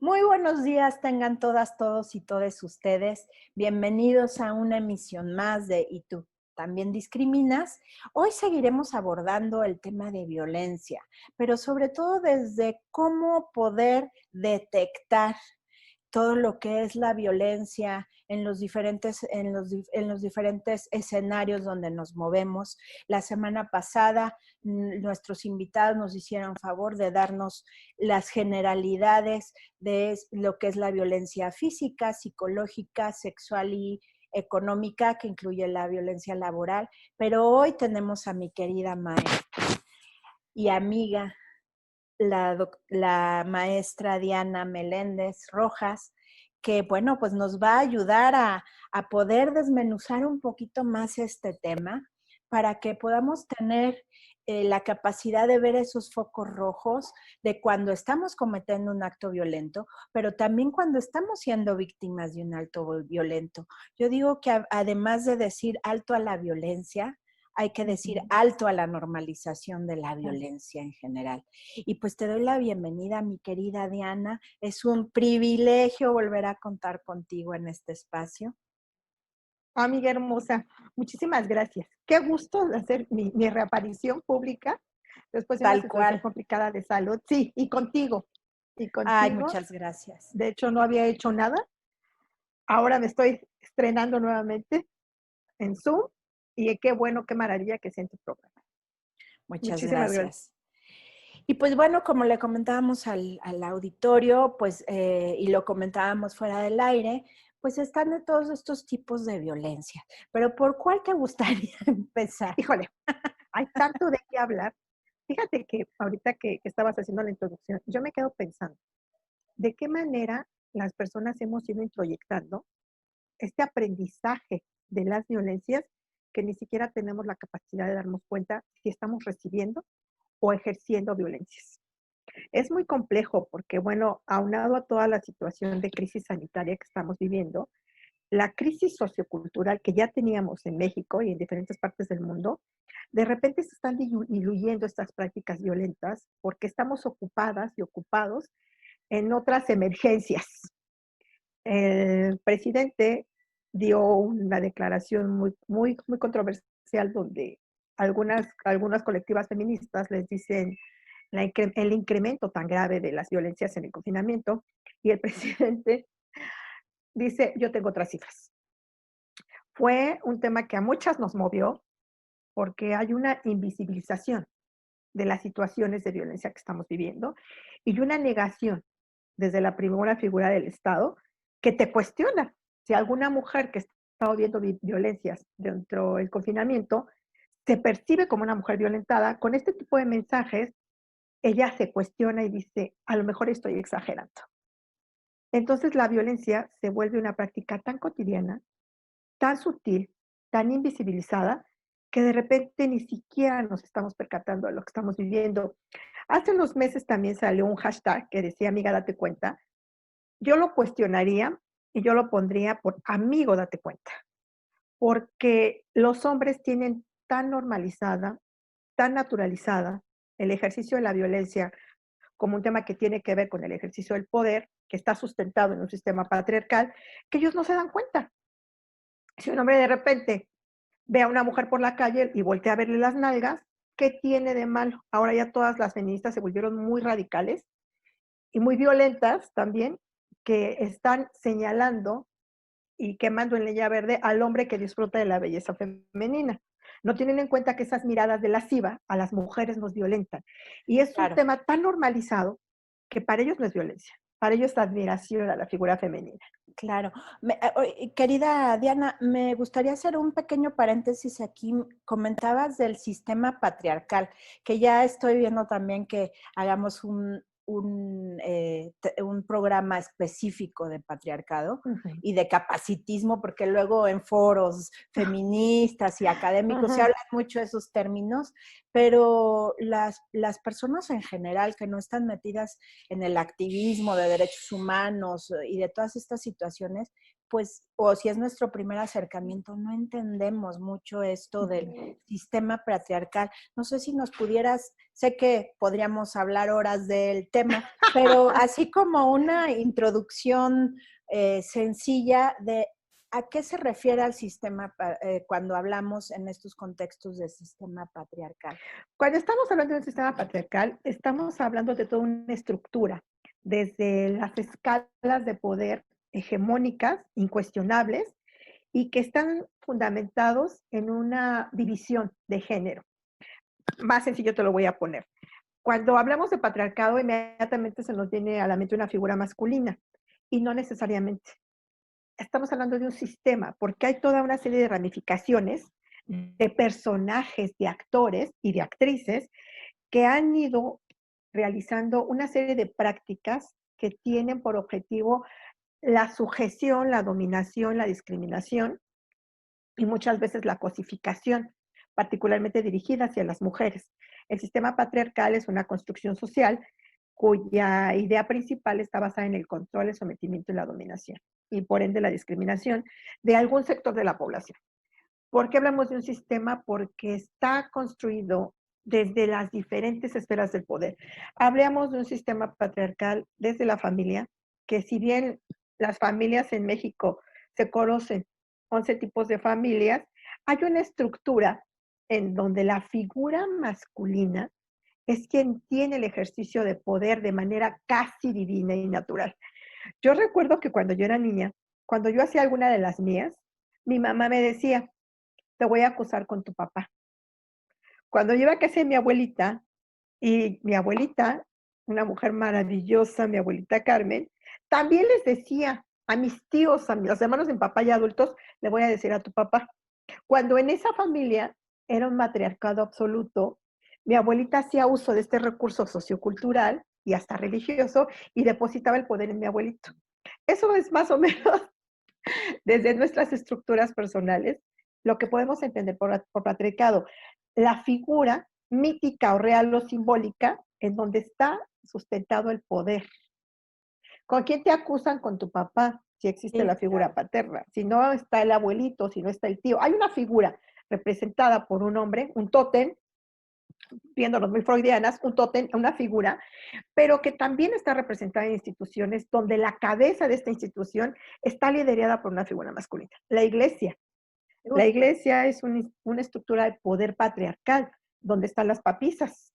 Muy buenos días tengan todas, todos y todes ustedes. Bienvenidos a una emisión más de ¿Y tú también discriminas? Hoy seguiremos abordando el tema de violencia, pero sobre todo desde cómo poder detectar todo lo que es la violencia en los diferentes escenarios donde nos movemos. La semana pasada, nuestros invitados nos hicieron favor de darnos las generalidades de lo que es la violencia física, psicológica, sexual y económica, que incluye la violencia laboral. Pero hoy tenemos a mi querida maestra y amiga, la maestra Diana Meléndez Rojas, que bueno, pues nos va a ayudar a poder desmenuzar un poquito más este tema para que podamos tener la capacidad de ver esos focos rojos de cuando estamos cometiendo un acto violento, pero también cuando estamos siendo víctimas de un acto violento. Yo digo que además de decir alto a la violencia, hay que decir Ujú. alto a la normalización de la Ah, violencia en general. Y pues te doy la bienvenida, mi querida Diana. Es un privilegio volver a contar contigo en este espacio. amiga hermosa, muchísimas gracias. Qué gusto de hacer mi reaparición pública después de una Tal situación cual. complicada de salud. Sí, y Ay, contigo. muchas gracias. De hecho, no había hecho nada. Ahora me estoy estrenando nuevamente en Zoom y qué bueno, qué maravilla que sea en tu programa. Muchas Muchísimas gracias. gracias. Y pues bueno, como le comentábamos al auditorio, pues, y lo comentábamos fuera del aire, pues están de todos estos tipos de violencia. Pero ¿por cuál te gustaría empezar? Híjole, hay tanto de qué hablar. Fíjate que ahorita que estabas haciendo la introducción, yo me quedo pensando, ¿de qué manera las personas hemos ido introyectando este aprendizaje de las violencias que ni siquiera tenemos la capacidad de darnos cuenta si estamos recibiendo o ejerciendo violencias? Es muy complejo porque, bueno, aunado a toda la situación de crisis sanitaria que estamos viviendo, la crisis sociocultural que ya teníamos en México y en diferentes partes del mundo, de repente se están diluyendo estas prácticas violentas porque estamos ocupadas y ocupados en otras emergencias. El presidente dio una declaración muy controversial donde algunas colectivas feministas les dicen el incremento tan grave de las violencias en el confinamiento y el presidente dice, yo tengo otras cifras. Fue un tema que a muchas nos movió porque hay una invisibilización de las situaciones de violencia que estamos viviendo y una negación desde la primera figura del Estado que te cuestiona si alguna mujer que está viendo violencias dentro del confinamiento se percibe como una mujer violentada. Con este tipo de mensajes, ella se cuestiona y dice, a lo mejor estoy exagerando. Entonces la violencia se vuelve una práctica tan cotidiana, tan sutil, tan invisibilizada, que de repente ni siquiera nos estamos percatando de lo que estamos viviendo. Hace unos meses también salió un hashtag que decía, amiga, date cuenta. Yo lo cuestionaría y yo lo pondría por amigo, date cuenta, porque los hombres tienen tan normalizada, tan naturalizada el ejercicio de la violencia como un tema que tiene que ver con el ejercicio del poder, que está sustentado en un sistema patriarcal, que ellos no se dan cuenta. Si un hombre de repente ve a una mujer por la calle y voltea a verle las nalgas, ¿qué tiene de malo? Ahora ya todas las feministas se volvieron muy radicales y muy violentas también, que están señalando y quemando en leña verde al hombre que disfruta de la belleza femenina. No tienen en cuenta que esas miradas de lasciva a las mujeres nos violentan. Y es un Claro. tema tan normalizado que para ellos no es violencia, para ellos es admiración a la figura femenina. Claro. Querida Diana, me gustaría hacer un pequeño paréntesis aquí. Comentabas del sistema patriarcal, que ya estoy viendo también que hagamos un programa específico de patriarcado Ujú. y de capacitismo, porque luego en foros feministas y académicos se Ajá. hablan mucho de esos términos, pero las personas en general que no están metidas en el activismo de derechos humanos y de todas estas situaciones, pues, o si es nuestro primer acercamiento, no entendemos mucho esto del sistema patriarcal. No sé si nos pudieras, sé que podríamos hablar horas del tema, pero así como una introducción sencilla de a qué se refiere al sistema cuando hablamos en estos contextos de sistema patriarcal. Cuando estamos hablando de un sistema patriarcal, estamos hablando de toda una estructura, desde las escalas de poder hegemónicas, incuestionables, y que están fundamentados en una división de género. Más sencillo te lo voy a poner. Cuando hablamos de patriarcado, inmediatamente se nos viene a la mente una figura masculina, y no necesariamente. Estamos hablando de un sistema, porque hay toda una serie de ramificaciones de personajes, de actores y de actrices que han ido realizando una serie de prácticas que tienen por objetivo la sujeción, la dominación, la discriminación y muchas veces la cosificación, particularmente dirigida hacia las mujeres. El sistema patriarcal es una construcción social cuya idea principal está basada en el control, el sometimiento y la dominación, y por ende la discriminación de algún sector de la población. ¿Por qué hablamos de un sistema? Porque está construido desde las diferentes esferas del poder. Hablamos de un sistema patriarcal desde la familia, que si bien las familias en México se conocen 11 tipos de familias, hay una estructura en donde la figura masculina es quien tiene el ejercicio de poder de manera casi divina y natural. Yo recuerdo que cuando yo era niña, cuando yo hacía alguna de las mías, mi mamá me decía, te voy a acusar con tu papá. Cuando yo iba a casa de mi abuelita, y mi abuelita, una mujer maravillosa, mi abuelita Carmen, también les decía a mis tíos, a los hermanos de mi papá y adultos, le voy a decir a tu papá. Cuando en esa familia era un matriarcado absoluto, mi abuelita hacía uso de este recurso sociocultural y hasta religioso y depositaba el poder en mi abuelito. Eso es más o menos desde nuestras estructuras personales lo que podemos entender por patriarcado. La figura mítica o real o simbólica en donde está sustentado el poder. ¿Con quién te acusan? Con tu papá, si existe Sí, la figura claro. paterna. Si no está el abuelito, si no está el tío. Hay una figura representada por un hombre, un tótem, viéndonos muy freudianas, un tótem, una figura, pero que también está representada en instituciones donde la cabeza de esta institución está liderada por una figura masculina. La iglesia. La iglesia es una estructura de poder patriarcal, donde están las papisas,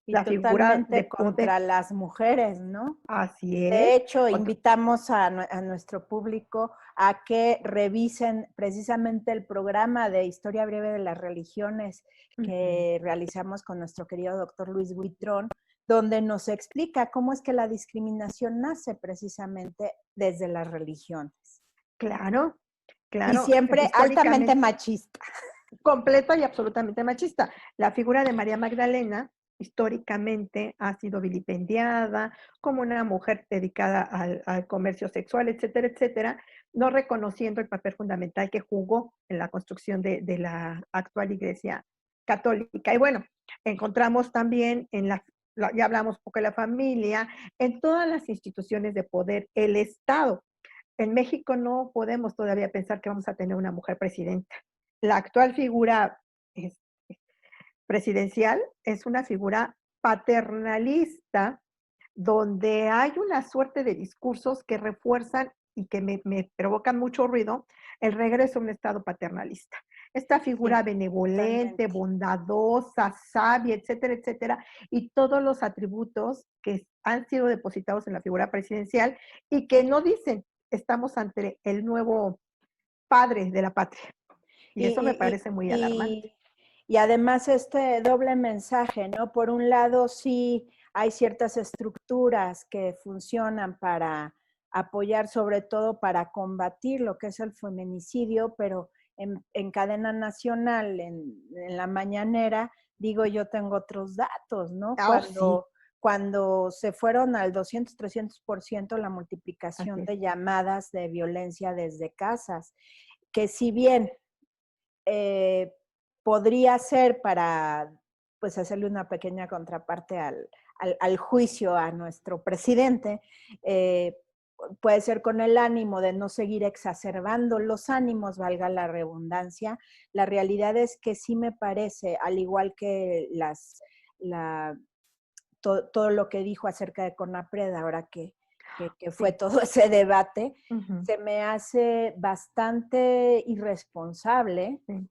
Y la figura de totalmente poder. contra las mujeres, ¿no? Así De es. hecho, invitamos a nuestro público a que revisen precisamente el programa de Historia Breve de las Religiones que realizamos con nuestro querido doctor Luis Buitrón, donde nos explica cómo es que la discriminación nace precisamente desde las religiones. Claro, Y claro, siempre altamente históricamente, machista. completa y absolutamente machista. La figura de María Magdalena históricamente ha sido vilipendiada como una mujer dedicada al comercio sexual, etcétera, etcétera, no reconociendo el papel fundamental que jugó en la construcción de la actual Iglesia católica. Y bueno, encontramos también ya hablamos un poco de la familia, en todas las instituciones de poder, el Estado. En México no podemos todavía pensar que vamos a tener una mujer presidenta. La actual figura presidencial es una figura paternalista, donde hay una suerte de discursos que refuerzan y que me provocan mucho ruido el regreso a un Estado paternalista. Esta figura Sí, benevolente, totalmente. bondadosa, sabia, etcétera, etcétera, y todos los atributos que han sido depositados en la figura presidencial y que no dicen, estamos ante el nuevo padre de la patria. Y eso me Y, parece muy y, alarmante. y, y además este doble mensaje, ¿no? Por un lado, sí hay ciertas estructuras que funcionan para apoyar, sobre todo para combatir lo que es el feminicidio, pero en cadena nacional, en la mañanera, digo, yo tengo otros datos, ¿no? Oh, sí, Cuando se fueron al 200-300% la multiplicación así es. de llamadas de violencia desde casas, que si bien eh, podría ser para pues hacerle una pequeña contraparte al juicio a nuestro presidente, eh, puede ser con el ánimo de no seguir exacerbando los ánimos, valga la redundancia. La realidad es que sí me parece, al igual que la, todo lo que dijo acerca de CONAPRED, ahora que fue Sí. todo ese debate, Ujú, se me hace bastante irresponsable, sí,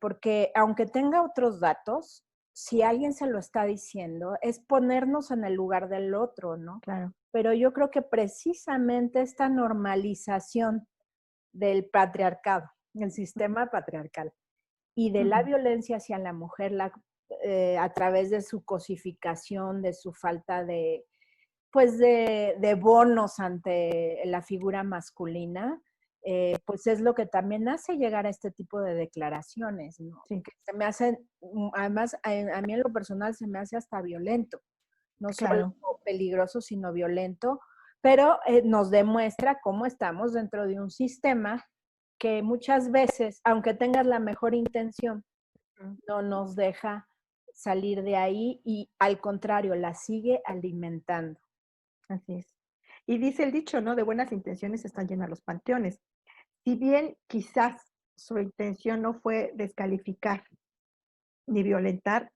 porque aunque tenga otros datos, si alguien se lo está diciendo, es ponernos en el lugar del otro, ¿no? claro. Pero yo creo que precisamente esta normalización del patriarcado, el sistema patriarcal, y de la Ujú, violencia hacia la mujer a través de su cosificación, de su falta de, pues de bonos ante la figura masculina, pues es lo que también hace llegar a este tipo de declaraciones, ¿no? sí, Que se me hacen, además, a mí en lo personal se me hace hasta violento, no solo claro. peligroso, sino violento, pero nos demuestra cómo estamos dentro de un sistema que muchas veces, aunque tengas la mejor intención, Mm, no nos deja salir de ahí y al contrario, la sigue alimentando. así es. Y dice el dicho, ¿no? De buenas intenciones están llenas los panteones. Si bien quizás su intención no fue descalificar ni violentar,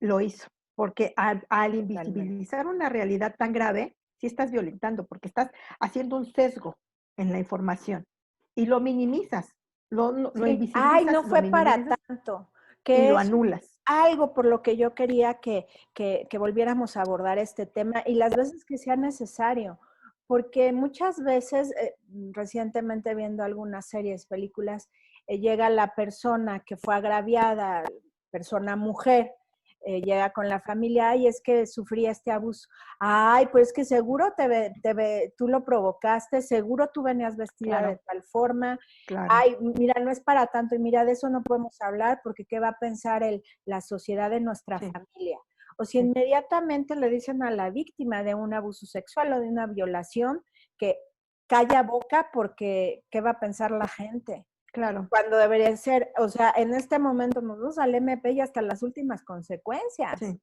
lo hizo, porque al Totalmente. invisibilizar una realidad tan grave, sí estás violentando, porque estás haciendo un sesgo en la información y lo minimizas, lo Sí, ay, invisibilizas, no lo fue para minimizas tanto, y que lo es anulas. algo por lo que yo quería que volviéramos a abordar este tema y las veces que sea necesario, porque muchas veces, recientemente viendo algunas series, películas, llega la persona que fue agraviada, persona mujer, llega con la familia, ay, es que sufrí este abuso. Ay, pues que seguro tú lo provocaste, seguro tú venías vestida de Claro, tal forma, claro, ay, mira, no es para tanto y mira, de eso no podemos hablar porque qué va a pensar la sociedad de nuestra sí, familia. O si sí, inmediatamente le dicen a la víctima de un abuso sexual o de una violación que calla boca porque qué va a pensar la gente. claro, Cuando debería ser, o sea, en este momento nos vamos al MP y hasta las últimas consecuencias sí,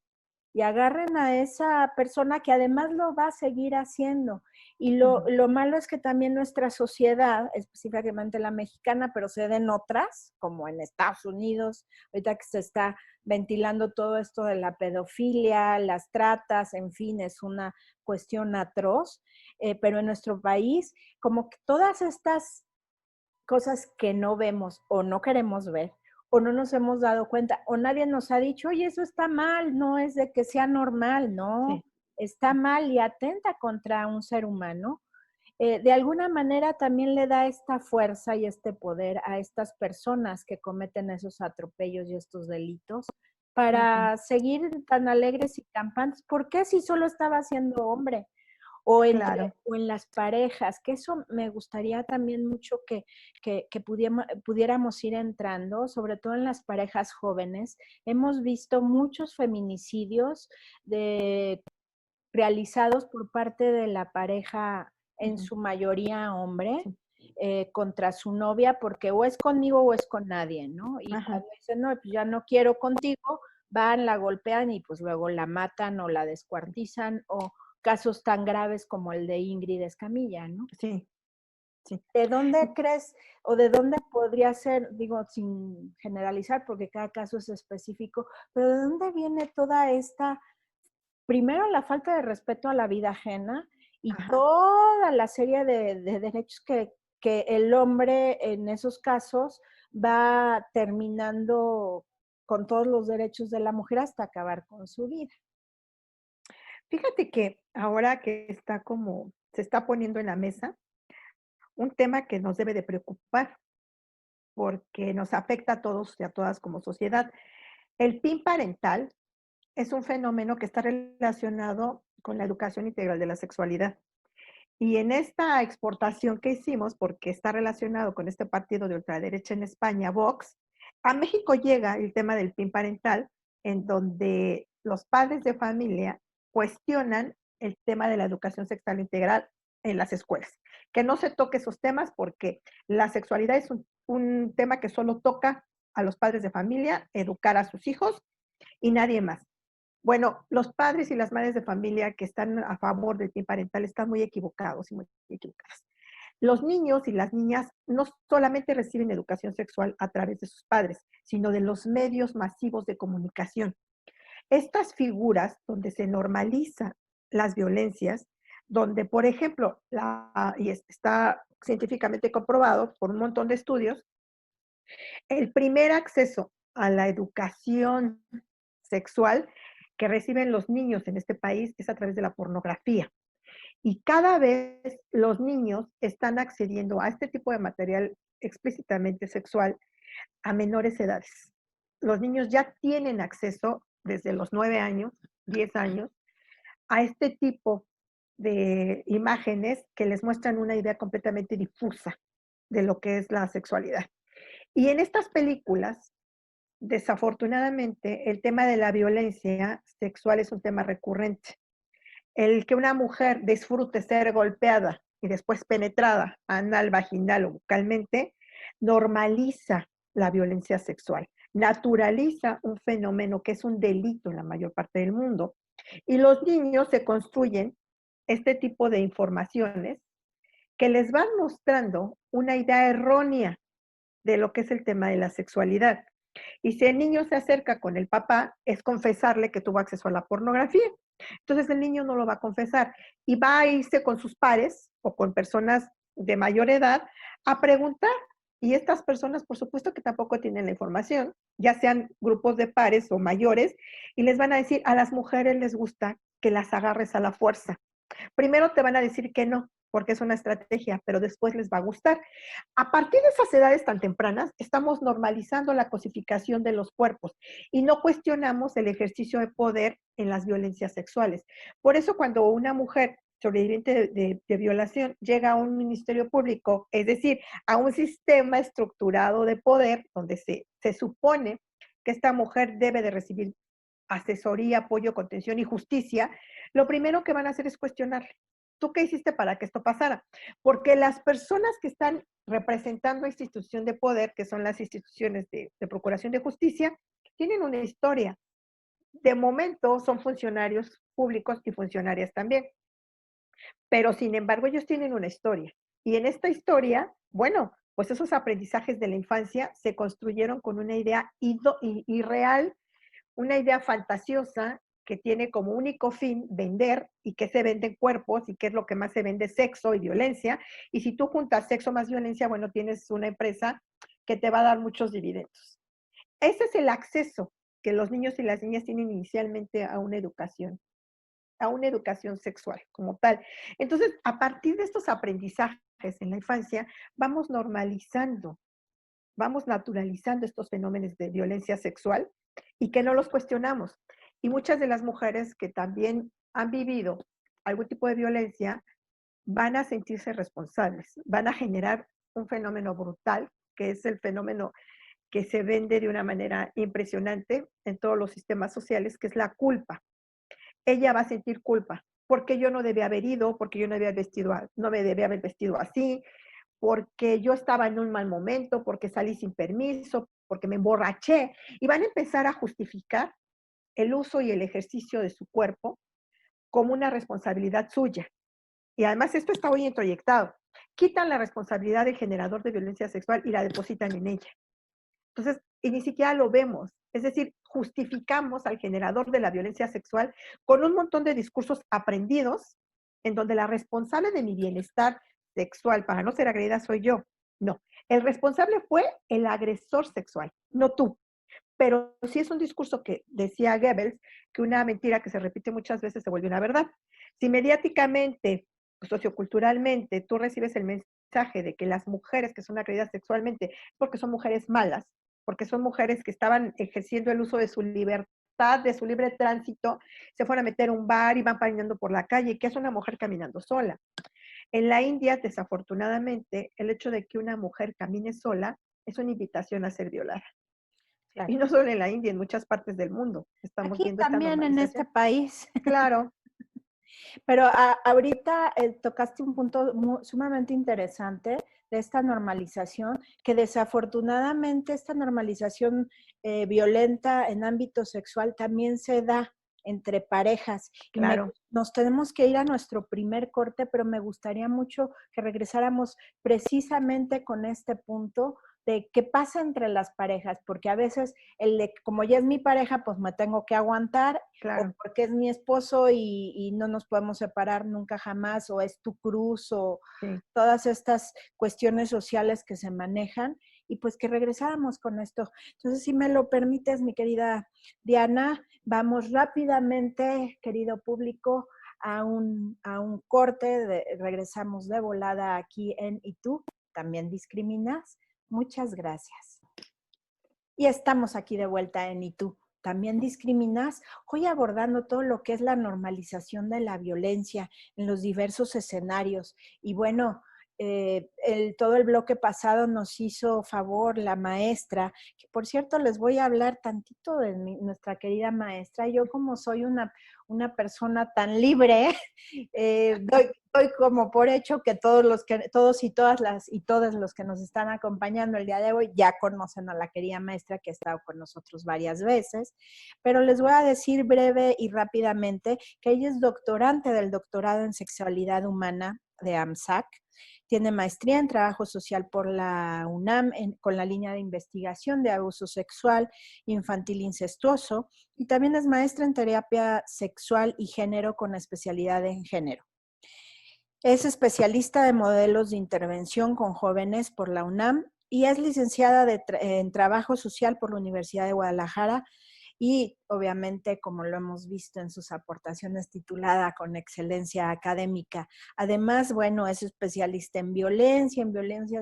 y agarren a esa persona que además lo va a seguir haciendo. Y ujú, lo malo es que también nuestra sociedad, específicamente la mexicana, pero se den otras, como en Estados Unidos, ahorita que se está ventilando todo esto de la pedofilia, las tratas, en fin, es una cuestión atroz, pero en nuestro país, como que todas estas cosas que no vemos o no queremos ver o no nos hemos dado cuenta o nadie nos ha dicho, oye, eso está mal, no es de que sea normal, no, sí, está mal y atenta contra un ser humano. De alguna manera también le da esta fuerza y este poder a estas personas que cometen esos atropellos y estos delitos ujú, para seguir tan alegres y campantes. ¿Por qué si solo estaba siendo hombre? claro, O en las parejas, que eso me gustaría también mucho que pudiéramos ir entrando, sobre todo en las parejas jóvenes. Hemos visto muchos feminicidios de, realizados por parte de la pareja, en ujú, su mayoría hombre, sí, contra su novia, porque o es conmigo o es con nadie, ¿no? Y ajá, cuando dicen, no, pues ya no quiero contigo, van, la golpean y pues luego la matan o la descuartizan o casos tan graves como el de Ingrid Escamilla, ¿no? sí, sí. ¿De dónde crees o de dónde podría ser, digo, sin generalizar, porque cada caso es específico, pero de dónde viene toda esta, primero la falta de respeto a la vida ajena y Ajá. toda la serie de derechos que el hombre en esos casos va terminando con todos los derechos de la mujer hasta acabar con su vida? Fíjate que ahora que está como se está poniendo en la mesa, un tema que nos debe de preocupar, porque nos afecta a todos y a todas como sociedad. El PIN parental es un fenómeno que está relacionado con la educación integral de la sexualidad. Y en esta exportación que hicimos, porque está relacionado con este partido de ultraderecha en España, Vox, a México llega el tema del PIN parental, en donde los padres de familia cuestionan el tema de la educación sexual integral en las escuelas. Que no se toque esos temas porque la sexualidad es un tema que solo toca a los padres de familia, educar a sus hijos y nadie más. Bueno, los padres y las madres de familia que están a favor del PIN parental están muy equivocados y muy equivocadas. Los niños y las niñas no solamente reciben educación sexual a través de sus padres, sino de los medios masivos de comunicación. Estas figuras donde se normalizan las violencias, donde, por ejemplo, está científicamente comprobado por un montón de estudios, el primer acceso a la educación sexual que reciben los niños en este país es a través de la pornografía. Y cada vez los niños están accediendo a este tipo de material explícitamente sexual a menores edades. Los niños ya tienen acceso desde los 9 años, 10 años, a este tipo de imágenes que les muestran una idea completamente difusa de lo que es la sexualidad. Y en estas películas, desafortunadamente, el tema de la violencia sexual es un tema recurrente. El que una mujer disfrute ser golpeada y después penetrada anal, vaginal o bucalmente, normaliza la violencia sexual, naturaliza un fenómeno que es un delito en la mayor parte del mundo. Y los niños se construyen este tipo de informaciones que les van mostrando una idea errónea de lo que es el tema de la sexualidad. Y si el niño se acerca con el papá, es confesarle que tuvo acceso a la pornografía. Entonces el niño no lo va a confesar y va a irse con sus pares o con personas de mayor edad a preguntar. Y estas personas, por supuesto que tampoco tienen la información, ya sean grupos de pares o mayores, y les van a decir, a las mujeres les gusta que las agarres a la fuerza. Primero te van a decir que no, porque es una estrategia, pero después les va a gustar. A partir de esas edades tan tempranas, estamos normalizando la cosificación de los cuerpos y no cuestionamos el ejercicio de poder en las violencias sexuales. Por eso cuando una mujer sobreviviente de violación llega a un ministerio público, es decir, a un sistema estructurado de poder donde se supone que esta mujer debe de recibir asesoría, apoyo, contención y justicia, lo primero que van a hacer es cuestionarle. ¿Tú qué hiciste para que esto pasara? Porque las personas que están representando a institución de poder, que son las instituciones de procuración de justicia, tienen una historia. De momento son funcionarios públicos y funcionarias también. Pero sin embargo ellos tienen una historia. Y en esta historia, bueno, pues esos aprendizajes de la infancia se construyeron con una idea irreal, una idea fantasiosa que tiene como único fin vender y que se venden cuerpos y qué es lo que más se vende, sexo y violencia. Y si tú juntas sexo más violencia, bueno, tienes una empresa que te va a dar muchos dividendos. Ese es el acceso que los niños y las niñas tienen inicialmente a una educación sexual como tal. Entonces, a partir de estos aprendizajes en la infancia, vamos naturalizando estos fenómenos de violencia sexual y que no los cuestionamos. Y muchas de las mujeres que también han vivido algún tipo de violencia van a sentirse responsables, van a generar un fenómeno brutal, que es el fenómeno que se vende de una manera impresionante en todos los sistemas sociales, que es la culpa. Ella va a sentir culpa, porque yo no debía haber ido, porque yo no me debía haber vestido así, porque yo estaba en un mal momento, porque salí sin permiso, porque me emborraché, y van a empezar a justificar el uso y el ejercicio de su cuerpo como una responsabilidad suya. Y además esto está muy introyectado. Quitan la responsabilidad del generador de violencia sexual y la depositan en ella. Entonces, y ni siquiera lo vemos. Es decir, justificamos al generador de la violencia sexual con un montón de discursos aprendidos en donde la responsable de mi bienestar sexual para no ser agredida soy yo. No, el responsable fue el agresor sexual, no tú. Pero sí es un discurso que decía Goebbels, que una mentira que se repite muchas veces se vuelve una verdad. Si mediáticamente, socioculturalmente, tú recibes el mensaje de que las mujeres que son agredidas sexualmente es porque son mujeres malas, porque son mujeres que estaban ejerciendo el uso de su libertad, de su libre tránsito, se fueron a meter a un bar y van caminando por la calle, que es una mujer caminando sola. En la India, desafortunadamente, el hecho de que una mujer camine sola es una invitación a ser violada. Claro. Y no solo en la India, en muchas partes del mundo estamos Aquí viendo esta también en este normalización. país. Claro, Pero ahorita tocaste un punto sumamente interesante de esta normalización, que desafortunadamente esta normalización violenta en ámbito sexual también se da entre parejas. Y Claro, nos tenemos que ir a nuestro primer corte, pero me gustaría mucho que regresáramos precisamente con este punto de qué pasa entre las parejas, porque a veces como ya es mi pareja, pues me tengo que aguantar, o claro, porque es mi esposo y no nos podemos separar nunca jamás, o es tu cruz, o sí. todas estas cuestiones sociales que se manejan, y pues que regresáramos con esto. Entonces, si me lo permites, mi querida Diana, vamos rápidamente, querido público, a un corte, regresamos de volada aquí en ¿Y tú también discriminas? Muchas gracias. Y estamos aquí de vuelta en ¿Y tú también discriminas? Hoy abordando todo lo que es la normalización de la violencia en los diversos escenarios. Y bueno, todo el bloque pasado nos hizo favor la maestra, que por cierto les voy a hablar tantito de nuestra querida maestra. Yo como soy una persona tan libre, doy como por hecho que todos y todas y todos los que nos están acompañando el día de hoy ya conocen a la querida maestra que ha estado con nosotros varias veces, pero les voy a decir breve y rápidamente que ella es doctorante del doctorado en sexualidad humana de AMSAC, tiene maestría en trabajo social por la UNAM con la línea de investigación de abuso sexual infantil incestuoso y también es maestra en terapia sexual y género con especialidad en género. Es especialista de modelos de intervención con jóvenes por la UNAM y es licenciada en Trabajo Social por la Universidad de Guadalajara y obviamente, como lo hemos visto en sus aportaciones, titulada con excelencia académica. Además, bueno, es especialista en violencia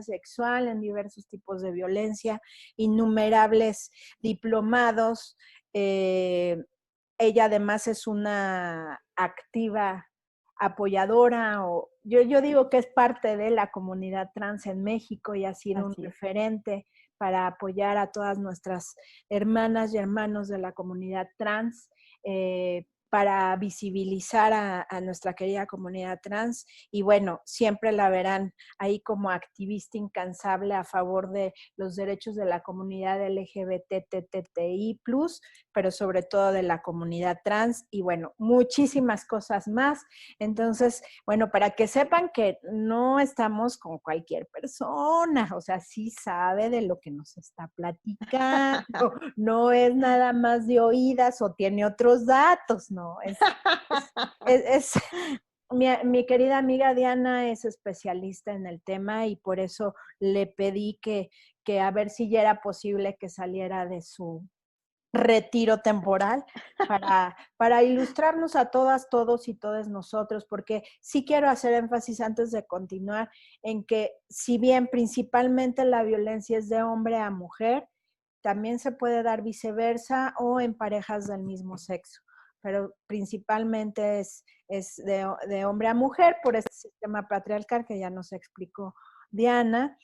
sexual, en diversos tipos de violencia, innumerables diplomados. Ella además es una activa apoyadora, o yo digo que es parte de la comunidad trans en México y ha sido un Así es. referente para apoyar a todas nuestras hermanas y hermanos de la comunidad trans, para visibilizar a nuestra querida comunidad trans. Y bueno, siempre la verán ahí como activista incansable a favor de los derechos de la comunidad LGBTTTI+, pero sobre todo de la comunidad trans y bueno, muchísimas cosas más. Entonces, bueno, para que sepan que no estamos con cualquier persona, o sea, sí sabe de lo que nos está platicando, no es nada más de oídas o tiene otros datos, no, es, es, es mi querida amiga Diana es especialista en el tema y por eso le pedí que a ver si ya era posible que saliera de su retiro temporal para ilustrarnos a todas, todos y todas nosotros, porque sí quiero hacer énfasis antes de continuar en que si bien principalmente la violencia es de hombre a mujer, también se puede dar viceversa o en parejas del mismo sexo, pero principalmente es de hombre a mujer por este sistema patriarcal que ya nos explicó Diana,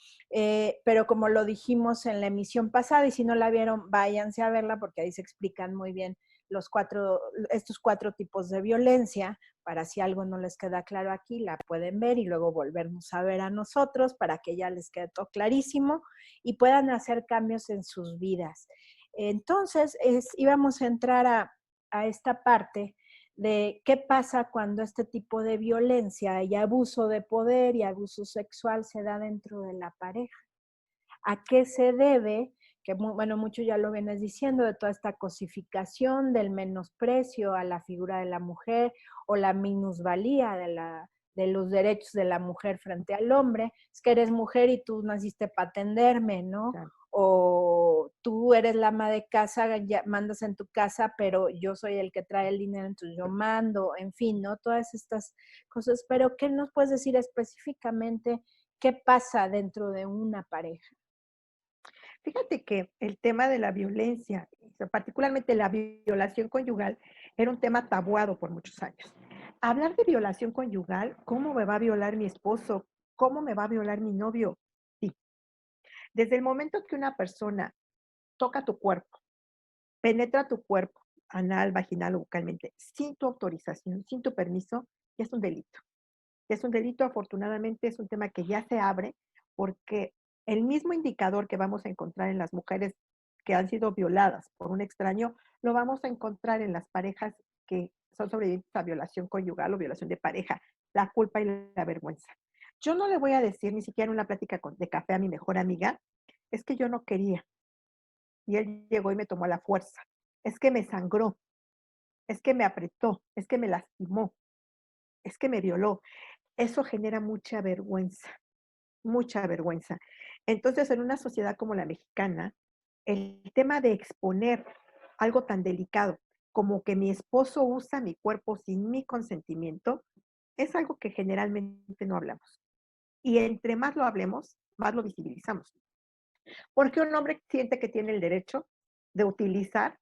pero como lo dijimos en la emisión pasada, y si no la vieron, váyanse a verla porque ahí se explican muy bien estos cuatro tipos de violencia, para si algo no les queda claro aquí, la pueden ver y luego volvernos a ver a nosotros para que ya les quede todo clarísimo y puedan hacer cambios en sus vidas. Entonces, íbamos a entrar a esta parte de qué pasa cuando este tipo de violencia y abuso de poder y abuso sexual se da dentro de la pareja. ¿A qué se debe? Que bueno, mucho ya lo vienes diciendo, de toda esta cosificación, del menosprecio a la figura de la mujer o la minusvalía de los derechos de la mujer frente al hombre. Es que eres mujer y tú naciste para atenderme, ¿no? Claro. O tú eres la ama de casa, ya mandas en tu casa, pero yo soy el que trae el dinero, entonces yo mando, en fin, ¿no? Todas estas cosas. Pero, ¿qué nos puedes decir específicamente qué pasa dentro de una pareja? Fíjate que el tema de la violencia, o sea, particularmente la violación conyugal, era un tema tabuado por muchos años. Hablar de violación conyugal, ¿cómo me va a violar mi esposo? ¿Cómo me va a violar mi novio? Sí. Desde el momento que una persona toca tu cuerpo, penetra tu cuerpo, anal, vaginal o bucalmente, sin tu autorización, sin tu permiso, ya es un delito. Es un delito, afortunadamente, es un tema que ya se abre porque el mismo indicador que vamos a encontrar en las mujeres que han sido violadas por un extraño, lo vamos a encontrar en las parejas que son sobrevivientes a violación conyugal o violación de pareja, la culpa y la vergüenza. Yo no le voy a decir ni siquiera en una plática de café a mi mejor amiga, es que yo no quería y él llegó y me tomó a la fuerza, es que me sangró, es que me apretó, es que me lastimó, es que me violó. Eso genera mucha vergüenza, mucha vergüenza. Entonces, en una sociedad como la mexicana, el tema de exponer algo tan delicado como que mi esposo usa mi cuerpo sin mi consentimiento es algo que generalmente no hablamos. Y entre más lo hablemos, más lo visibilizamos. Porque un hombre siente que tiene el derecho de utilizar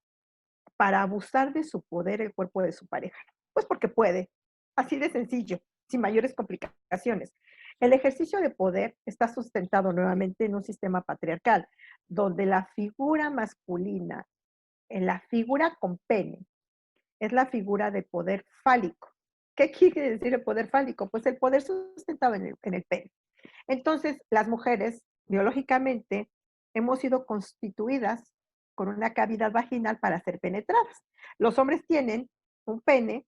para abusar de su poder el cuerpo de su pareja. Pues porque puede, así de sencillo, sin mayores complicaciones. El ejercicio de poder está sustentado nuevamente en un sistema patriarcal, donde la figura masculina, en la figura con pene, es la figura de poder fálico. ¿Qué quiere decir el poder fálico? Pues el poder sustentado en el pene. Entonces, las mujeres, biológicamente, hemos sido constituidas con una cavidad vaginal para ser penetradas. Los hombres tienen un pene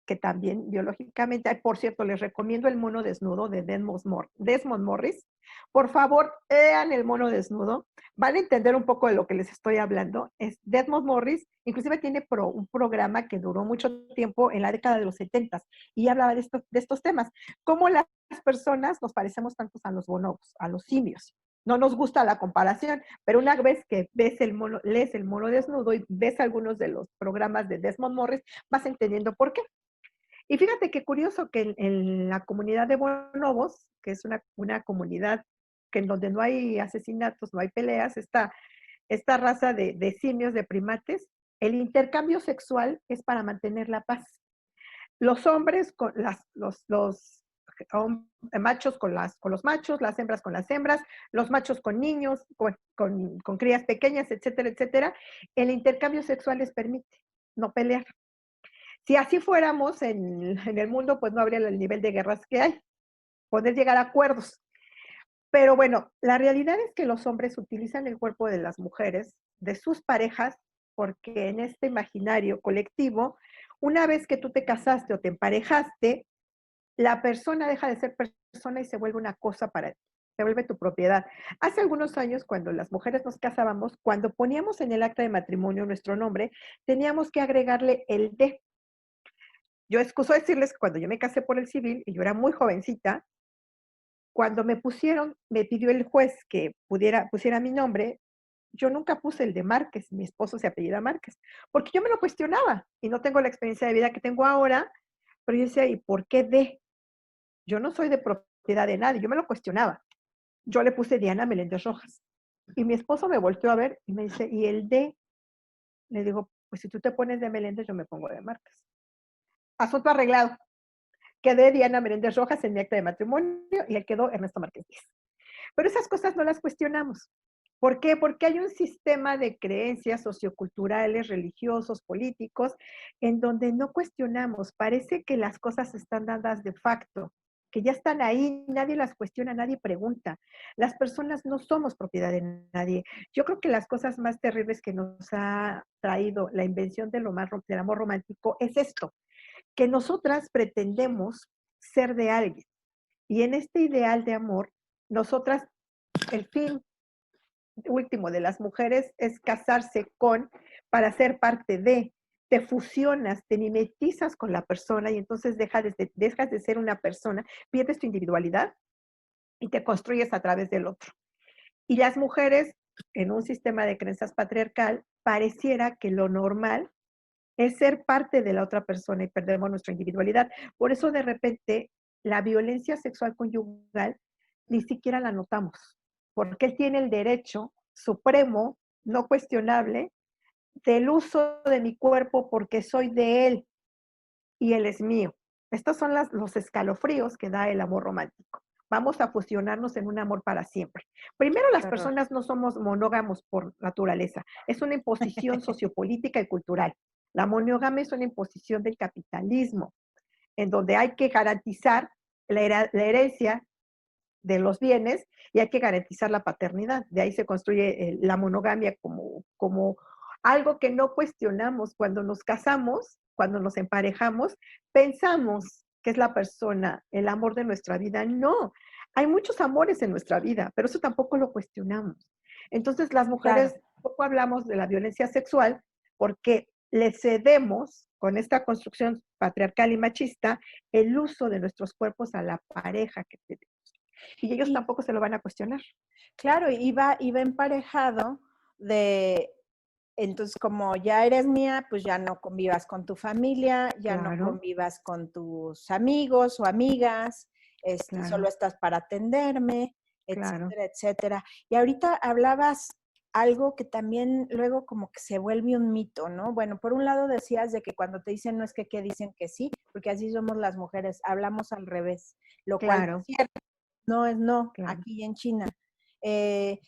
que también biológicamente, ay, por cierto, les recomiendo el mono desnudo de Desmond Morris. Por favor, vean el mono desnudo. Van a entender un poco de lo que les estoy hablando. Es Desmond Morris, inclusive tiene un programa que duró mucho tiempo en la década de los 70 y hablaba de estos temas. Cómo las personas nos parecemos tantos a los bonobos, a los simios. No nos gusta la comparación, pero una vez que lees el mono desnudo y ves algunos de los programas de Desmond Morris, vas entendiendo por qué. Y fíjate qué curioso que en la comunidad de bonobos, que es una comunidad que en donde no hay asesinatos, no hay peleas, esta raza de simios, de primates, el intercambio sexual es para mantener la paz. Los hombres con los machos con los machos, las hembras con las hembras, los machos con niños, con crías pequeñas, etcétera, etcétera. El intercambio sexual les permite no pelear. Si así fuéramos en el mundo, pues no habría el nivel de guerras que hay, poder llegar a acuerdos. Pero bueno, la realidad es que los hombres utilizan el cuerpo de las mujeres, de sus parejas, porque en este imaginario colectivo, una vez que tú te casaste o te emparejaste, la persona deja de ser persona y se vuelve una cosa para ti, se vuelve tu propiedad. Hace algunos años, cuando las mujeres nos casábamos, cuando poníamos en el acta de matrimonio nuestro nombre, teníamos que agregarle el de. Yo excuso decirles que cuando yo me casé por el civil, y yo era muy jovencita, cuando me pidió el juez que pusiera mi nombre, yo nunca puse el de Márquez, mi esposo se apellida Márquez, porque yo me lo cuestionaba y no tengo la experiencia de vida que tengo ahora, pero yo decía, ¿y por qué de? Yo no soy de propiedad de nadie, yo me lo cuestionaba. Yo le puse Diana Meléndez Rojas. Y mi esposo me volteó a ver y me dice, ¿y el de? Le digo, pues si tú te pones de Meléndez, yo me pongo de Márquez. Asunto arreglado. Quedé Diana Meléndez Rojas en mi acta de matrimonio y él quedó Ernesto Márquez Díaz. Pero esas cosas no las cuestionamos. ¿Por qué? Porque hay un sistema de creencias socioculturales, religiosos, políticos, en donde no cuestionamos. Parece que las cosas están dadas de facto, que ya están ahí, nadie las cuestiona, nadie pregunta. Las personas no somos propiedad de nadie. Yo creo que las cosas más terribles que nos ha traído la invención del amor romántico es esto, que nosotras pretendemos ser de alguien. Y en este ideal de amor, nosotras, el fin último de las mujeres es casarse para ser parte de, te fusionas, te mimetizas con la persona y entonces dejas de ser una persona, pierdes tu individualidad y te construyes a través del otro. Y las mujeres, en un sistema de creencias patriarcal, pareciera que lo normal es ser parte de la otra persona y perdemos nuestra individualidad. Por eso de repente la violencia sexual conyugal ni siquiera la notamos, porque él tiene el derecho supremo, no cuestionable, del uso de mi cuerpo porque soy de él y él es mío. Estos son los escalofríos que da el amor romántico. Vamos a fusionarnos en un amor para siempre. Primero, las personas no somos monógamos por naturaleza. Es una imposición sociopolítica y cultural. La monogamia es una imposición del capitalismo, en donde hay que garantizar la herencia de los bienes y hay que garantizar la paternidad. De ahí se construye la monogamia como algo que no cuestionamos. Cuando nos casamos, cuando nos emparejamos, pensamos que es la persona, el amor de nuestra vida. No, hay muchos amores en nuestra vida, pero eso tampoco lo cuestionamos. Entonces, las Claro. mujeres, poco hablamos de la violencia sexual porque le cedemos con esta construcción patriarcal y machista el uso de nuestros cuerpos a la pareja que tenemos. Y ellos Y tampoco se lo van a cuestionar. claro, iba emparejado de, entonces como ya eres mía, pues ya no convivas con tu familia, ya no Claro, convivas con tus amigos o amigas, solo claro, estás para atenderme, claro. etcétera, etcétera. Y ahorita hablabas algo que también luego como que se vuelve un mito, ¿no? Bueno, por un lado decías de que cuando te dicen no es que dicen que sí, porque así somos las mujeres, hablamos al revés, lo cual no es Claro, cierto, no es no, claro. aquí en China. Eh,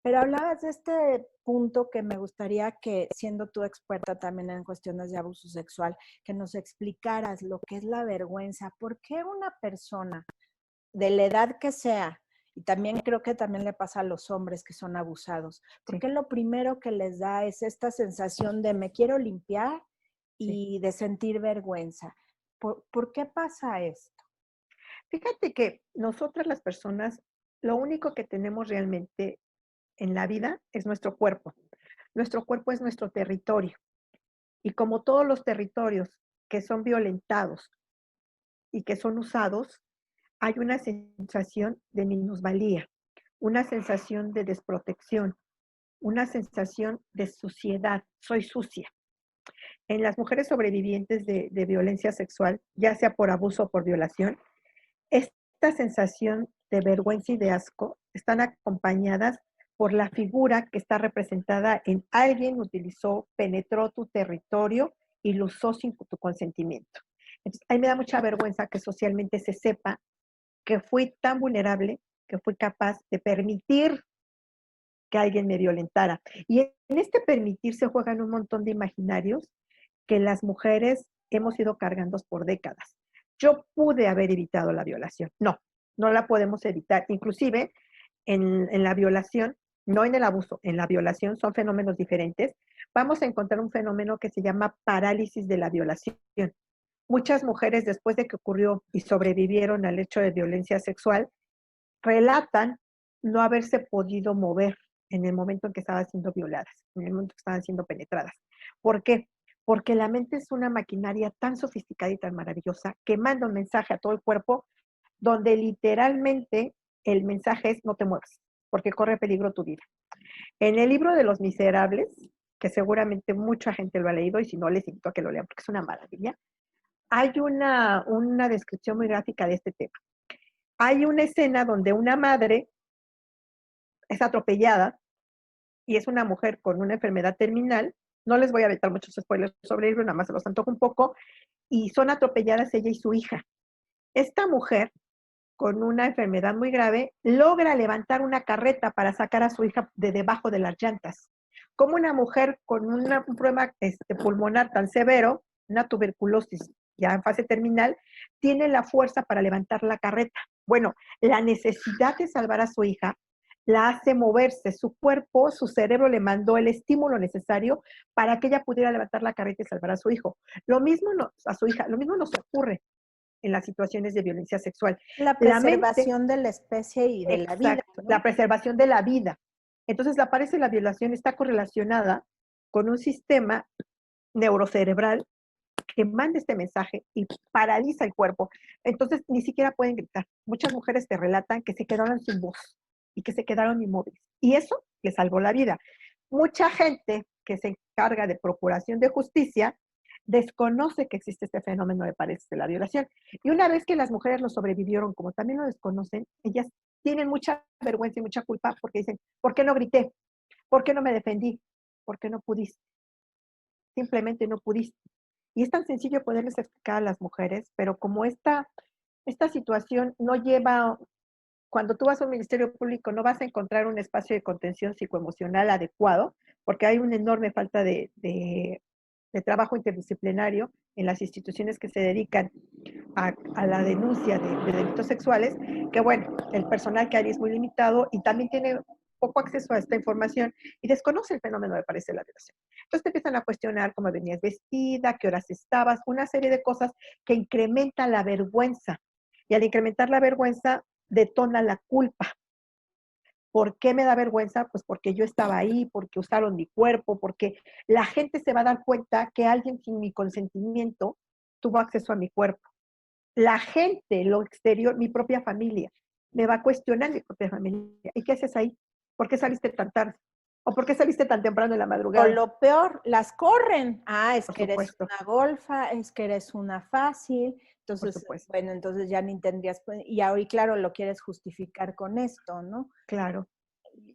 pero hablabas de este punto que me gustaría que, siendo tú experta también en cuestiones de abuso sexual, que nos explicaras lo que es la vergüenza. ¿Por qué una persona, de la edad que sea, y también creo que también le pasa a los hombres que son abusados, por Sí, qué lo primero que les da es esta sensación de me quiero limpiar sí. y de sentir vergüenza? ¿Por qué pasa esto? Fíjate que nosotras las personas, lo único que tenemos realmente en la vida es nuestro cuerpo. Nuestro cuerpo es nuestro territorio. Y como todos los territorios que son violentados y que son usados, hay una sensación de minusvalía, una sensación de desprotección, una sensación de suciedad. Soy sucia. En las mujeres sobrevivientes de violencia sexual, ya sea por abuso o por violación, esta sensación de vergüenza y de asco están acompañadas por la figura que está representada en alguien utilizó, penetró tu territorio y lo usó sin tu consentimiento. Entonces, a mí me da mucha vergüenza que socialmente se sepa que fui tan vulnerable que fui capaz de permitir que alguien me violentara. Y en este permitir se juegan un montón de imaginarios que las mujeres hemos ido cargando por décadas. Yo pude haber evitado la violación. No, no la podemos evitar. Inclusive en la violación, no en el abuso, en la violación son fenómenos diferentes. Vamos a encontrar un fenómeno que se llama parálisis de la violación. Muchas mujeres después de que ocurrió y sobrevivieron al hecho de violencia sexual, relatan no haberse podido mover en el momento en que estaban siendo violadas, en el momento en que estaban siendo penetradas. ¿Por qué? Porque la mente es una maquinaria tan sofisticada y tan maravillosa que manda un mensaje a todo el cuerpo donde literalmente el mensaje es no te muevas, porque corre peligro tu vida. En el libro de Los Miserables, que seguramente mucha gente lo ha leído y si no les invito a que lo lean porque es una maravilla, hay una descripción muy gráfica de este tema. Hay una escena donde una madre es atropellada y es una mujer con una enfermedad terminal. No les voy a aventar muchos spoilers sobre el libro, nada más se los antojo un poco. Y son atropelladas ella y su hija. Esta mujer, con una enfermedad muy grave, logra levantar una carreta para sacar a su hija de debajo de las llantas. Como una mujer con un problema pulmonar tan severo, una tuberculosis ya en fase terminal, tiene la fuerza para levantar la carreta. Bueno, la necesidad de salvar a su hija la hace moverse, su cuerpo, su cerebro le mandó el estímulo necesario para que ella pudiera levantar la carreta y salvar a su hijo. Lo mismo a su hija, lo mismo nos ocurre en las situaciones de violencia sexual. La La mente, preservación de la especie y de la vida, exacto, la ¿no? preservación de la vida. Entonces, la pareja de la violación está correlacionada con un sistema neurocerebral que manda este mensaje y paraliza el cuerpo. Entonces, ni siquiera pueden gritar. Muchas mujeres te relatan que se quedaron sin voz y que se quedaron inmóviles. Y eso les salvó la vida. Mucha gente que se encarga de procuración de justicia desconoce que existe este fenómeno de parejas de la violación. Y una vez que las mujeres lo sobrevivieron, como también lo desconocen, ellas tienen mucha vergüenza y mucha culpa porque dicen, ¿por qué no grité? ¿Por qué no me defendí? ¿Por qué no pudiste? Simplemente no pudiste. Y es tan sencillo poderles explicar a las mujeres, pero como esta situación no lleva, cuando tú vas a un ministerio público no vas a encontrar un espacio de contención psicoemocional adecuado, porque hay una enorme falta de trabajo interdisciplinario en las instituciones que se dedican a la denuncia de delitos sexuales, que bueno, el personal que hay es muy limitado y también tiene poco acceso a esta información y desconoce el fenómeno de parecer la violación. Entonces te empiezan a cuestionar cómo venías vestida, qué horas estabas, una serie de cosas que incrementan la vergüenza. Y al incrementar la vergüenza, detona la culpa. ¿Por qué me da vergüenza? Pues porque yo estaba ahí, porque usaron mi cuerpo, porque la gente se va a dar cuenta que alguien sin mi consentimiento tuvo acceso a mi cuerpo. La gente, lo exterior, mi propia familia, me va a cuestionar mi propia familia. ¿Y qué haces ahí? ¿Por qué saliste tan tarde? ¿O por qué saliste tan temprano en la O madrugada? lo peor, las corren. Ah, es Por que eres supuesto, una golfa, es que eres una fácil. por Entonces, supuesto. bueno, entonces ya ni tendrías, y ahora, claro, lo quieres justificar con esto, ¿no? Claro,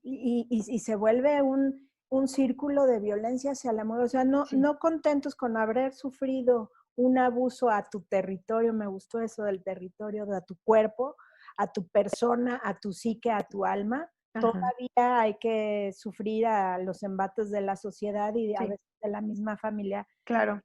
Y se vuelve un círculo de violencia hacia la mujer. O sea, no, sí, no contentos con haber sufrido un abuso a tu territorio, me gustó eso del territorio, a tu cuerpo, a tu persona, a tu psique, a tu alma, ajá, todavía hay que sufrir a los embates de la sociedad y a sí, veces de la misma familia, claro.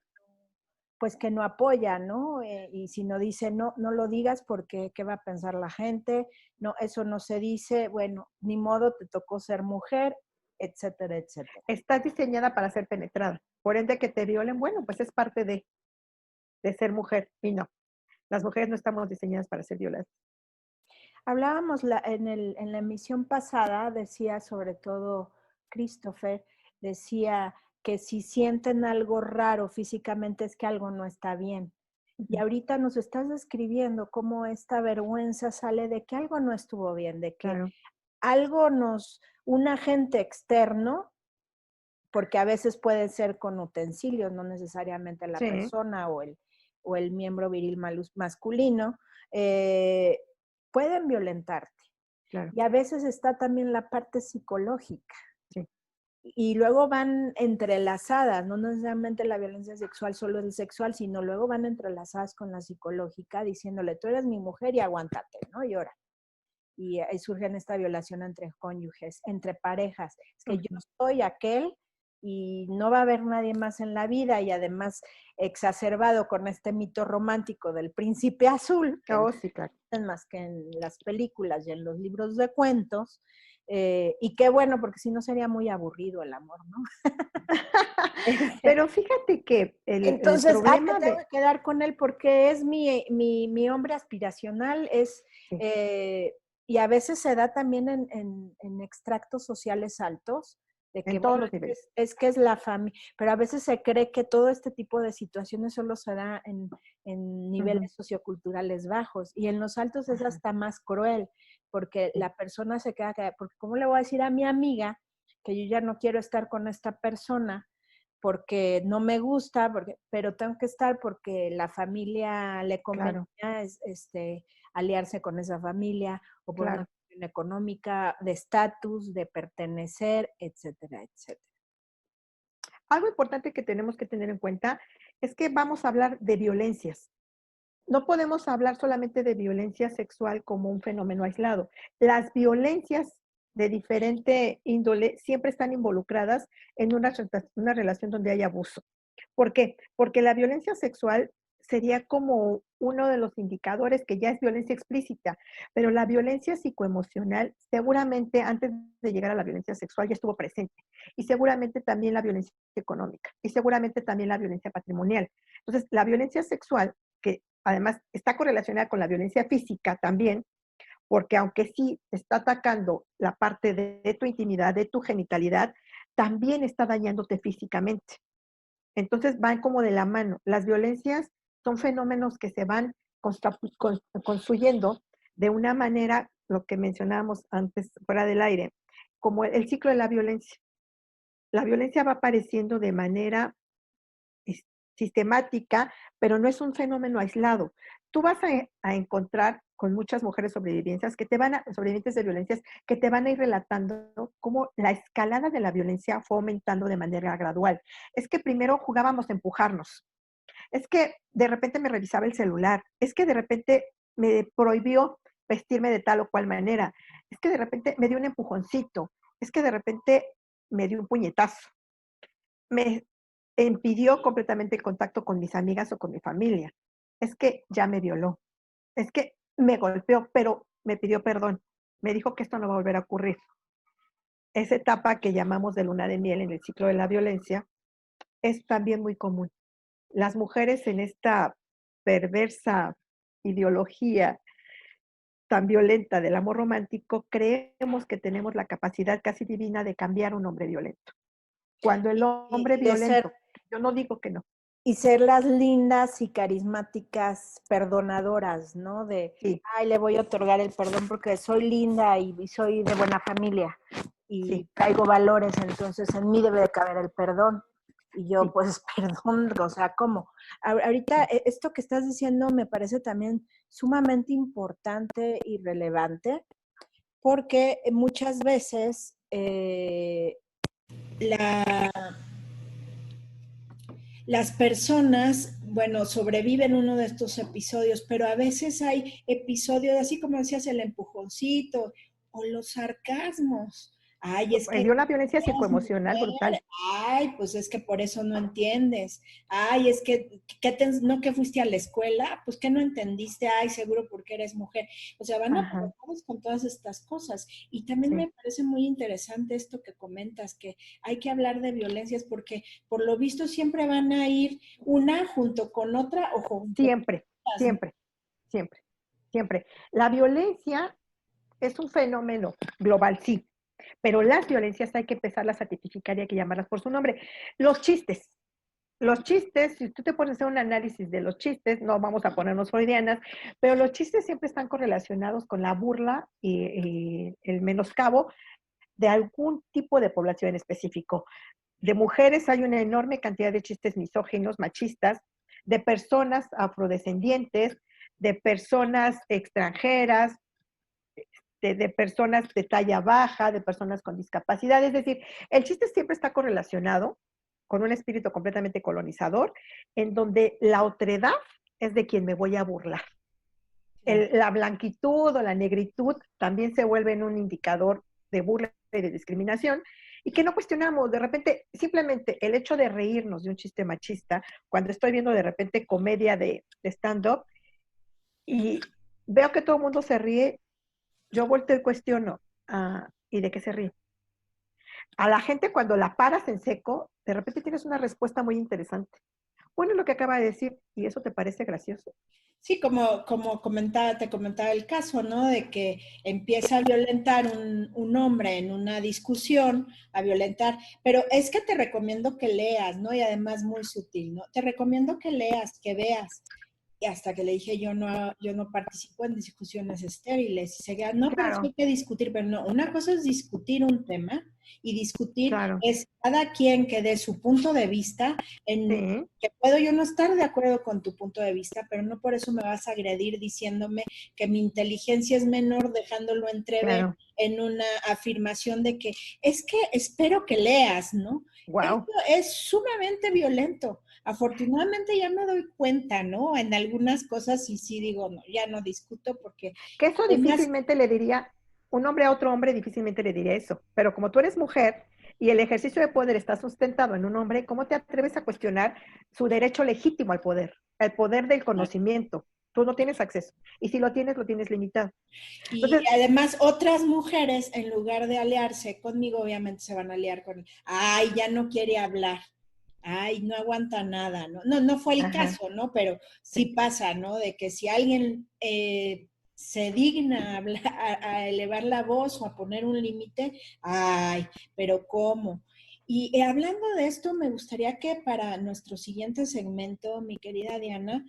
pues que no apoya, ¿no? Y si no dice, no, no lo digas porque qué va a pensar la gente, no, eso no se dice, bueno, ni modo, te tocó ser mujer, etcétera, etcétera. Estás diseñada para ser penetrada. Por ende, que te violen, bueno, pues es parte de ser mujer. Y no, las mujeres no estamos diseñadas para ser violadas. Hablábamos en la emisión pasada, decía sobre todo Christopher, decía que si sienten algo raro físicamente es que algo no está bien. Y Ujú, ahorita nos estás describiendo cómo esta vergüenza sale de que algo no estuvo bien, de que claro. algo un agente externo, porque a veces puede ser con utensilios, no necesariamente la Sí, persona o el miembro viril masculino, eh, pueden violentarte. claro, Y a veces está también la parte psicológica. sí. Y luego van entrelazadas, no necesariamente la violencia sexual solo es sexual, sino luego van entrelazadas con la psicológica, diciéndole, tú eres mi mujer y aguántate, ¿no? Y ahora. Y ahí surge esta violación entre cónyuges, entre parejas. Es que yo Ujú. soy aquel y no va a haber nadie más en la vida y además exacerbado con este mito romántico del príncipe azul, que no Oh, sí, claro. es más que en las películas y en los libros de cuentos. Y qué bueno, porque si no sería muy aburrido el amor, ¿no? Pero fíjate que el Entonces, me problema tengo de... que quedar con él porque es mi hombre aspiracional, Sí, eh, y a veces se da también en extractos sociales altos, de que, en todos bueno, los niveles. es que es la familia, pero a veces se cree que todo este tipo de situaciones solo se da en Ujú, niveles socioculturales bajos, y en los altos es ajá, hasta más cruel, porque sí, la persona se queda, porque ¿cómo le voy a decir a mi amiga que yo ya no quiero estar con esta persona? Porque no me gusta, pero tengo que estar porque la familia le convenía claro, aliarse con esa familia o por una claro. cuestión económica, de estatus, de pertenecer, etcétera, etcétera. Algo importante que tenemos que tener en cuenta es que vamos a hablar de violencias. No podemos hablar solamente de violencia sexual como un fenómeno aislado. Las violencias de diferente índole siempre están involucradas en una relación donde hay abuso. ¿Por qué? Porque la violencia sexual sería como uno de los indicadores que ya es violencia explícita, pero la violencia psicoemocional seguramente antes de llegar a la violencia sexual ya estuvo presente y seguramente también la violencia económica y seguramente también la violencia patrimonial. Entonces, la violencia sexual, que además está correlacionada con la violencia física también, porque aunque sí está atacando la parte de tu intimidad, de tu genitalidad, también está dañándote físicamente. Entonces van como de la mano. Las violencias son fenómenos que se van construyendo de una manera, lo que mencionábamos antes fuera del aire, como el ciclo de la violencia. La violencia va apareciendo de manera sis- sistemática, pero no es un fenómeno aislado. Tú vas a encontrar con muchas mujeres sobrevivientes de violencias que te van a ir relatando cómo la escalada de la violencia fue aumentando de manera gradual. Es que primero jugábamos a empujarnos, es que de repente me revisaba el celular, es que de repente me prohibió vestirme de tal o cual manera, es que de repente me dio un empujoncito, es que de repente me dio un puñetazo, me impidió completamente el contacto con mis amigas o con mi familia, es que ya me violó, es que me golpeó, pero me pidió perdón, me dijo que esto no va a volver a ocurrir. Esa etapa que llamamos de luna de miel en el ciclo de la violencia es también muy común. Las mujeres en esta perversa ideología tan violenta del amor romántico, creemos que tenemos la capacidad casi divina de cambiar a un hombre violento. Cuando el hombre Y de ser violento, yo no digo que no, Y ser las lindas y carismáticas perdonadoras, ¿no? De, sí, ay, le voy a otorgar el perdón porque soy linda y soy de buena familia y sí, traigo valores, entonces en mí debe de caber el perdón. Y yo, sí, pues, perdón, o sea, ¿cómo? Ahorita, sí. esto que estás diciendo me parece también sumamente importante y relevante, porque muchas veces la las personas, bueno, sobreviven uno de estos episodios, pero a veces hay episodios, así como decías, el empujoncito o los sarcasmos. Ay, es que Dio una violencia eres psicoemocional mujer. brutal. Ay, pues es que por eso no entiendes. Ay, es que, no que fuiste a la escuela, pues que no entendiste. Ay, seguro porque eres mujer. O sea, van Ajá, aparejados con todas estas cosas. Y también sí. me parece muy interesante esto que comentas, que hay que hablar de violencias porque por lo visto siempre van a ir una junto con otra o junto con Siempre, otras, ¿no? siempre, siempre, siempre. La violencia es un fenómeno global, sí, pero las violencias hay que empezarlas a tipificar y hay que llamarlas por su nombre. Los chistes, si tú te pones a hacer un análisis de los chistes, no vamos a ponernos freudianas, pero los chistes siempre están correlacionados con la burla y el menoscabo de algún tipo de población en específico. De mujeres hay una enorme cantidad de chistes misóginos, machistas, de personas afrodescendientes, de personas extranjeras, de personas de talla baja, de personas con discapacidad. Es decir, el chiste siempre está correlacionado con un espíritu completamente colonizador, en donde la otredad es de quien me voy a burlar. Claro. La blanquitud o la negritud también se vuelven un indicador de burla y de discriminación, y que no cuestionamos. De repente, simplemente el hecho de reírnos de un chiste machista, cuando estoy viendo de repente comedia de stand-up y veo que todo el mundo se ríe, yo vuelto y cuestiono, ¿y de qué se ríe? A la gente cuando la paras en seco, de repente tienes una respuesta muy interesante. Bueno, lo que acaba de decir, ¿y eso te parece gracioso? Sí, como te comentaba el caso, ¿no? De que empieza a violentar un hombre en una discusión, a violentar, pero es que te recomiendo que leas, ¿no? Y además muy sutil, ¿no? Te recomiendo que leas, que veas. Y hasta que le dije, yo no participo en discusiones estériles. Y seguía, no, pero sí Claro, hay que discutir, pero no, una cosa es discutir un tema y discutir claro, es cada quien que dé su punto de vista, en sí, que puedo yo no estar de acuerdo con tu punto de vista, pero no por eso me vas a agredir diciéndome que mi inteligencia es menor, dejándolo entrever claro. en una afirmación de que es que espero que leas, ¿no? Wow. Esto es sumamente violento. Afortunadamente ya me doy cuenta, ¿no? En algunas cosas y sí digo, no, ya no discuto porque Que eso además, difícilmente le diría, un hombre a otro hombre difícilmente le diría eso. Pero como tú eres mujer y el ejercicio de poder está sustentado en un hombre, ¿cómo te atreves a cuestionar su derecho legítimo al poder del conocimiento? Tú no tienes acceso. Y si lo tienes limitado. y Entonces, además otras mujeres, en lugar de aliarse conmigo, obviamente se van a aliar con, ay, ya no quiere hablar, ay, no aguanta nada, ¿no? No, no fue el ajá, caso, ¿no? Pero sí sí, pasa, ¿no? De que si alguien se digna a, hablar, a elevar la voz o a poner un límite, ay, pero ¿cómo? Y hablando de esto, me gustaría que para nuestro siguiente segmento, mi querida Diana,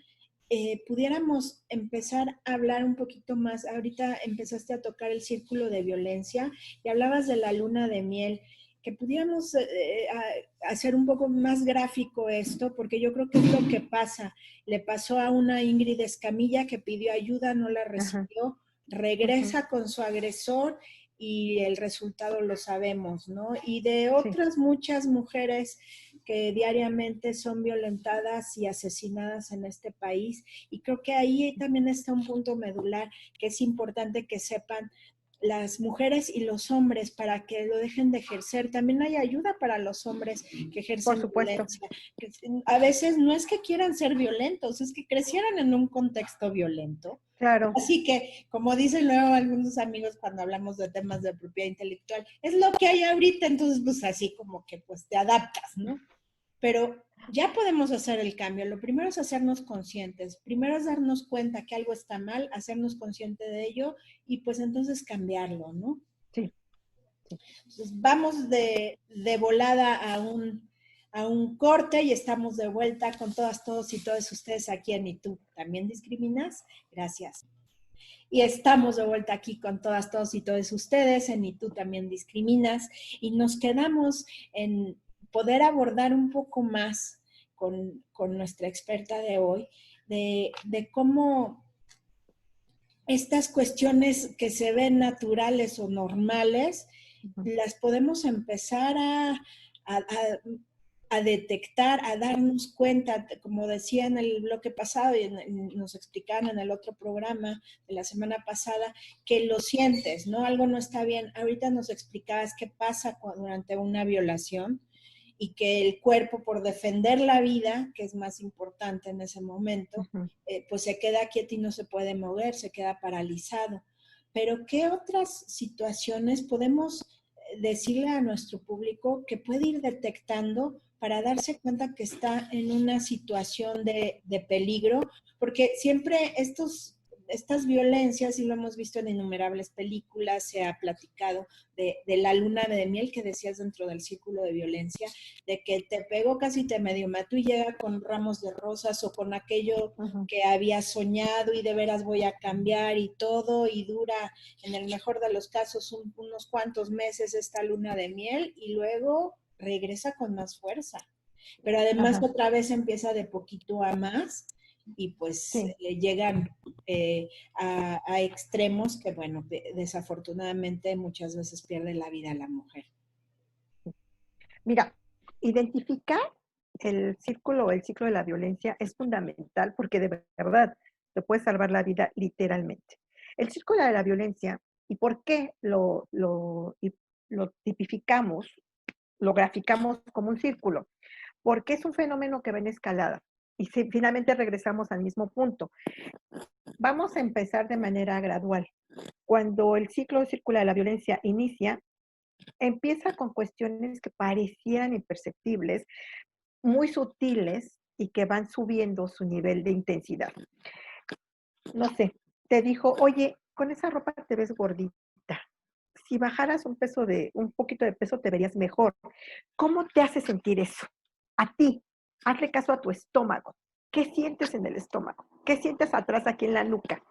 pudiéramos empezar a hablar un poquito más. Ahorita empezaste a tocar el círculo de violencia y hablabas de la luna de miel, que pudiéramos hacer un poco más gráfico esto, porque yo creo que es lo que pasa. Le pasó a una Ingrid Escamilla que pidió ayuda, no la ajá, recibió, ujú, regresa con su agresor y el resultado lo sabemos, ¿no? Y de sí, otras muchas mujeres que diariamente son violentadas y asesinadas en este país. Y creo que ahí también está un punto medular que es importante que sepan las mujeres y los hombres para que lo dejen de ejercer. También hay ayuda para los hombres que por ejercen supuesto, violencia. Que a veces no es que quieran ser violentos, es que crecieron en un contexto violento. claro. Así que, como dicen luego algunos amigos cuando hablamos de temas de propiedad intelectual, es lo que hay ahorita, entonces pues así como que pues te adaptas, ¿no? pero ya podemos hacer el cambio. Lo primero es hacernos conscientes. Primero es darnos cuenta que algo está mal, hacernos consciente de ello y pues entonces cambiarlo, ¿no? Sí, sí. Entonces vamos de volada a un corte y estamos de vuelta con todas, todos y todas ustedes aquí en ¿Y tú también discriminas? Gracias. Y estamos de vuelta aquí con todas, todos y todos ustedes en ¿Y tú también discriminas? Y nos quedamos en poder abordar un poco más con nuestra experta de hoy, de cómo estas cuestiones que se ven naturales o normales, Ujú. las podemos empezar a, a detectar, a darnos cuenta, como decía en el bloque pasado y nos explicaban en el otro programa de la semana pasada, que lo sientes, ¿no? Algo no está bien. Ahorita nos explicabas qué pasa durante una violación y que el cuerpo, por defender la vida, que es más importante en ese momento, Ujú. pues se queda quieto y no se puede mover, se queda paralizado. Pero ¿qué otras situaciones podemos decirle a nuestro público que puede ir detectando para darse cuenta que está en una situación de peligro? Porque siempre estas violencias, y lo hemos visto en innumerables películas, se ha platicado de la luna de miel que decías dentro del círculo de violencia, de que te pegó, casi te medio mató y llega con ramos de rosas o con aquello Ujú. que había soñado y de veras voy a cambiar y todo, y dura en el mejor de los casos unos cuantos meses esta luna de miel y luego regresa con más fuerza. Pero además Ajá, otra vez empieza de poquito a más y pues sí. llegan a extremos que, bueno, desafortunadamente muchas veces pierde la vida la mujer. Mira, identificar el ciclo de la violencia es fundamental porque de verdad te puede salvar la vida literalmente. El círculo de la violencia, ¿y por qué lo tipificamos, lo graficamos como un círculo? Porque es un fenómeno que va en escalada. Y si, finalmente regresamos al mismo punto. Vamos a empezar de manera gradual. Cuando el ciclo circular de la violencia inicia, empieza con cuestiones que parecieran imperceptibles, muy sutiles y que van subiendo su nivel de intensidad. No sé, te dijo, oye, con esa ropa te ves gordita. Si bajaras un poquito de peso, te verías mejor. ¿Cómo te hace sentir eso? A ti, hazle caso a tu estómago. ¿Qué sientes en el estómago? ¿Qué sientes atrás aquí en la nuca?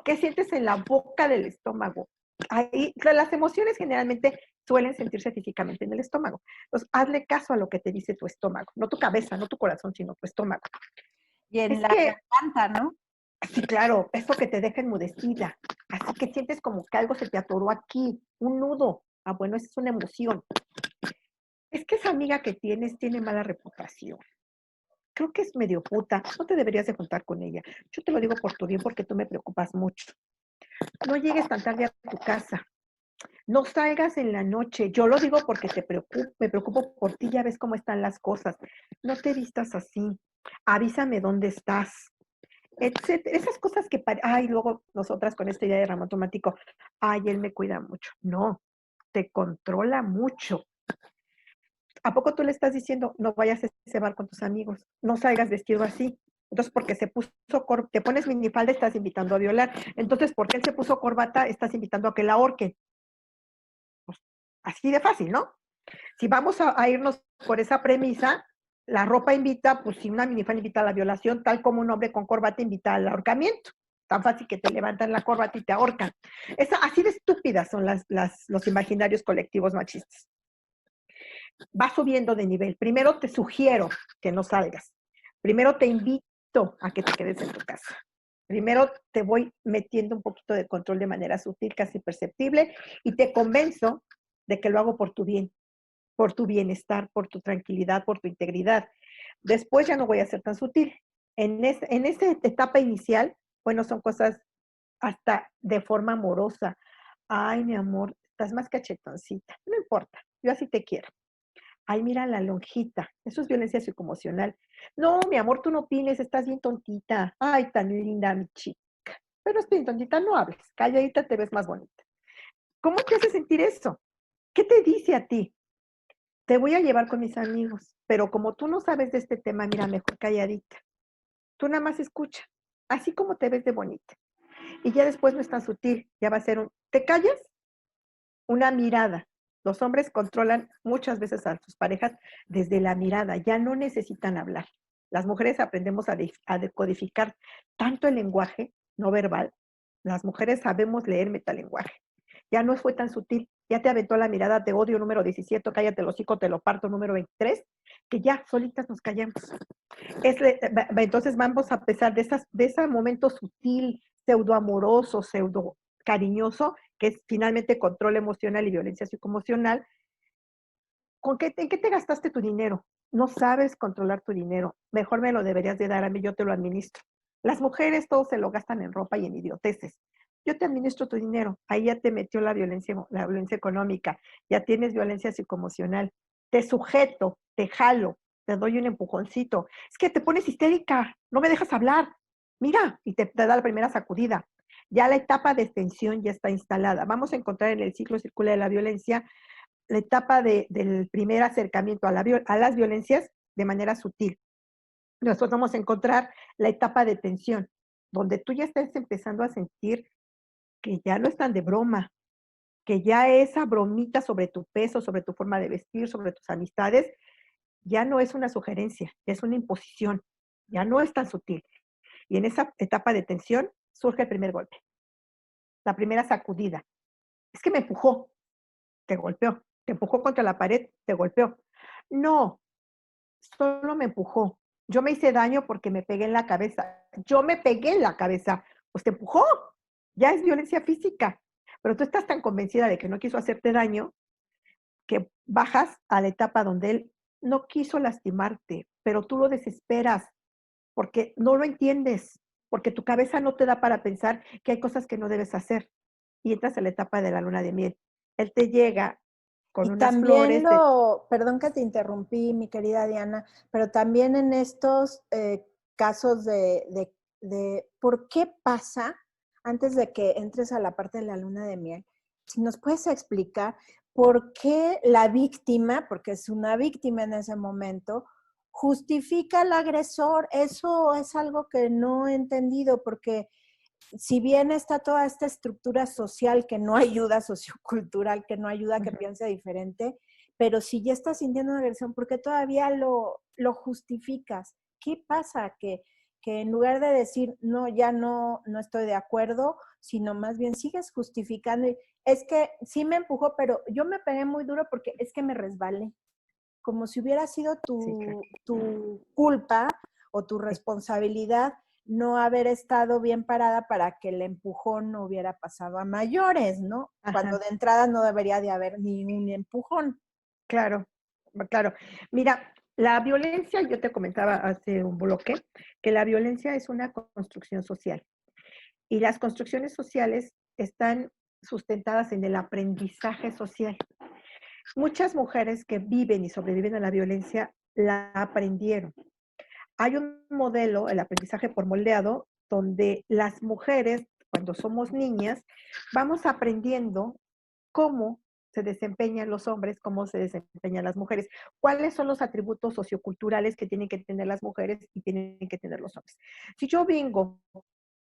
¿Qué sientes en la boca del estómago? Ahí, las emociones generalmente suelen sentirse físicamente en el estómago. Entonces, hazle caso a lo que te dice tu estómago, no tu cabeza, no tu corazón, sino tu estómago. Y en Es la que, garganta, ¿no? sí, claro, eso que te deja enmudecida, así que sientes como que algo se te atoró aquí, un nudo. Ah, bueno, esa es una emoción. Es que esa amiga que tienes tiene mala reputación. Creo que es medio puta, no te deberías de juntar con ella. Yo te lo digo por tu bien porque tú me preocupas mucho. No llegues tan tarde a tu casa. No salgas en la noche. Yo lo digo porque me preocupo por ti, ya ves cómo están las cosas. No te vistas así. Avísame dónde estás. Etcétera. Esas cosas que, ay, luego nosotras con esta idea de ramo automático, ay, él me cuida mucho. No, te controla mucho. ¿A poco tú le estás diciendo, no vayas a ese bar con tus amigos, no salgas vestido así? Entonces, porque te pones minifalda, estás invitando a violar. Entonces, porque él se puso corbata, estás invitando a que la ahorquen. Pues, así de fácil, ¿no? Si vamos a irnos por esa premisa, la ropa invita, pues si una minifalda invita a la violación, tal como un hombre con corbata invita al ahorcamiento. Tan fácil que te levantan la corbata y te ahorcan. Así de estúpidas son los imaginarios colectivos machistas. Va subiendo de nivel. Primero te sugiero que no salgas. Primero te invito a que te quedes en tu casa. Primero te voy metiendo un poquito de control de manera sutil, casi perceptible, y te convenzo de que lo hago por tu bien, por tu bienestar, por tu tranquilidad, por tu integridad. Después ya no voy a ser tan sutil. En esa etapa inicial, bueno, son cosas hasta de forma amorosa. Ay, mi amor, estás más cachetoncita. No importa, yo así te quiero. Ay, mira la lonjita. Eso es violencia psicoemocional. No, mi amor, tú no opines, estás bien tontita. Ay, tan linda mi chica. Pero estoy bien tontita, no hables. Calladita te ves más bonita. ¿Cómo te hace sentir eso? ¿Qué te dice a ti? te voy a llevar con mis amigos, pero como tú no sabes de este tema, mira, mejor calladita. Tú nada más escucha, así como te ves de bonita. Y ya después no es tan sutil, ya va a ser ¿te callas? Una mirada. Los hombres controlan muchas veces a sus parejas desde la mirada, ya no necesitan hablar. Las mujeres aprendemos a decodificar tanto el lenguaje no verbal. Las mujeres sabemos leer metalenguaje. Ya no fue tan sutil, ya te aventó la mirada, te odio número 17, cállate el hocico, te lo parto número 23, que ya solitas nos callamos. Entonces vamos a pesar de ese momento sutil, pseudo amoroso, pseudo cariñoso, que es finalmente control emocional y violencia psicoemocional. ¿En qué te gastaste tu dinero? No sabes controlar tu dinero. Mejor me lo deberías de dar a mí, yo te lo administro. Las mujeres todos se lo gastan en ropa y en idioteces. Yo te administro tu dinero. Ahí ya te metió la violencia económica. Ya tienes violencia psicoemocional. Te sujeto, te jalo, te doy un empujoncito. Es que te pones histérica, no me dejas hablar. Mira, y te da la primera sacudida. Ya la etapa de extensión ya está instalada. Vamos a encontrar en el ciclo circular de la violencia la etapa del primer acercamiento a las violencias de manera sutil. Nosotros vamos a encontrar la etapa de tensión, donde tú ya estás empezando a sentir que ya no están de broma, que ya esa bromita sobre tu peso, sobre tu forma de vestir, sobre tus amistades, ya no es una sugerencia, ya es una imposición, ya no es tan sutil. Y en esa etapa de tensión surge el primer golpe, la primera sacudida. Es que me empujó, te golpeó, te empujó contra la pared, te golpeó. No, solo me empujó. Yo me hice daño porque me pegué en la cabeza. Yo me pegué en la cabeza. Pues te empujó. Ya es violencia física. Pero tú estás tan convencida de que no quiso hacerte daño que bajas a la etapa donde él no quiso lastimarte, pero tú lo desesperas porque no lo entiendes, porque tu cabeza no te da para pensar que hay cosas que no debes hacer. Y entras a la etapa de la luna de miel. Él te llega con Y unas también flores, perdón que te interrumpí, mi querida Diana, pero también en estos casos de por qué pasa, antes de que entres a la parte de la luna de miel, si nos puedes explicar por qué la víctima, porque es una víctima en ese momento, justifica al agresor. Eso es algo que no he entendido, porque si bien está toda esta estructura social que no ayuda, sociocultural, que no ayuda a que piense diferente, pero si ya estás sintiendo una agresión, ¿por qué todavía lo justificas? ¿Qué pasa? Que en lugar de decir, no, ya no estoy de acuerdo, sino más bien sigues justificando. Y es que sí me empujó, pero yo me pegué muy duro porque es que me resbalé. Como si hubiera sido sí, claro. tu culpa o tu responsabilidad no haber estado bien parada para que el empujón no hubiera pasado a mayores, ¿no? Cuando Ajá. de entrada no debería de haber ni un empujón. Claro, claro. Mira, la violencia, yo te comentaba hace un bloque, que la violencia es una construcción social y las construcciones sociales están sustentadas en el aprendizaje social. Muchas mujeres que viven y sobreviven a la violencia la aprendieron. Hay un modelo, el aprendizaje por moldeado, donde las mujeres, cuando somos niñas, vamos aprendiendo cómo se desempeñan los hombres, cómo se desempeñan las mujeres, cuáles son los atributos socioculturales que tienen que tener las mujeres y tienen que tener los hombres. Si yo vengo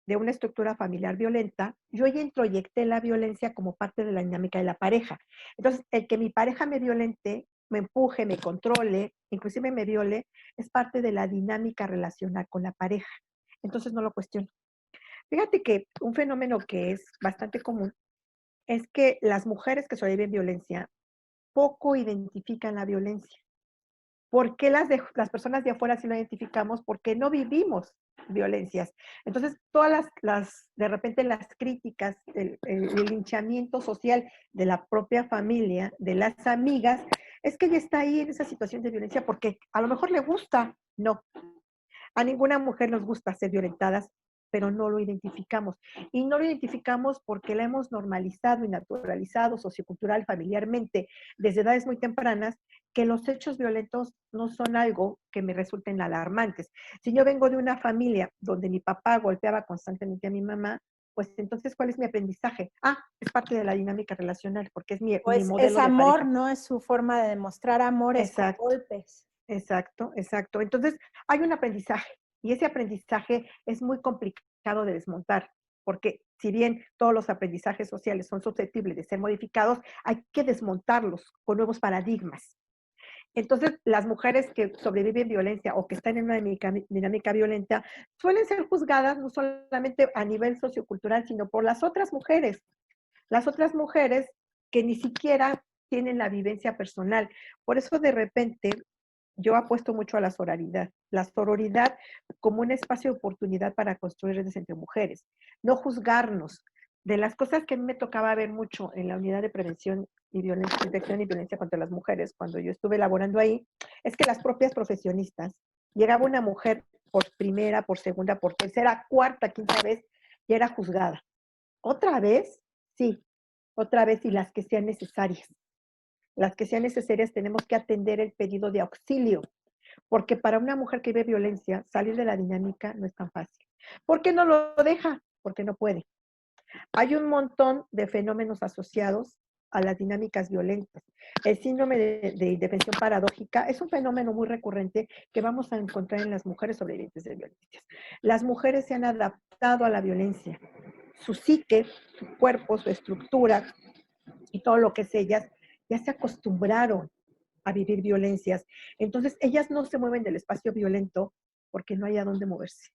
de una estructura familiar violenta, yo ya introyecté la violencia como parte de la dinámica de la pareja. Entonces, el que mi pareja me violente, me empuje, me controle, inclusive me viole, es parte de la dinámica relacional con la pareja. Entonces no lo cuestiono. Fíjate que un fenómeno que es bastante común es que las mujeres que sobreviven violencia poco identifican la violencia. ¿Por qué las personas de afuera sí lo identificamos? Porque no vivimos violencias. Entonces, de repente las críticas, el linchamiento social de la propia familia, de las amigas, es que ella está ahí en esa situación de violencia porque a lo mejor le gusta. No, a ninguna mujer nos gusta ser violentadas, pero no lo identificamos. Y no lo identificamos porque la hemos normalizado y naturalizado sociocultural, familiarmente, desde edades muy tempranas, que los hechos violentos no son algo que me resulten alarmantes. Si yo vengo de una familia donde mi papá golpeaba constantemente a mi mamá, pues entonces, ¿cuál es mi aprendizaje? Es parte de la dinámica relacional, porque es mi Pues es modelo de amor, pareja. ¿no? Es su forma de demostrar amor, es con Exacto, golpes. exacto, exacto. Entonces, hay un aprendizaje y ese aprendizaje es muy complicado de desmontar, porque si bien todos los aprendizajes sociales son susceptibles de ser modificados, hay que desmontarlos con nuevos paradigmas. Entonces, las mujeres que sobreviven violencia o que están en una dinámica violenta suelen ser juzgadas no solamente a nivel sociocultural, sino por las otras mujeres que ni siquiera tienen la vivencia personal. Por eso de repente yo apuesto mucho a la sororidad como un espacio de oportunidad para construir redes entre mujeres, no juzgarnos. De las cosas que a mí me tocaba ver mucho en la unidad de prevención y violencia, detección y violencia contra las mujeres, cuando yo estuve laborando ahí, es que las propias profesionistas, llegaba una mujer por primera, por segunda, por tercera, cuarta, quinta vez, y era juzgada. ¿Otra vez? Sí, otra vez y las que sean necesarias. Las que sean necesarias tenemos que atender el pedido de auxilio, porque para una mujer que vive violencia, salir de la dinámica no es tan fácil. ¿Por qué no lo deja? Porque no puede. Hay un montón de fenómenos asociados a las dinámicas violentas. El síndrome de indefensión paradójica es un fenómeno muy recurrente que vamos a encontrar en las mujeres sobrevivientes de violencias. Las mujeres se han adaptado a la violencia. Su psique, su cuerpo, su estructura y todo lo que es ellas, ya se acostumbraron a vivir violencias. Entonces, ellas no se mueven del espacio violento porque no hay a dónde moverse.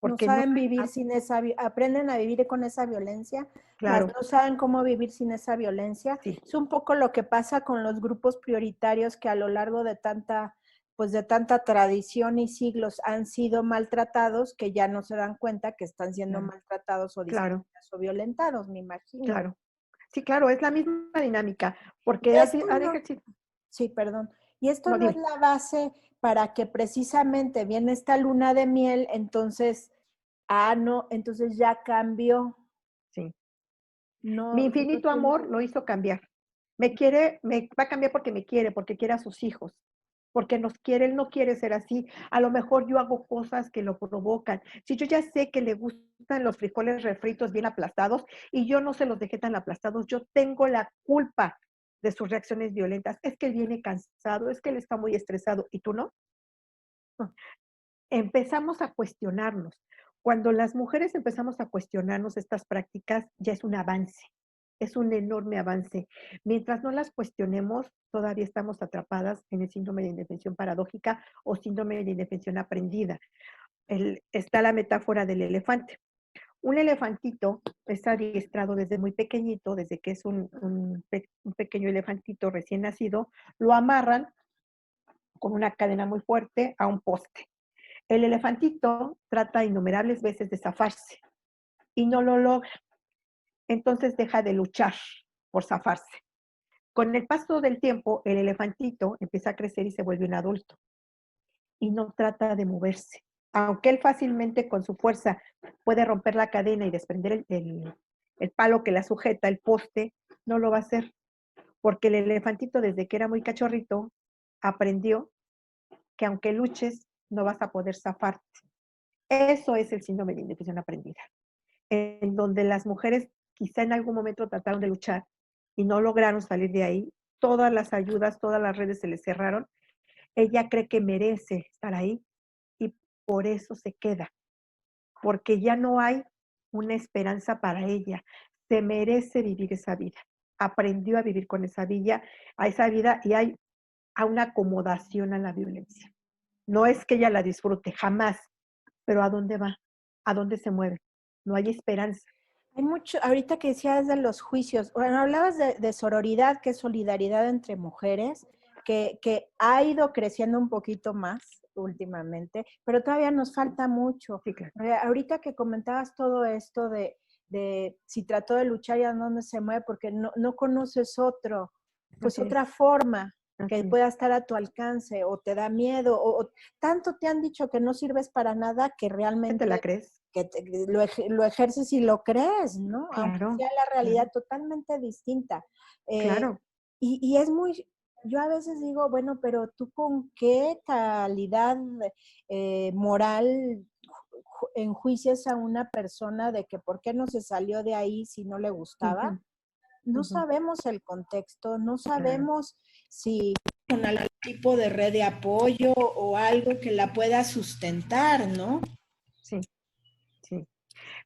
No Porque no, saben vivir sin esa, aprenden a vivir con esa violencia, más claro, no saben cómo vivir sin esa violencia. sí, Es un poco lo que pasa con los grupos prioritarios que a lo largo de tanta, pues de tanta tradición y siglos han sido maltratados, que ya no se dan cuenta que están siendo claro, maltratados o claro, discriminados o violentados, me imagino. claro. Sí, claro, es la misma dinámica, Y porque esto han no, ejercido, sí, perdón. Y esto no, no es dime, la base para que precisamente viene esta luna de miel, entonces, no, entonces ya cambió. sí. Mi No, no infinito tiene. amor lo hizo cambiar. Me va a cambiar porque quiere a sus hijos, porque nos quiere, él no quiere ser así. A lo mejor yo hago cosas que lo provocan. Si yo ya sé que le gustan los frijoles refritos bien aplastados y yo no se los dejé tan aplastados, yo tengo la culpa de sus reacciones violentas. Es que él viene cansado, es que él está muy estresado y tú no. Empezamos a cuestionarnos. Cuando las mujeres empezamos a cuestionarnos estas prácticas, ya es un avance, es un enorme avance. Mientras no las cuestionemos, todavía estamos atrapadas en el síndrome de indefensión paradójica o síndrome de indefensión aprendida. Está la metáfora del elefante. Un elefantito está adiestrado desde muy pequeñito, desde que es un pequeño elefantito recién nacido, lo amarran con una cadena muy fuerte a un poste. El elefantito trata innumerables veces de zafarse y no lo logra. Entonces deja de luchar por zafarse. Con el paso del tiempo, el elefantito empieza a crecer y se vuelve un adulto y no trata de moverse. Aunque él fácilmente con su fuerza puede romper la cadena y desprender el palo que la sujeta, el poste, no lo va a hacer. Porque el elefantito desde que era muy cachorrito aprendió que aunque luches, no vas a poder zafarte. Eso es el síndrome de indefensión aprendida, en donde las mujeres quizá en algún momento trataron de luchar y no lograron salir de ahí. Todas las ayudas, todas las redes se les cerraron. Ella cree que merece estar ahí y por eso se queda, porque ya no hay una esperanza para ella. Se merece vivir esa vida. Aprendió a vivir con esa vida y hay a una acomodación a la violencia. No es que ella la disfrute, jamás, pero ¿a dónde va? ¿A dónde se mueve? No hay esperanza. Hay mucho, ahorita que decías de los juicios, bueno, hablabas de sororidad, que es solidaridad entre mujeres, que ha ido creciendo un poquito más últimamente, pero todavía nos falta mucho. Sí, claro. Ahorita que comentabas todo esto de si trató de luchar y a dónde se mueve, porque no conoces pues Así es, otra forma que así es. pueda estar a tu alcance, o te da miedo, o tanto te han dicho que no sirves para nada que ¿Qué te la realmente crees? lo ejerces y lo crees, ¿no? Aunque Claro, sea la realidad claro, totalmente distinta. Eh, claro. y es muy, yo a veces digo, bueno, pero tú con qué calidad moral enjuicias a una persona de que por qué no se salió de ahí si no le gustaba. Ujú, No ujú, sabemos el contexto, no claro, sabemos si con algún tipo de red de apoyo o algo que la pueda sustentar, ¿no? sí, sí.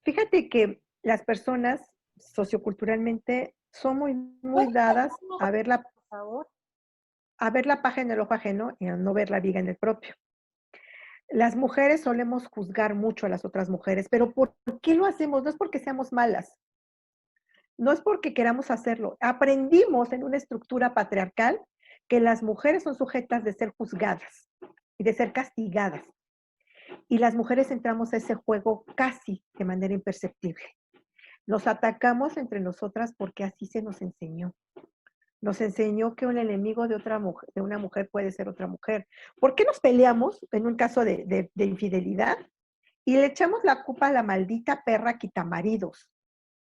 Fíjate que las personas socioculturalmente son muy ¿Puedes dadas ponerlo, por favor? a ver la paja en el ojo ajeno y a no ver la viga en el propio. Las mujeres solemos juzgar mucho a las otras mujeres, pero ¿por qué lo hacemos? No es porque seamos malas, no es porque queramos hacerlo. Aprendimos en una estructura patriarcal que las mujeres son sujetas de ser juzgadas y de ser castigadas. Y las mujeres entramos a ese juego casi de manera imperceptible. Nos atacamos entre nosotras porque así se nos enseñó. Nos enseñó que un enemigo de otra mujer, de una mujer puede ser otra mujer. ¿Por qué nos peleamos en un caso de infidelidad? Y le echamos la culpa a la maldita perra quitamaridos.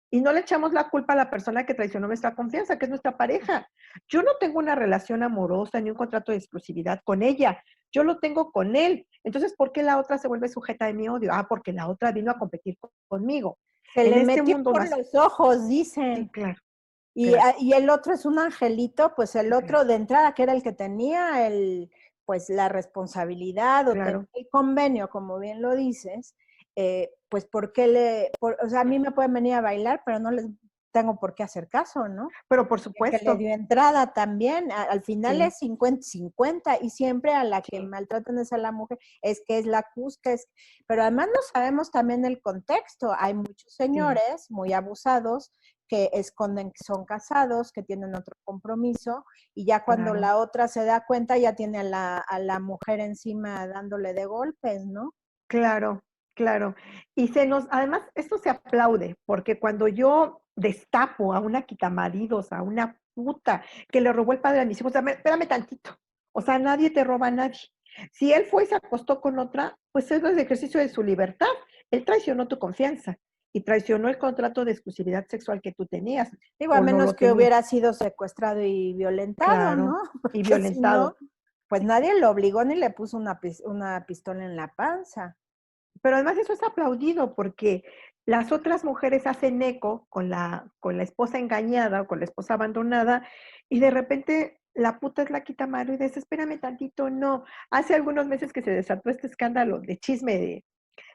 Y no le echamos la culpa a la persona que traicionó nuestra confianza, que es nuestra pareja. Yo no tengo una relación amorosa ni un contrato de exclusividad con ella. Yo lo tengo con él. Entonces, ¿por qué la otra se vuelve sujeta de mi odio? Ah, porque la otra vino a competir conmigo. Se En le este metió mundo por las... los ojos, Sí, dicen. claro, Y, claro, y el otro es un angelito, pues el claro, otro de entrada, que era el que tenía pues la responsabilidad o tenía claro. el convenio, como bien lo dices, pues o sea, a mí me pueden venir a bailar, pero no les tengo por qué hacer caso, ¿no? Pero por Que le supuesto, dio entrada también, al final sí, es 50-50 y siempre a la que sí, maltratan es a la mujer, es que es la cusca, pero además no sabemos también el contexto, hay muchos sí, señores muy abusados que esconden que son casados, que tienen otro compromiso y ya cuando claro. la otra se da cuenta ya tiene a la mujer encima dándole de golpes, ¿no? Claro, claro. Y además, esto se aplaude, porque cuando yo destapo a una quitamaridos, a una puta que le robó el padre a mis hijos, espérame tantito. O sea, nadie te roba a nadie. Si él fue y se acostó con otra, pues eso es el ejercicio de su libertad. Él traicionó tu confianza y traicionó el contrato de exclusividad sexual que tú tenías Digo, a o no menos lo que tenías. hubiera sido secuestrado y violentado, ¿no? Claro. Y Porque si no, violentado. pues nadie lo obligó ni le puso una pistola en la panza. Pero además eso es aplaudido porque las otras mujeres hacen eco con la esposa engañada o con la esposa abandonada y de repente la puta es la quita mano y dice, espérame tantito, no. Hace algunos meses que se desató este escándalo de chisme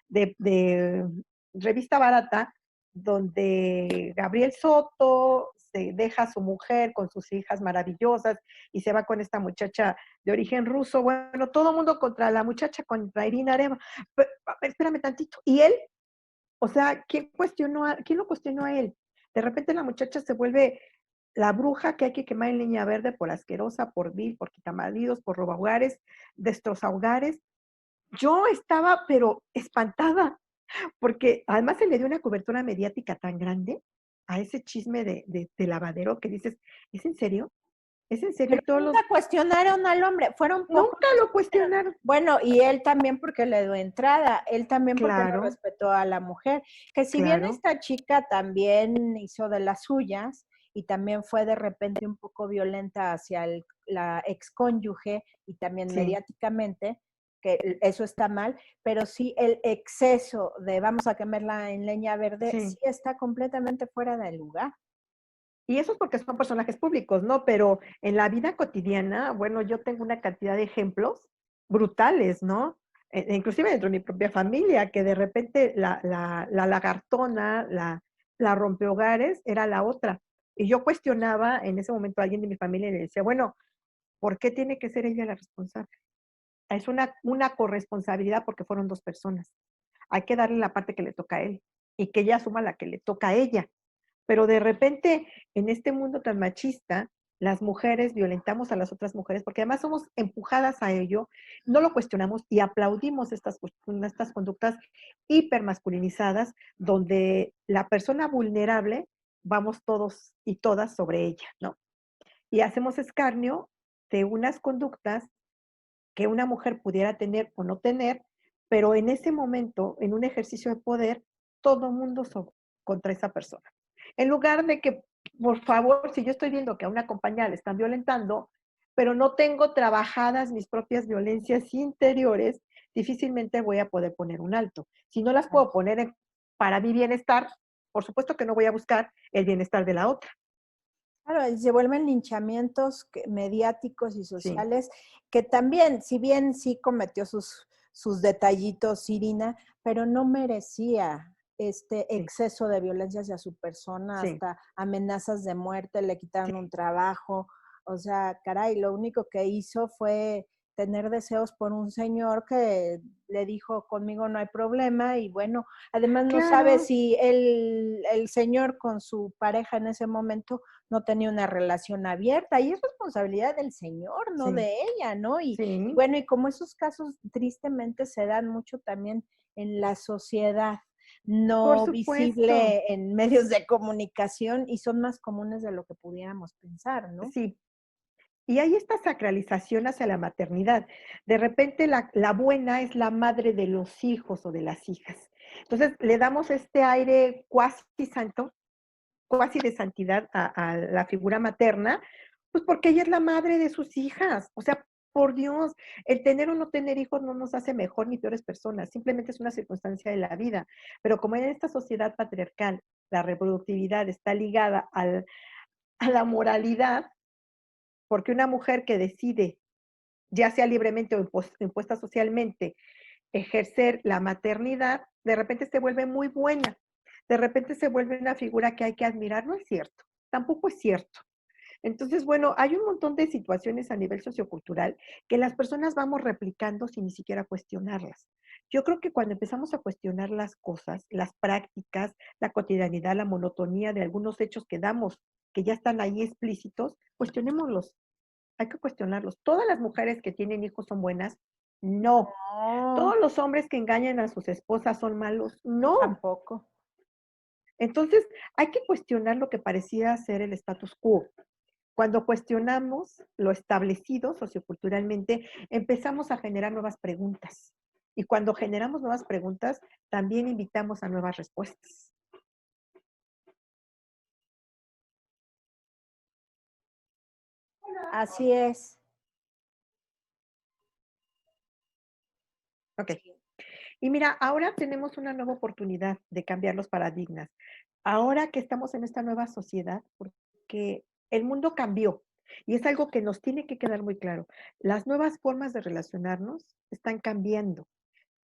de revista barata, donde Gabriel Soto se deja a su mujer con sus hijas maravillosas y se va con esta muchacha de origen ruso. Bueno, todo el mundo contra la muchacha, contra Irina Areva. Pero, espérame tantito. Y él, o sea, ¿quién lo cuestionó a él? De repente la muchacha se vuelve la bruja que hay que quemar en leña verde por asquerosa, por vil, por quitamaridos, por robahogares, destrozahogares. Yo estaba, pero espantada, porque además se le dio una cobertura mediática tan grande a ese chisme de lavadero que dices, ¿es en serio? ¿Es en serio? Pero Y todos nunca los, cuestionaron al hombre, fueron pocos nunca los lo que dijeron. cuestionaron. Bueno, y él también porque le dio entrada, él también porque no Claro, respetó a la mujer, que si bien claro, esta chica también hizo de las suyas y también fue de repente un poco violenta hacia la excónyuge y también sí, mediáticamente, que eso está mal, pero sí el exceso de vamos a quemarla en leña verde sí sí. está completamente fuera de lugar. Y eso es porque son personajes públicos, ¿no? Pero en la vida cotidiana, bueno, yo tengo una cantidad de ejemplos brutales, ¿no? Inclusive dentro de mi propia familia, que de repente la lagartona, la rompehogares, era la otra. Y yo cuestionaba en ese momento a alguien de mi familia y le decía, bueno, ¿por qué tiene que ser ella la responsable? Es una corresponsabilidad porque fueron dos personas. Hay que darle la parte que le toca a él y que ella asuma la que le toca a ella. Pero de repente, en este mundo tan machista, las mujeres violentamos a las otras mujeres porque además somos empujadas a ello, no lo cuestionamos y aplaudimos estas conductas hipermasculinizadas donde la persona vulnerable vamos todos y todas sobre ella, ¿no? Y hacemos escarnio de unas conductas que una mujer pudiera tener o no tener, pero en ese momento, en un ejercicio de poder, todo mundo contra esa persona. En lugar de que, por favor, si yo estoy viendo que a una compañera le están violentando, pero no tengo trabajadas mis propias violencias interiores, difícilmente voy a poder poner un alto. Si no las puedo poner para mi bienestar, por supuesto que no voy a buscar el bienestar de la otra. Claro, y se vuelven linchamientos mediáticos y Sí, sociales, que también, si bien sí cometió sus detallitos, Irina, pero no merecía este sí, exceso de violencia hacia su persona, sí, hasta amenazas de muerte, le sí, quitaron un trabajo. O sea, caray, lo único que hizo fue tener deseos por un señor que le dijo, conmigo no hay problema, y bueno, además no sabe claro, si el señor con su pareja en ese momento no tenía una relación abierta, y es responsabilidad del señor, no sí, de ella, ¿no? Y sí, bueno, y como esos casos tristemente se dan mucho también en la sociedad, por no supuesto, visible en medios de comunicación, y son más comunes de lo que pudiéramos pensar, ¿no? sí. Y hay esta sacralización hacia la maternidad. De repente la buena es la madre de los hijos o de las hijas. Entonces le damos este aire cuasi santo, cuasi de santidad a la figura materna, pues porque ella es la madre de sus hijas. O sea, por Dios, el tener o no tener hijos no nos hace mejor ni peores personas, simplemente es una circunstancia de la vida. Pero como en esta sociedad patriarcal la reproductividad está ligada a la moralidad, porque una mujer que decide, ya sea libremente o impuesta socialmente, ejercer la maternidad, de repente se vuelve muy buena, de repente se vuelve una figura que hay que admirar, no es cierto, tampoco es cierto. Entonces, bueno, hay un montón de situaciones a nivel sociocultural que las personas vamos replicando sin ni siquiera cuestionarlas. Yo creo que cuando empezamos a cuestionar las cosas, las prácticas, la cotidianidad, la monotonía de algunos hechos que damos, que ya están ahí explícitos, cuestionémoslos, hay que cuestionarlos. ¿Todas las mujeres que tienen hijos son buenas? No. No, ¿Todos los hombres que engañan a sus esposas son malos? no No. tampoco. Entonces, hay que cuestionar lo que parecía ser el status quo. Cuando cuestionamos lo establecido socioculturalmente, empezamos a generar nuevas preguntas. Y cuando generamos nuevas preguntas, también invitamos a nuevas respuestas. Así es. Ok. Y mira, ahora tenemos una nueva oportunidad de cambiar los paradigmas. Ahora que estamos en esta nueva sociedad, porque el mundo cambió y es algo que nos tiene que quedar muy claro. Las nuevas formas de relacionarnos están cambiando.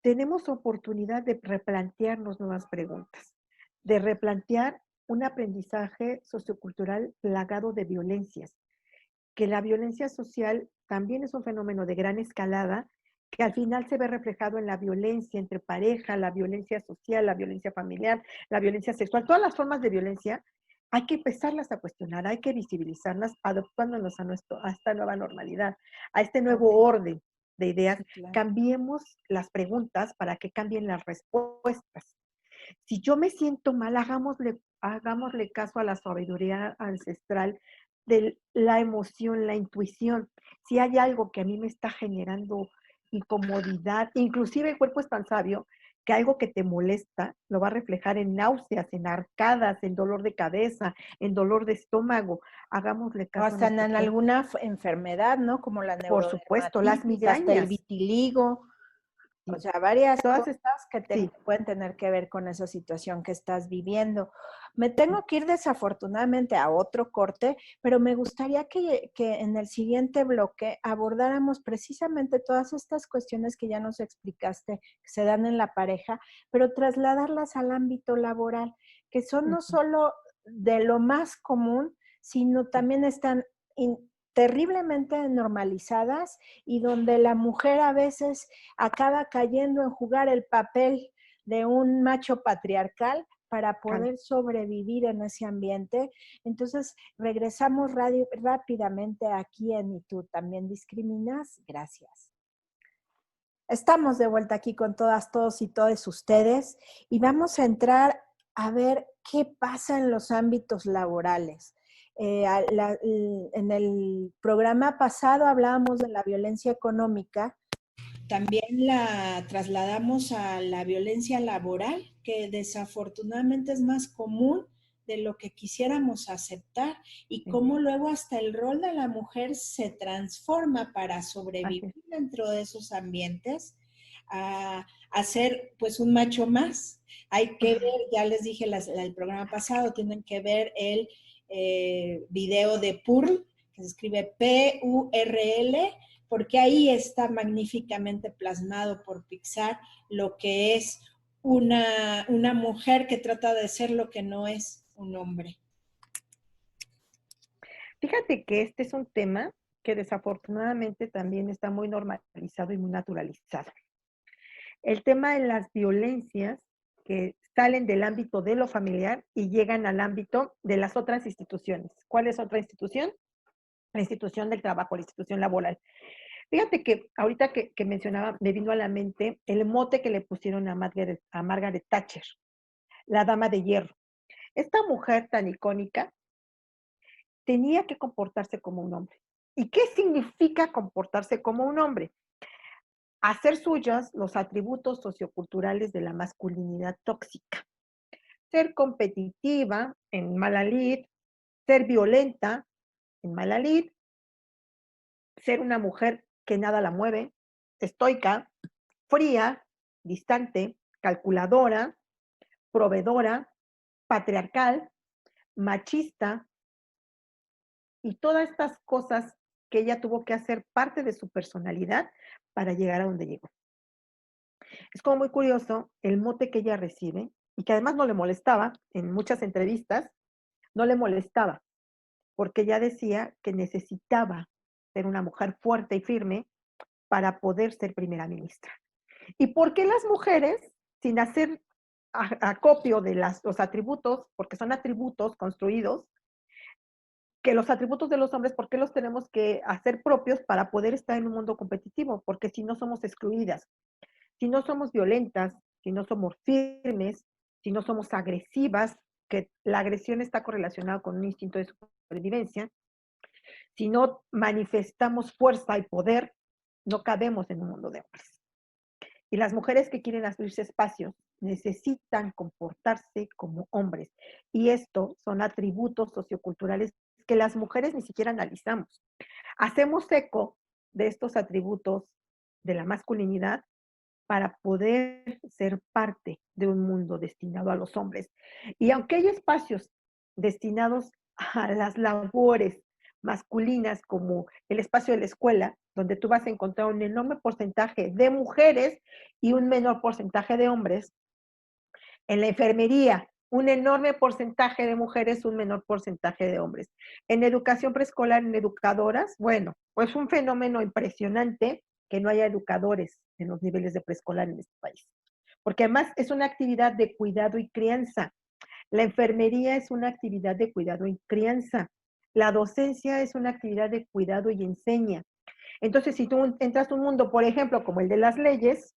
Tenemos oportunidad de replantearnos nuevas preguntas, de replantear un aprendizaje sociocultural plagado de violencias, que la violencia social también es un fenómeno de gran escalada, que al final se ve reflejado en la violencia entre pareja, la violencia social, la violencia familiar, la violencia sexual, todas las formas de violencia, hay que empezarlas a cuestionar, hay que visibilizarlas, adoptándonos a esta nueva normalidad, a este nuevo Ok, orden de ideas. sí, claro. Cambiemos las preguntas para que cambien las respuestas. Si yo me siento mal, hagámosle caso a la sabiduría ancestral de la emoción, la intuición. Si hay algo que a mí me está generando incomodidad, inclusive el cuerpo es tan sabio que algo que te molesta lo va a reflejar en náuseas, en arcadas, en dolor de cabeza, en dolor de estómago. Hagámosle O caso a hasta nuestro en cuerpo. alguna enfermedad, ¿no? Como la Por supuesto, las neurodermatitis, hasta el migrañas, vitiligo. O sí, sea, varias todas, cosas que sí, pueden tener que ver con esa situación que estás viviendo. Me tengo que ir desafortunadamente a otro corte, pero me gustaría que en el siguiente bloque abordáramos precisamente todas estas cuestiones que ya nos explicaste, que se dan en la pareja, pero trasladarlas al ámbito laboral, que son no ujú, solo de lo más común, sino sí, también están terriblemente normalizadas, y donde la mujer a veces acaba cayendo en jugar el papel de un macho patriarcal para Cami. poder sobrevivir en ese ambiente. Entonces, regresamos rápidamente aquí en ¿Y tú también discriminas? Gracias. Estamos de vuelta aquí con todas, todos y todas ustedes, y vamos a entrar a ver qué pasa en los ámbitos laborales. En el programa pasado hablábamos de la violencia económica, también la trasladamos a la violencia laboral, que desafortunadamente es más común de lo que quisiéramos aceptar, y Sí, cómo luego hasta el rol de la mujer se transforma para así sobrevivir es. dentro de esos ambientes. a ser pues un macho más. Hay que ver, ya les dije el programa pasado, tienen que ver el video de Pearl, que se escribe P-U-R-L, porque ahí está magníficamente plasmado por Pixar lo que es una mujer que trata de ser lo que no es un hombre. Fíjate que este es un tema que desafortunadamente también está muy normalizado y muy naturalizado. El tema de las violencias que salen del ámbito de lo familiar y llegan al ámbito de las otras instituciones. ¿Cuál es otra institución? La institución del trabajo, la institución laboral. Fíjate que ahorita que mencionaba, me vino a la mente el mote que le pusieron a Margaret Thatcher, la dama de hierro. Esta mujer tan icónica tenía que comportarse como un hombre. ¿Y qué significa comportarse como un hombre? Hacer suyos los atributos socioculturales de la masculinidad tóxica. Ser competitiva en mala lid, ser violenta en mala lid, ser una mujer que nada la mueve, estoica, fría, distante, calculadora, proveedora, patriarcal, machista, y todas estas cosas que ella tuvo que hacer parte de su personalidad para llegar a donde llegó. Es como muy curioso el mote que ella recibe y que además no le molestaba en muchas entrevistas, no le molestaba, porque ella decía que necesitaba ser una mujer fuerte y firme para poder ser primera ministra. ¿Y por qué las mujeres, sin hacer acopio de los atributos, porque son atributos construidos, que los atributos de los hombres, ¿por qué los tenemos que hacer propios para poder estar en un mundo competitivo? Porque si no somos excluidas, si no somos violentas, si no somos firmes, si no somos agresivas, que la agresión está correlacionada con un instinto de supervivencia, si no manifestamos fuerza y poder, no cabemos en un mundo de hombres. Y las mujeres que quieren abrirse espacios necesitan comportarse como hombres. Y esto son atributos socioculturales que las mujeres ni siquiera analizamos. Hacemos eco de estos atributos de la masculinidad para poder ser parte de un mundo destinado a los hombres. Y aunque hay espacios destinados a las labores masculinas, como el espacio de la escuela, donde tú vas a encontrar un enorme porcentaje de mujeres y un menor porcentaje de hombres, en la enfermería, un enorme porcentaje de mujeres, un menor porcentaje de hombres. En educación preescolar, en educadoras, bueno, pues un fenómeno impresionante que no haya educadores en los niveles de preescolar en este país. Porque además es una actividad de cuidado y crianza. La enfermería es una actividad de cuidado y crianza. La docencia es una actividad de cuidado y enseña. Entonces, si tú entras a un mundo, por ejemplo, como el de las leyes,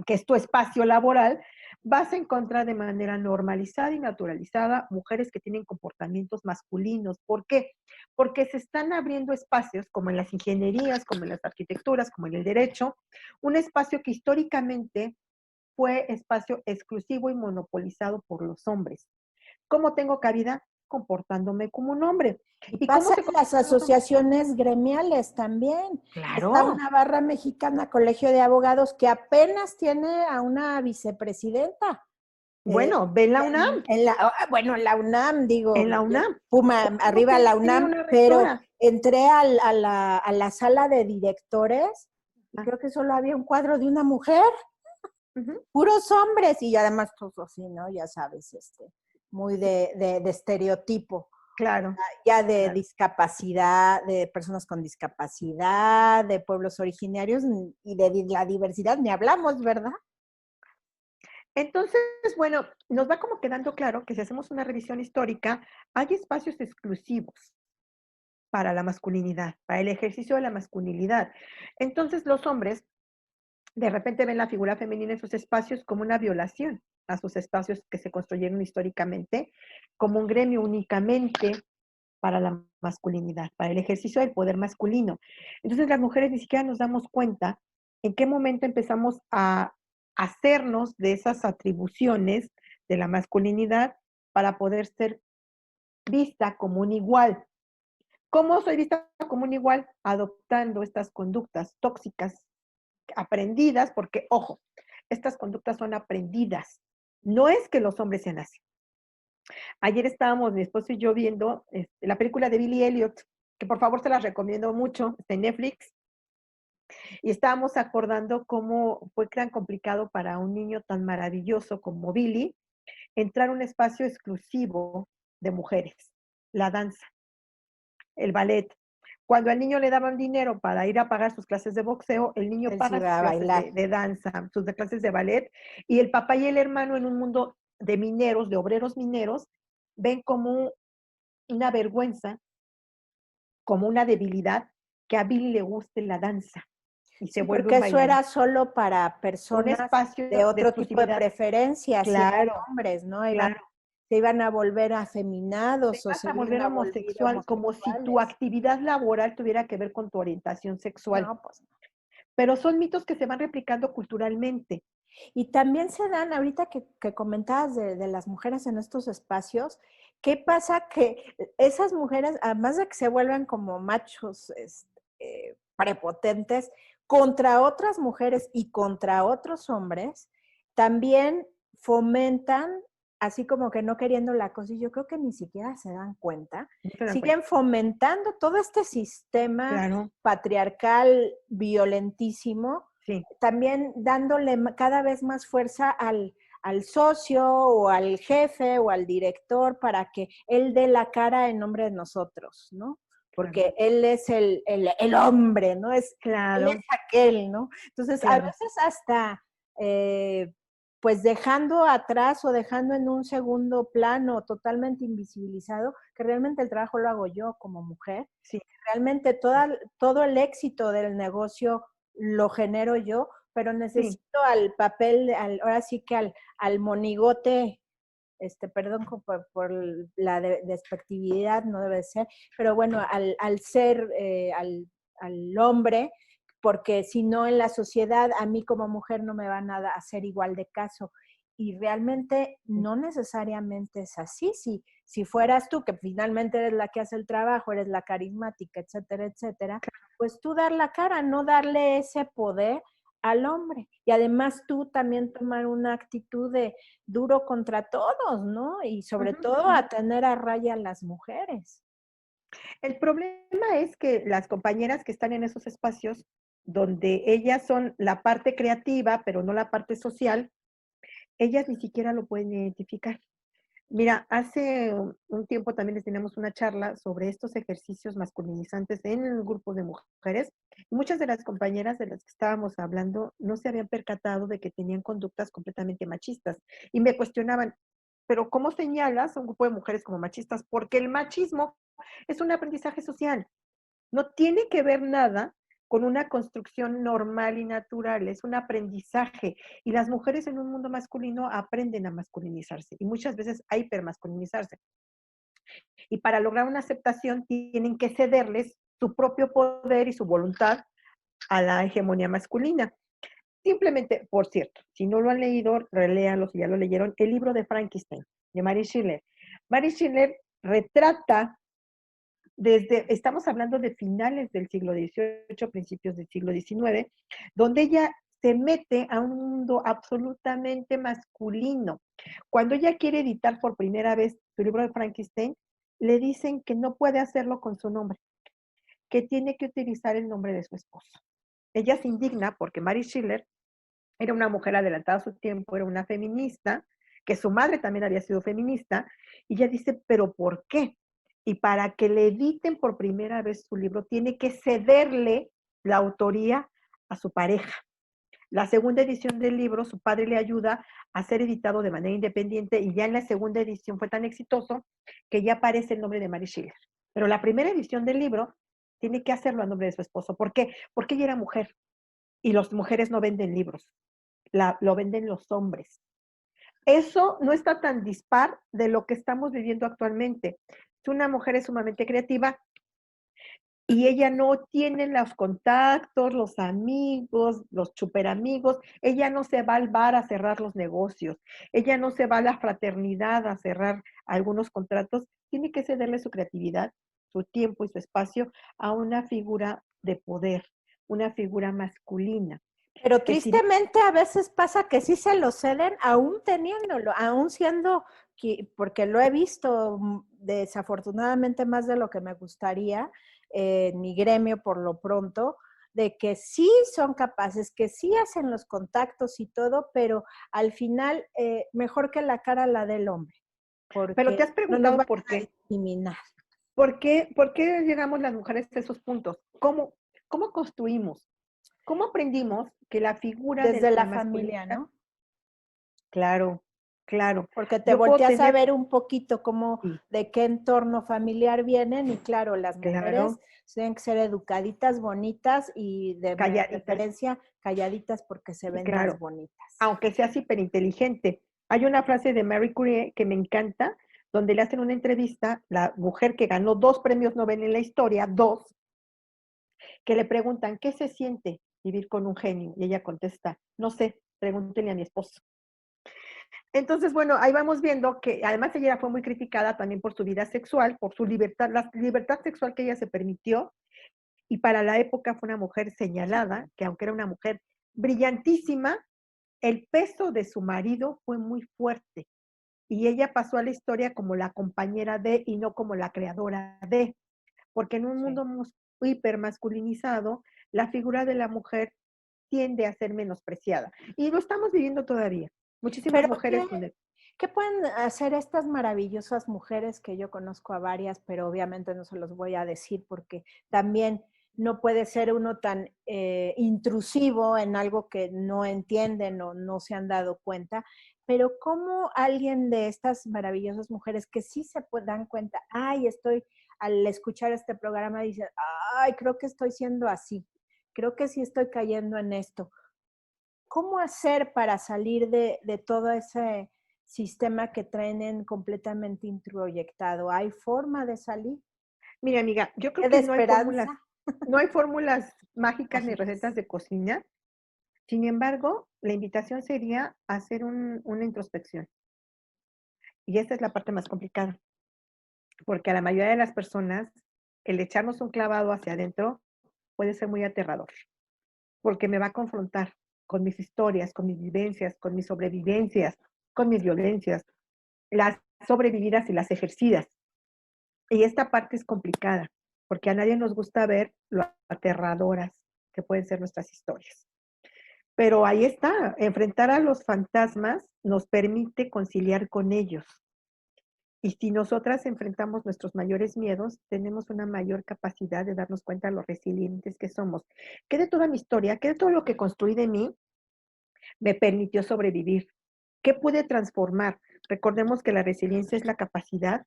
que es tu espacio laboral, vas a encontrar de manera normalizada y naturalizada mujeres que tienen comportamientos masculinos. ¿Por qué? Porque se están abriendo espacios, como en las ingenierías, como en las arquitecturas, como en el derecho, un espacio que históricamente fue espacio exclusivo y monopolizado por los hombres. ¿Cómo tengo cabida? Comportándome como un hombre. Y ¿Y cómo pasa se en las asociaciones gremiales también. Está Claro. una barra mexicana, Colegio de Abogados, que apenas tiene a una vicepresidenta. Bueno, ven la UNAM. Bueno, la UNAM, digo, En la UNAM. Puma, ¿Cómo arriba la tiene UNAM, una pero rectora? entré a la sala de directores y Ah, creo que solo había un cuadro de una mujer, uh-huh. puros hombres, y además todos así, ¿no? Ya sabes, muy de estereotipo, Claro, ya de claro. discapacidad, de personas con discapacidad, de pueblos originarios y de la diversidad, ni hablamos, ¿verdad? Entonces, bueno, nos va como quedando claro que si hacemos una revisión histórica, hay espacios exclusivos para la masculinidad, para el ejercicio de la masculinidad. Entonces, los hombres de repente ven la figura femenina en sus espacios como una violación a sus espacios que se construyeron históricamente, como un gremio únicamente para la masculinidad, para el ejercicio del poder masculino. Entonces, las mujeres ni siquiera nos damos cuenta en qué momento empezamos a hacernos de esas atribuciones de la masculinidad para poder ser vista como un igual. ¿Cómo soy vista como un igual? Adoptando estas conductas tóxicas aprendidas, porque, ojo, estas conductas son aprendidas. No es que los hombres sean así. Ayer estábamos mi esposo y yo viendo la película de Billy Elliot, que por favor se las recomiendo mucho, está en Netflix, y estábamos acordando cómo fue tan complicado para un niño tan maravilloso como Billy entrar a un espacio exclusivo de mujeres, la danza, el ballet. Cuando al niño le daban dinero para ir a pagar sus clases de boxeo, el niño Él se paga sus iba a clases bailar. de danza, sus clases de ballet, y el papá y el hermano en un mundo de mineros, de obreros mineros, ven como una vergüenza, como una debilidad, que a Billy le guste la danza y se Sí, vuelve porque un eso bailarín. era solo para Un personas de espacio de otro tipo de exclusividad. preferencias, si eran Claro, hombres, ¿no? claro. Se iban a volver Te afeminados o ibas se a iban volver a volver homosexual, como si tu homosexuales. actividad laboral tuviera que ver con tu orientación sexual. No, pues no. Pero son mitos que se van replicando culturalmente. Y también se dan, ahorita que comentabas de las mujeres en estos espacios, ¿qué pasa? Que esas mujeres, además de que se vuelven como machos prepotentes contra otras mujeres y contra otros hombres, también fomentan, así como que no queriendo la cosa, y yo creo que ni siquiera se dan cuenta, No se dan cuenta. siguen fomentando todo este sistema Claro, patriarcal violentísimo, sí. también dándole cada vez más fuerza al socio o al jefe o al director para que él dé la cara en nombre de nosotros, ¿no? Claro, Porque él es el hombre, ¿no? Él es claro, aquel, ¿no? Entonces, a claro. veces hasta, pues dejando atrás o dejando en un segundo plano totalmente invisibilizado, que realmente el trabajo lo hago yo como mujer, Sí, realmente todo el éxito del negocio lo genero yo, pero sí, necesito al papel, ahora sí que al monigote, perdón por la despectividad, no debe ser, pero bueno, al ser, al hombre, porque si no en la sociedad a mí como mujer no me van a hacer igual de caso. Y realmente no necesariamente es así. Si fueras tú, que finalmente eres la que hace el trabajo, eres la carismática, etcétera, etcétera, pues tú dar la cara, no darle ese poder al hombre. Y además tú también tomar una actitud de duro contra todos, ¿no? Y sobre ujú, todo ujú. a tener a raya a las mujeres. El problema es que las compañeras que están en esos espacios, donde ellas son la parte creativa, pero no la parte social, ellas ni siquiera lo pueden identificar. Mira, hace un tiempo también les teníamos una charla sobre estos ejercicios masculinizantes en el grupo de mujeres. Y muchas de las compañeras de las que estábamos hablando no se habían percatado de que tenían conductas completamente machistas. Y me cuestionaban, pero ¿cómo señalas a un grupo de mujeres como machistas? Porque el machismo es un aprendizaje social. No tiene que ver nada con una construcción normal y natural, es un aprendizaje. Y las mujeres en un mundo masculino aprenden a masculinizarse y muchas veces a hipermasculinizarse. Y para lograr una aceptación tienen que cederles su propio poder y su voluntad a la hegemonía masculina. Simplemente, por cierto, si no lo han leído, reléanlo si ya lo leyeron, el libro de Frankenstein, de Mary Schiller. Mary Schiller retrata estamos hablando de finales del siglo XVIII, principios del siglo XIX, donde ella se mete a un mundo absolutamente masculino. Cuando ella quiere editar por primera vez su libro de Frankenstein, le dicen que no puede hacerlo con su nombre, que tiene que utilizar el nombre de su esposo. Ella se indigna porque Mary Schiller era una mujer adelantada a su tiempo, era una feminista, que su madre también había sido feminista, y ella dice, pero ¿por qué? Y para que le editen por primera vez su libro, tiene que cederle la autoría a su pareja. La segunda edición del libro, su padre le ayuda a ser editado de manera independiente y ya en la segunda edición fue tan exitoso que ya aparece el nombre de Mary Schiller. Pero la primera edición del libro tiene que hacerlo a nombre de su esposo. ¿Por qué? Porque ella era mujer y las mujeres no venden libros, lo venden los hombres. Eso no está tan dispar de lo que estamos viviendo actualmente. Una mujer es sumamente creativa y ella no tiene los contactos, los amigos, los superamigos. Ella no se va al bar a cerrar los negocios. Ella no se va a la fraternidad a cerrar algunos contratos. Tiene que cederle su creatividad, su tiempo y su espacio a una figura de poder, una figura masculina. Pero que si tristemente a veces pasa que sí se lo ceden aún teniéndolo, aún siendo, porque lo he visto desafortunadamente más de lo que me gustaría en mi gremio por lo pronto, de que sí son capaces, que sí hacen los contactos y todo, pero al final mejor que la cara la del hombre, pero te porque has no nos preguntado van por a qué. discriminar. Por qué llegamos las mujeres a esos puntos? Cómo construimos? ¿Cómo aprendimos que la figura de Desde la la familia, masculinidad? ¿no? Claro, claro. Porque te Yo puedo volteas a tener, ver un poquito como sí, de qué entorno familiar vienen y claro, las mujeres claro, tienen que ser educaditas, bonitas y de calladitas, preferencia calladitas porque se sí, ven más claro. bonitas. Aunque seas hiperinteligente. Hay una frase de Marie Curie que me encanta, donde le hacen una entrevista, la mujer que ganó 2 premios Nobel en la historia, dos, que le preguntan, ¿qué se siente vivir con un genio? Y ella contesta, no sé, pregúntenle a mi esposo. Entonces, bueno, ahí vamos viendo que además ella fue muy criticada también por su vida sexual, por su libertad, la libertad sexual que ella se permitió, y para la época fue una mujer señalada, que aunque era una mujer brillantísima, el peso de su marido fue muy fuerte y ella pasó a la historia como la compañera de y no como la creadora de, porque en un Sí. mundo hipermasculinizado, la figura de la mujer tiende a ser menospreciada. Y lo estamos viviendo todavía. Muchísimas Pero mujeres con el... ¿qué pueden hacer estas maravillosas mujeres que yo conozco a varias, pero obviamente no se los voy a decir porque también no puede ser uno tan intrusivo en algo que no entienden o no se han dado cuenta, pero cómo alguien de estas maravillosas mujeres que sí se dan cuenta, ay, estoy, al escuchar este programa, dice, ay, creo que estoy siendo así, creo que sí estoy cayendo en esto. ¿Cómo hacer para salir de todo ese sistema que traen completamente introyectado? ¿Hay forma de salir? Mira, amiga, yo creo ¿De que esperanza? no hay fórmulas mágicas ni Mágicas. recetas de cocina. Sin embargo, la invitación sería hacer una introspección. Y esta es la parte más complicada, porque a la mayoría de las personas, el echarnos un clavado hacia adentro puede ser muy aterrador, porque me va a confrontar con mis historias, con mis vivencias, con mis sobrevivencias, con mis violencias, las sobrevividas y las ejercidas. Y esta parte es complicada, porque a nadie nos gusta ver lo aterradoras que pueden ser nuestras historias. Pero ahí está, enfrentar a los fantasmas nos permite conciliar con ellos. Y si nosotras enfrentamos nuestros mayores miedos, tenemos una mayor capacidad de darnos cuenta de lo resilientes que somos. ¿Qué de toda mi historia, qué de todo lo que construí de mí me permitió sobrevivir? ¿Qué pude transformar? Recordemos que la resiliencia es la capacidad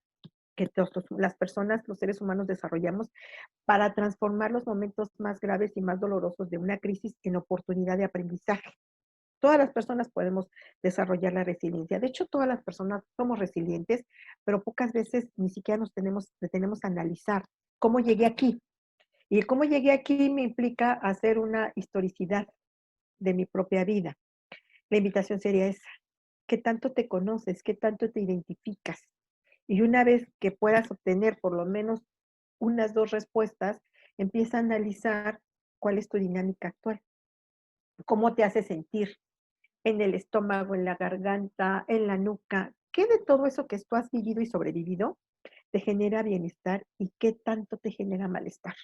que las personas, los seres humanos desarrollamos para transformar los momentos más graves y más dolorosos de una crisis en oportunidad de aprendizaje. Todas las personas podemos desarrollar la resiliencia. De hecho, todas las personas somos resilientes, pero pocas veces ni siquiera detenemos a analizar cómo llegué aquí. Y el cómo llegué aquí me implica hacer una historicidad de mi propia vida. La invitación sería esa. ¿Qué tanto te conoces? ¿Qué tanto te identificas? Y una vez que puedas obtener por lo menos unas dos respuestas, empieza a analizar cuál es tu dinámica actual, cómo te hace sentir en el estómago, en la garganta, en la nuca. ¿Qué de todo eso que tú has vivido y sobrevivido te genera bienestar y qué tanto te genera malestar?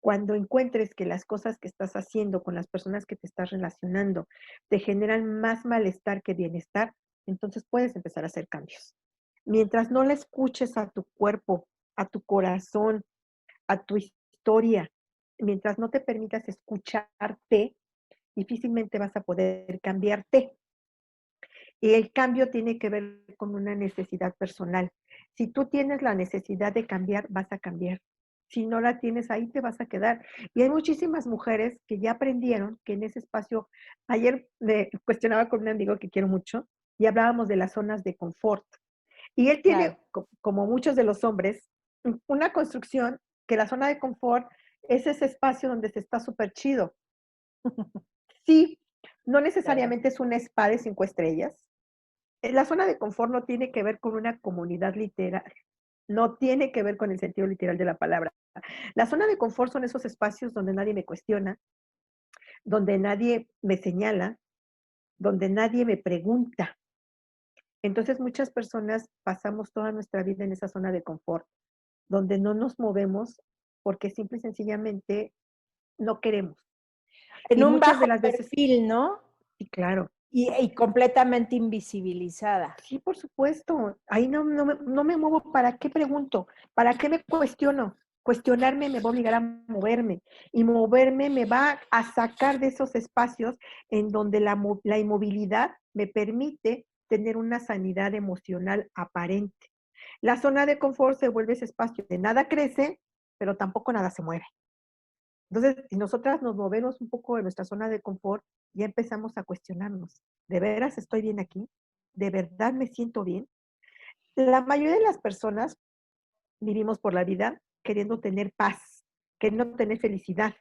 Cuando encuentres que las cosas que estás haciendo con las personas que te estás relacionando te generan más malestar que bienestar, entonces puedes empezar a hacer cambios. Mientras no le escuches a tu cuerpo, a tu corazón, a tu historia, mientras no te permitas escucharte, difícilmente vas a poder cambiarte. Y el cambio tiene que ver con una necesidad personal. Si tú tienes la necesidad de cambiar, vas a cambiar. Si no la tienes, ahí te vas a quedar. Y hay muchísimas mujeres que ya aprendieron que en ese espacio, ayer me cuestionaba con un amigo que quiero mucho y hablábamos de las zonas de confort. Y él tiene, Claro. como muchos de los hombres, una construcción que la zona de confort es ese espacio donde se está súper chido. Sí, no Sí. necesariamente es un spa de 5 estrellas. La zona de confort no tiene que ver con una comunidad literal, no tiene que ver con el sentido literal de la palabra. La zona de confort son esos espacios donde nadie me cuestiona, donde nadie me señala, donde nadie me pregunta. Entonces muchas personas pasamos toda nuestra vida en esa zona de confort, donde no nos movemos porque simple y sencillamente no queremos. En Y un muchas de bajo las veces, perfil, ¿no? sí, claro, Y completamente invisibilizada. sí, por supuesto, ahí no me muevo. ¿Para qué pregunto? ¿Para qué me cuestiono? Cuestionarme me va a obligar a moverme y moverme me va a sacar de esos espacios en donde la inmovilidad me permite tener una sanidad emocional aparente. La zona de confort se vuelve ese espacio de nada crece, pero tampoco nada se mueve. Entonces, si nosotras nos movemos un poco de nuestra zona de confort, ya empezamos a cuestionarnos, ¿de veras estoy bien aquí? ¿De verdad me siento bien? La mayoría de las personas vivimos por la vida queriendo tener paz, queriendo tener felicidad.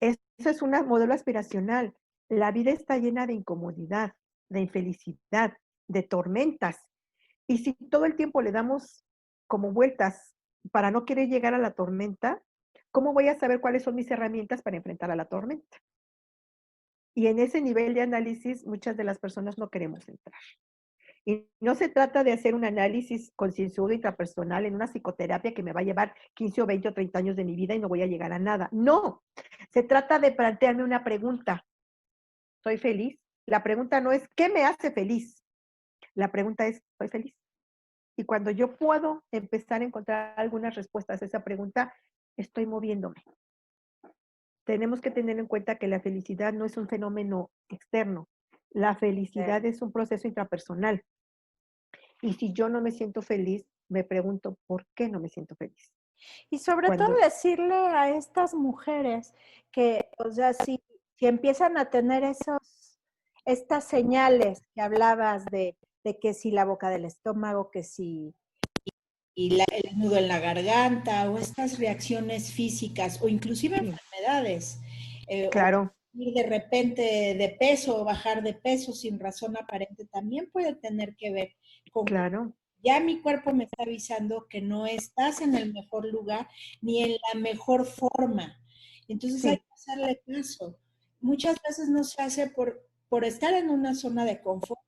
Eso es un modelo aspiracional. La vida está llena de incomodidad, de infelicidad, de tormentas. Y si todo el tiempo le damos como vueltas para no querer llegar a la tormenta, ¿cómo voy a saber cuáles son mis herramientas para enfrentar a la tormenta? Y en ese nivel de análisis, muchas de las personas no queremos entrar. Y no se trata de hacer un análisis concienzudo intrapersonal en una psicoterapia que me va a llevar 15 o 20 o 30 años de mi vida y no voy a llegar a nada. No, se trata de plantearme una pregunta. ¿Soy feliz? La pregunta no es ¿qué me hace feliz? La pregunta es ¿soy feliz? Y cuando yo puedo empezar a encontrar algunas respuestas a esa pregunta, estoy moviéndome. Tenemos que tener en cuenta que la felicidad no es un fenómeno externo. La felicidad es un proceso intrapersonal. Y si yo no me siento feliz, me pregunto, ¿por qué no me siento feliz? Y sobre todo Cuando, decirle a estas mujeres que, o sea, si empiezan a tener estas señales que hablabas de que si la boca del estómago, que si el nudo en la garganta o estas reacciones físicas o inclusive sí, enfermedades, o claro, ir de repente de peso o bajar de peso sin razón aparente, también puede tener que ver con que claro, ya mi cuerpo me está avisando que no estás en el mejor lugar ni en la mejor forma. Entonces hay sí, que hacerle caso. Muchas veces no se hace por estar en una zona de confort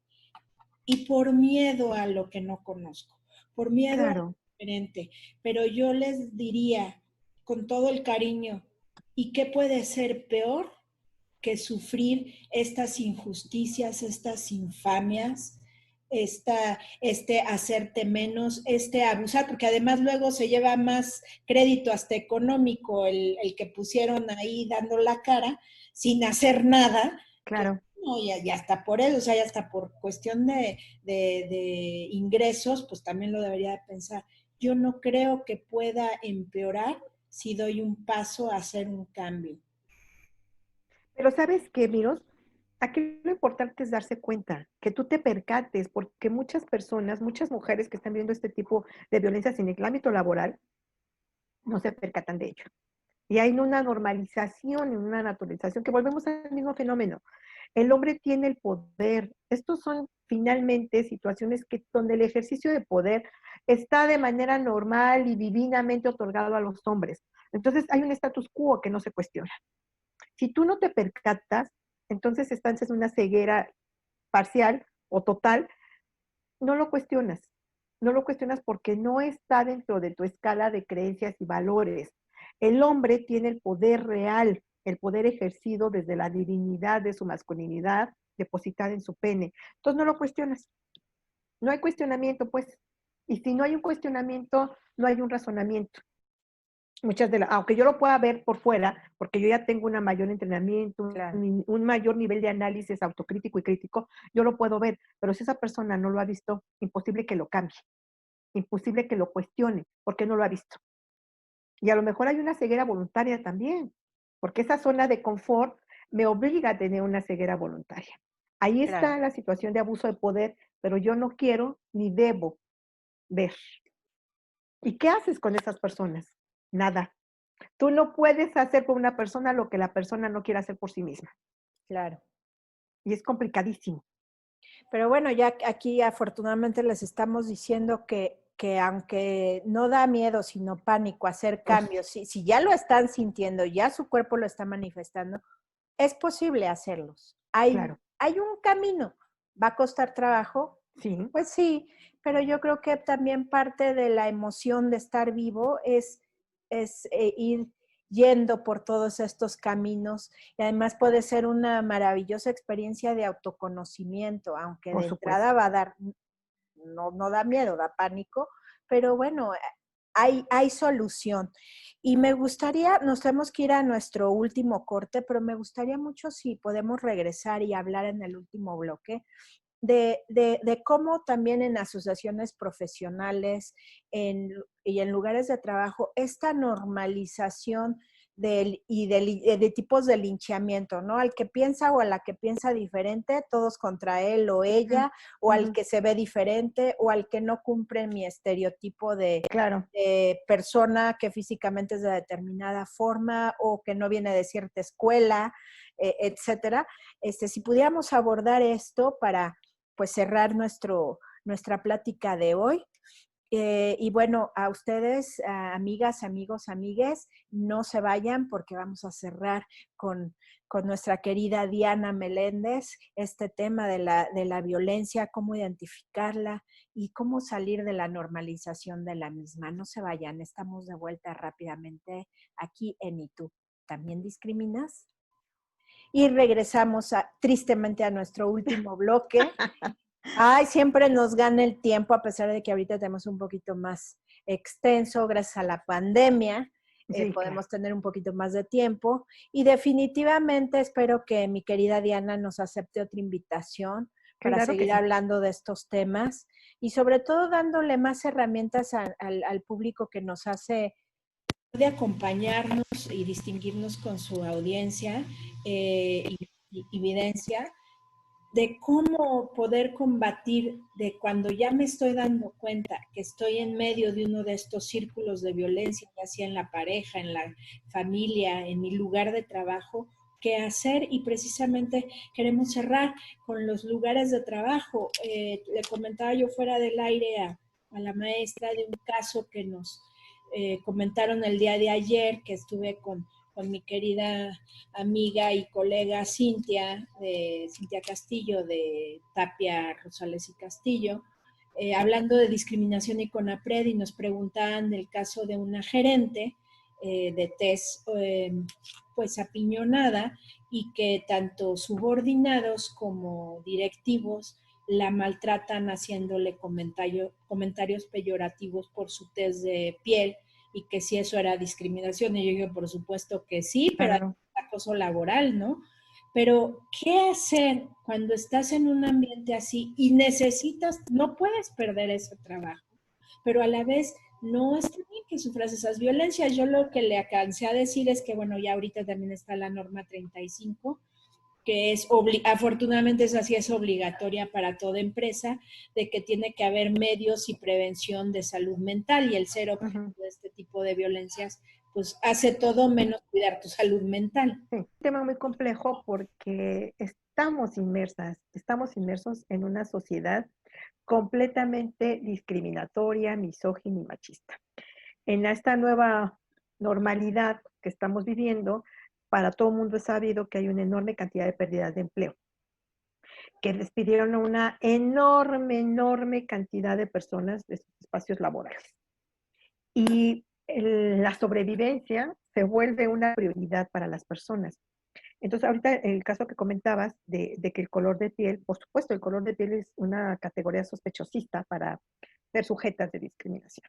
y por miedo a lo que no conozco, por miedo a lo claro. diferente. Pero yo les diría con todo el cariño, ¿y qué puede ser peor que sufrir estas injusticias, estas infamias? Hacerte menos, abusar, porque además luego se lleva más crédito hasta económico el que pusieron ahí dando la cara sin hacer nada, que Claro. no, ya está por eso, o sea, ya está por cuestión de ingresos, pues también lo debería de pensar. Yo no creo que pueda empeorar si doy un paso a hacer un cambio. Pero ¿sabes qué, Miros? Aquí lo importante es darse cuenta, que tú te percates, porque muchas personas, muchas mujeres que están viendo este tipo de violencias en el ámbito laboral, no se percatan de ello. Y hay una normalización, una naturalización, que volvemos al mismo fenómeno. El hombre tiene el poder. Estos son finalmente situaciones donde el ejercicio de poder está de manera normal y divinamente otorgado a los hombres. Entonces hay un status quo que no se cuestiona. Si tú no te percatas, entonces estás en una ceguera parcial o total, no lo cuestionas. No lo cuestionas porque no está dentro de tu escala de creencias y valores. El hombre tiene el poder real, el poder ejercido desde la divinidad de su masculinidad depositada en su pene. Entonces no lo cuestionas. No hay cuestionamiento, pues. Y si no hay un cuestionamiento, no hay un razonamiento. Aunque yo lo pueda ver por fuera, porque yo ya tengo un mayor entrenamiento, Claro, un mayor nivel de análisis autocrítico y crítico, yo lo puedo ver, pero si esa persona no lo ha visto, imposible que lo cambie, imposible que lo cuestione, porque no lo ha visto. Y a lo mejor hay una ceguera voluntaria también, porque esa zona de confort me obliga a tener una ceguera voluntaria. Ahí claro. está la situación de abuso de poder, pero yo no quiero ni debo ver. ¿Y qué haces con esas personas? Nada. Tú no puedes hacer por una persona lo que la persona no quiere hacer por sí misma. Claro. Y es complicadísimo. Pero bueno, ya aquí afortunadamente les estamos diciendo que aunque no da miedo, sino pánico hacer Uf, cambios, si ya lo están sintiendo, ya su cuerpo lo está manifestando, es posible hacerlos. Hay, Claro, hay un camino. ¿Va a costar trabajo? sí, Pues sí, pero yo creo que también parte de la emoción de estar vivo es ir yendo por todos estos caminos y además puede ser una maravillosa experiencia de autoconocimiento, aunque por de entrada supuesto. va a dar, no da miedo, da pánico, pero bueno, hay solución. Y me gustaría, nos tenemos que ir a nuestro último corte, pero me gustaría mucho si podemos regresar y hablar en el último bloque de cómo también en asociaciones profesionales y en lugares de trabajo esta normalización de tipos de linchamiento, ¿no? Al que piensa o a la que piensa diferente, todos contra él o Ujú, ella, o al ujú, que se ve diferente, o al que no cumple mi estereotipo claro, de persona que físicamente es de determinada forma o que no viene de cierta escuela, etcétera. Si pudiéramos abordar esto para pues cerrar nuestra plática de hoy. Y bueno, a ustedes, amigas, amigos, amigues, no se vayan porque vamos a cerrar con nuestra querida Diana Meléndez este tema de la violencia, cómo identificarla y cómo salir de la normalización de la misma. No se vayan, estamos de vuelta rápidamente aquí en ¿Y tú también discriminas? Y regresamos tristemente a nuestro último bloque. Ay, siempre nos gana el tiempo, a pesar de que ahorita tenemos un poquito más extenso, gracias a la pandemia, sí, claro. podemos tener un poquito más de tiempo. Y definitivamente espero que mi querida Diana nos acepte otra invitación para Claro que seguir sí. hablando de estos temas y sobre todo dándole más herramientas al público que nos hace de acompañarnos y distinguirnos con su audiencia y evidencia de cómo poder combatir de cuando ya me estoy dando cuenta que estoy en medio de uno de estos círculos de violencia, ya sea en la pareja, en la familia, en mi lugar de trabajo, qué hacer y precisamente queremos cerrar con los lugares de trabajo. Le comentaba yo fuera del aire a la maestra de un caso que nos comentaron el día de ayer, que estuve con mi querida amiga y colega Cintia Castillo, de Tapia Rosales y Castillo, hablando de discriminación y CONAPRED, y nos preguntaban del caso de una gerente de tez pues apiñonada y que tanto subordinados como directivos la maltratan haciéndole comentarios peyorativos por su tez de piel y que si eso era discriminación. Y yo digo, por supuesto que sí, pero hay Claro. acoso laboral, ¿no? Pero, ¿qué hacer cuando estás en un ambiente así y necesitas, no puedes perder ese trabajo, pero a la vez no está bien que sufras esas violencias? Yo lo que le alcancé a decir es que, bueno, ya ahorita también está la norma 35, que es, afortunadamente esa sí es obligatoria para toda empresa, de que tiene que haber medios y prevención de salud mental, y el ser objeto Ujú. de este tipo de violencias, pues hace todo menos cuidar tu salud mental. Sí, un tema muy complejo porque estamos inmersos en una sociedad completamente discriminatoria, misógina y machista. En esta nueva normalidad que estamos viviendo, para todo el mundo es sabido que hay una enorme cantidad de pérdidas de empleo, que despidieron a una enorme cantidad de personas de sus espacios laborales. Y la sobrevivencia se vuelve una prioridad para las personas. Entonces, ahorita el caso que comentabas de que el color de piel, por supuesto, el color de piel es una categoría sospechosista para ser sujetas de discriminación.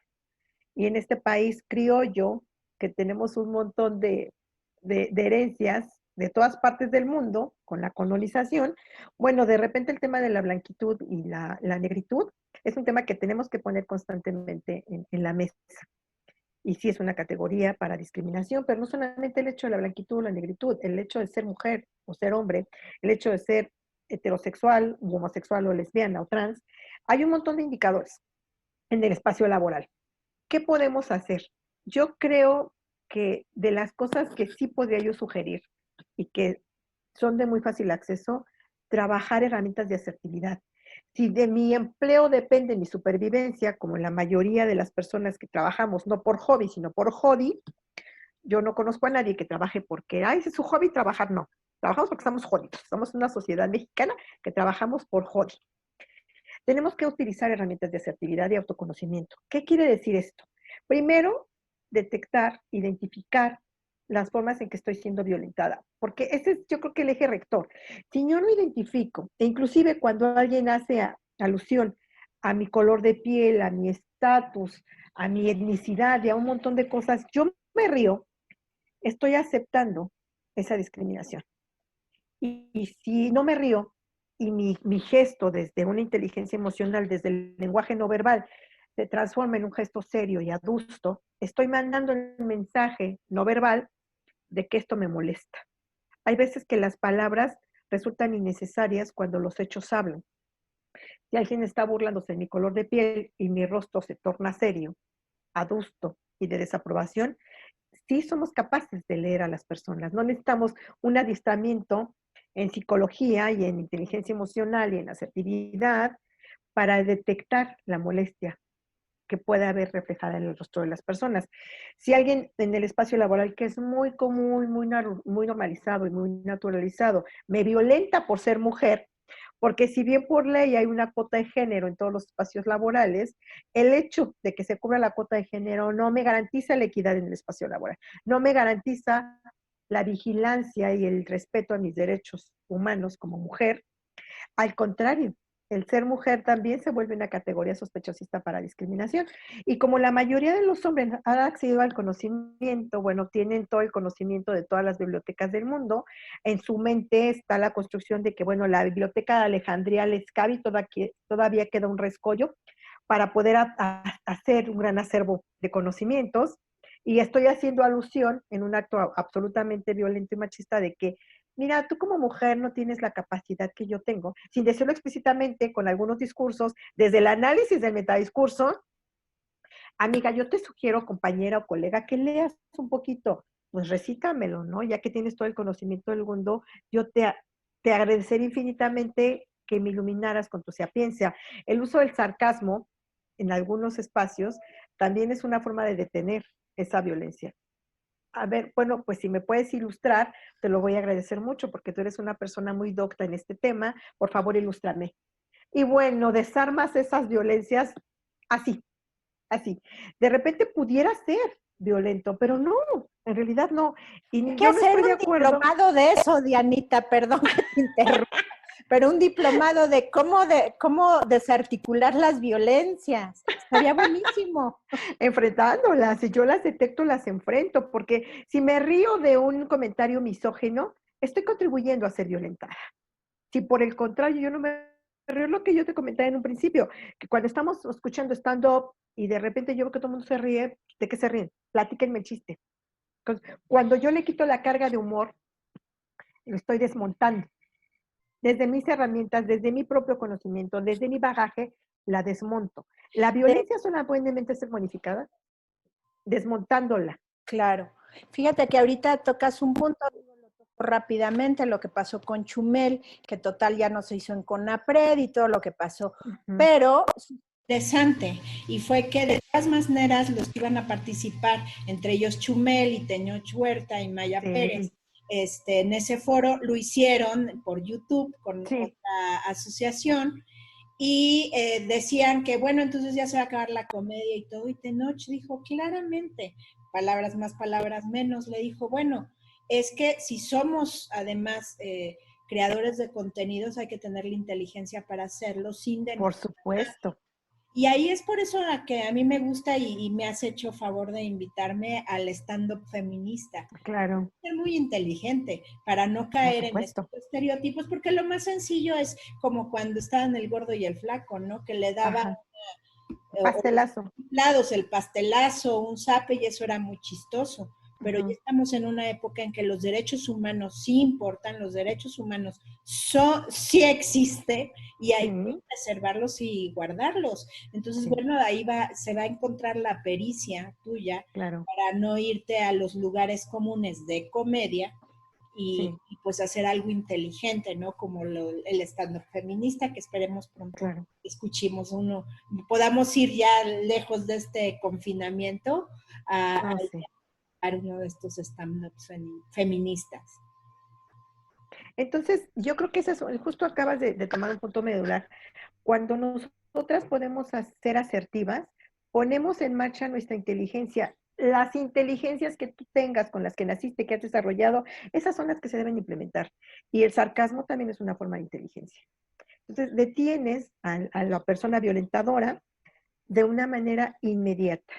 Y en este país criollo, que tenemos un montón de herencias de todas partes del mundo con la colonización, bueno, de repente el tema de la blanquitud y la negritud es un tema que tenemos que poner constantemente en la mesa. Y sí es una categoría para discriminación, pero no solamente el hecho de la blanquitud o la negritud, el hecho de ser mujer o ser hombre, el hecho de ser heterosexual, homosexual o lesbiana o trans, hay un montón de indicadores en el espacio laboral. ¿Qué podemos hacer? Yo creo que de las cosas que sí podría yo sugerir y que son de muy fácil acceso, trabajar herramientas de asertividad. Si de mi empleo depende mi supervivencia, como la mayoría de las personas que trabajamos, no por hobby, sino por hobby, yo no conozco a nadie que trabaje porque, ay, es su hobby trabajar, no. Trabajamos porque estamos jodidos. Somos una sociedad mexicana que trabajamos por joder. Tenemos que utilizar herramientas de asertividad y autoconocimiento. ¿Qué quiere decir esto? Primero, detectar, identificar las formas en que estoy siendo violentada, porque ese es yo creo que el eje rector. Si yo no identifico, e inclusive cuando alguien hace alusión a mi color de piel, a mi estatus, a mi etnicidad y a un montón de cosas, yo me río, estoy aceptando esa discriminación. Y si no me río y mi gesto desde una inteligencia emocional, desde el lenguaje no verbal, se transforma en un gesto serio y adusto, estoy mandando el mensaje no verbal de que esto me molesta. Hay veces que las palabras resultan innecesarias cuando los hechos hablan. Si alguien está burlándose de mi color de piel y mi rostro se torna serio, adusto y de desaprobación, sí somos capaces de leer a las personas. No necesitamos un adiestramiento en psicología y en inteligencia emocional y en asertividad para detectar la molestia que puede haber reflejada en el rostro de las personas. Si alguien en el espacio laboral, que es muy común, muy normalizado y muy naturalizado, me violenta por ser mujer, porque si bien por ley hay una cuota de género en todos los espacios laborales, el hecho de que se cubra la cuota de género no me garantiza la equidad en el espacio laboral, no me garantiza la vigilancia y el respeto a mis derechos humanos como mujer. Al contrario, el ser mujer también se vuelve una categoría sospechosista para discriminación. Y como la mayoría de los hombres han accedido al conocimiento, bueno, tienen todo el conocimiento de todas las bibliotecas del mundo, en su mente está la construcción de que, bueno, la biblioteca de Alejandría Lescavi todavía queda un rescollo para poder hacer un gran acervo de conocimientos. Y estoy haciendo alusión en un acto absolutamente violento y machista de que mira, tú como mujer no tienes la capacidad que yo tengo, sin decirlo explícitamente con algunos discursos, desde el análisis del metadiscurso, amiga, yo te sugiero, compañera o colega, que leas un poquito, pues recítamelo, ¿no? Ya que tienes todo el conocimiento del mundo, yo te agradeceré infinitamente que me iluminaras con tu sapiencia. El uso del sarcasmo en algunos espacios también es una forma de detener esa violencia. A ver, bueno, pues si me puedes ilustrar, te lo voy a agradecer mucho porque tú eres una persona muy docta en este tema. Por favor, ilústrame. Y bueno, desarmas esas violencias así, así. De repente pudiera ser violento, pero no, en realidad no. Hay Y que yo no hacer estoy de un acuerdo. diplomado de eso, Dianita, perdón que te interrumpa, pero un diplomado de cómo desarticular las violencias. Estaría buenísimo. Enfrentándolas, si yo las detecto, las enfrento, porque si me río de un comentario misógino, estoy contribuyendo a ser violentada. Si por el contrario yo no me río, lo que yo te comentaba en un principio, que cuando estamos escuchando stand-up y de repente yo veo que todo el mundo se ríe, ¿de qué se ríen? Platíquenme el chiste. Entonces, cuando yo le quito la carga de humor, lo estoy desmontando. Desde mis herramientas, desde mi propio conocimiento, desde mi bagaje, la desmonto. La De, violencia solamente puede ser modificada desmontándola. claro. Fíjate que ahorita tocas un punto rápidamente, lo que pasó con Chumel, que total ya no se hizo en Conapred y todo lo que pasó. Uh-huh. Pero interesante, y fue que de todas maneras los que iban a participar, entre ellos Chumel y Teñoch Huerta y Maya Pérez, Sí, en ese foro lo hicieron por YouTube con sí. otra asociación y decían que bueno, entonces ya se va a acabar la comedia y todo, y Tenoch dijo claramente, palabras más, palabras menos, le dijo, bueno, es que si somos además creadores de contenidos hay que tener la inteligencia para hacerlo sin Por denostar. supuesto. Y ahí es por eso la que a mí me gusta y me has hecho favor de invitarme al stand-up feminista. Claro, Ser muy inteligente para no por caer en estos supuesto. estereotipos, porque lo más sencillo es como cuando estaban el gordo y el flaco, ¿no? Que le daban Ajá. o Pastelazo. lados, el pastelazo, un zape y eso era muy chistoso. Pero ya Uh-huh. estamos en una época en que los derechos humanos sí importan, los derechos humanos sí existen y hay que Sí, preservarlos y guardarlos. Entonces, sí, bueno, ahí se va a encontrar la pericia tuya claro. para no irte a los lugares comunes de comedia Sí, y pues hacer algo inteligente, ¿no? Como el stand-up feminista, que esperemos pronto claro. escuchemos uno, podamos ir ya lejos de este confinamiento a No, sí. uno de estos stand-ups feministas. Entonces, yo creo que eso es, justo acabas de tomar un punto medular. Cuando nosotras podemos ser asertivas, ponemos en marcha nuestra inteligencia. Las inteligencias que tú tengas, con las que naciste, que has desarrollado, esas son las que se deben implementar. Y el sarcasmo también es una forma de inteligencia. Entonces, detienes a la persona violentadora de una manera inmediata.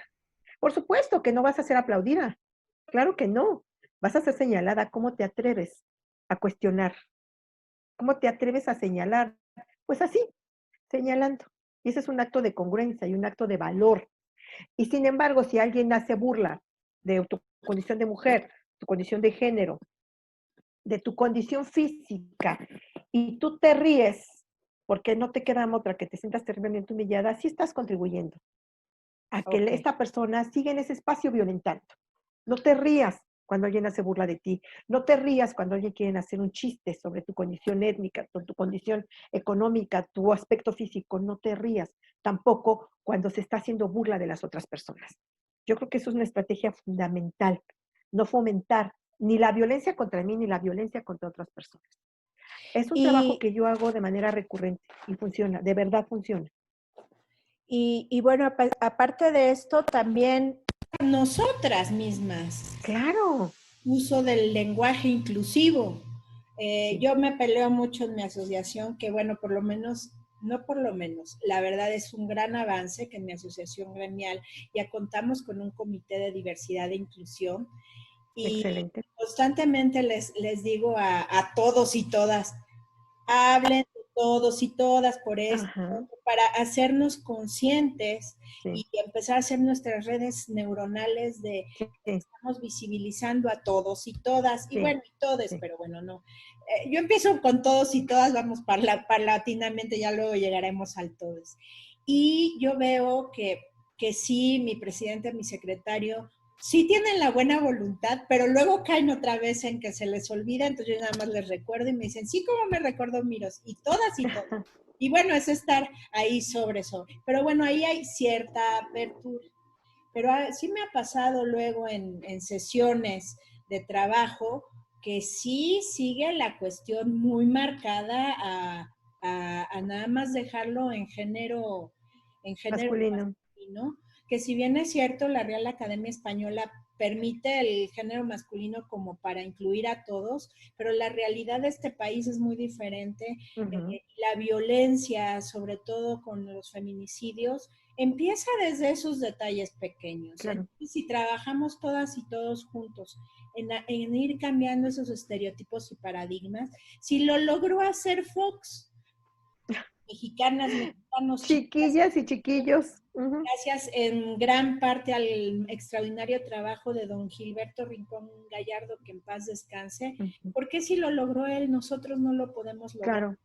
Por supuesto que no vas a ser aplaudida. Claro que no. Vas a ser señalada. ¿Cómo te atreves a cuestionar? ¿Cómo te atreves a señalar? Pues así, señalando. Y ese es un acto de congruencia y un acto de valor. Y sin embargo, si alguien hace burla de tu condición de mujer, tu condición de género, de tu condición física, y tú te ríes porque no te queda otra que te sientas terriblemente humillada, sí estás contribuyendo a que Ok. esta persona siga en ese espacio violentando. No te rías cuando alguien hace burla de ti. No te rías cuando alguien quiere hacer un chiste sobre tu condición étnica, tu condición económica, tu aspecto físico. No te rías tampoco cuando se está haciendo burla de las otras personas. Yo creo que eso es una estrategia fundamental. No fomentar ni la violencia contra mí ni la violencia contra otras personas. Es un trabajo Y, que yo hago de manera recurrente y funciona, de verdad funciona. y bueno, aparte de esto, también nosotras mismas, Claro, uso del lenguaje inclusivo. sí, Yo me peleo mucho en mi asociación, que bueno, por lo menos, no por lo menos, la verdad es un gran avance que en mi asociación gremial ya contamos con un comité de diversidad e inclusión y excelente. constantemente les digo a todos y todas, hablen de todos y todas por esto, Ajá, para hacernos conscientes sí, y empezar a hacer nuestras redes neuronales de sí, estamos visibilizando a todos y todas, y sí, bueno, y todes, sí. pero bueno, no. Yo empiezo con todos y todas, vamos paulatinamente, ya luego llegaremos al todes. Y yo veo que sí, mi presidente, mi secretario, sí tienen la buena voluntad, pero luego caen otra vez en que se les olvida, entonces yo nada más les recuerdo y me dicen, sí, como me recuerdo, Miros, y todas y todas. Y bueno, es estar ahí sobre. Pero bueno, ahí hay cierta apertura. Pero sí me ha pasado luego en sesiones de trabajo que sí sigue la cuestión muy marcada a nada más dejarlo en género Masculino, masculino, que si bien es cierto, la Real Academia Española permite el género masculino como para incluir a todos, pero la realidad de este país es muy diferente. ujú, La violencia, sobre todo con los feminicidios, empieza desde esos detalles pequeños. claro. Entonces, si trabajamos todas y todos juntos en ir cambiando esos estereotipos y paradigmas, si lo logró hacer Fox, mexicanas, mexicanos, chicas, Chiquillas y chiquillos, ujú, gracias en gran parte al extraordinario trabajo de don Gilberto Rincón Gallardo, que en paz descanse, ujú, porque si lo logró él, nosotros no lo podemos lograr. claro,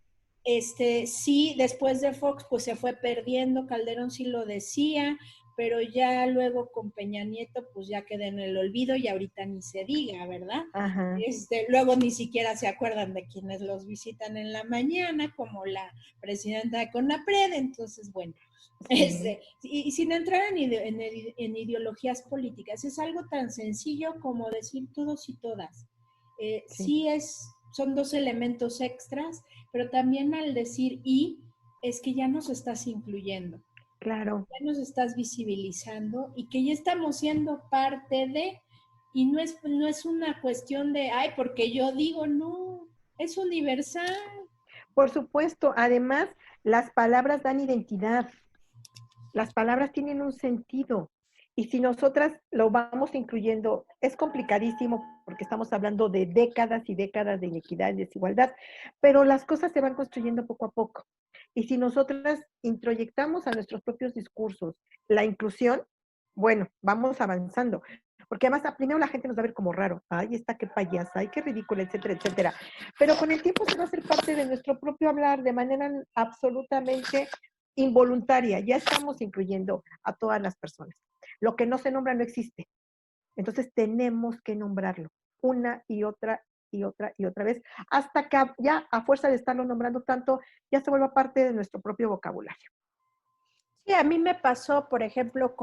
Sí, después de Fox, pues se fue perdiendo, Calderón sí lo decía, pero ya luego con Peña Nieto, pues ya queda en el olvido y ahorita ni se diga, ¿verdad? ajá, Luego ni siquiera se acuerdan de quienes los visitan en la mañana, como la presidenta de CONAPRED, entonces, bueno, sí, y sin entrar en ideologías políticas, es algo tan sencillo como decir todos y todas. sí, Sí son dos elementos extras, pero también al decir y, es que ya nos estás incluyendo, claro. ya nos estás visibilizando y que ya estamos siendo parte de, y no es una cuestión de, ay, porque yo digo, no, es universal. Por supuesto, además, las palabras dan identidad. Las palabras tienen un sentido. Y si nosotras lo vamos incluyendo, es complicadísimo porque estamos hablando de décadas y décadas de inequidad y desigualdad, pero las cosas se van construyendo poco a poco. Y si nosotras introyectamos a nuestros propios discursos la inclusión, bueno, vamos avanzando. Porque además, primero la gente nos va a ver como raro. Ay, está qué payasa, ay, qué ridícula, etcétera, etcétera. Pero con el tiempo se va a hacer parte de nuestro propio hablar de manera absolutamente involuntaria, ya estamos incluyendo a todas las personas. Lo que no se nombra no existe. Entonces tenemos que nombrarlo una y otra y otra y otra vez, hasta que ya a fuerza de estarlo nombrando tanto, ya se vuelva parte de nuestro propio vocabulario. Sí, a mí me pasó, por ejemplo,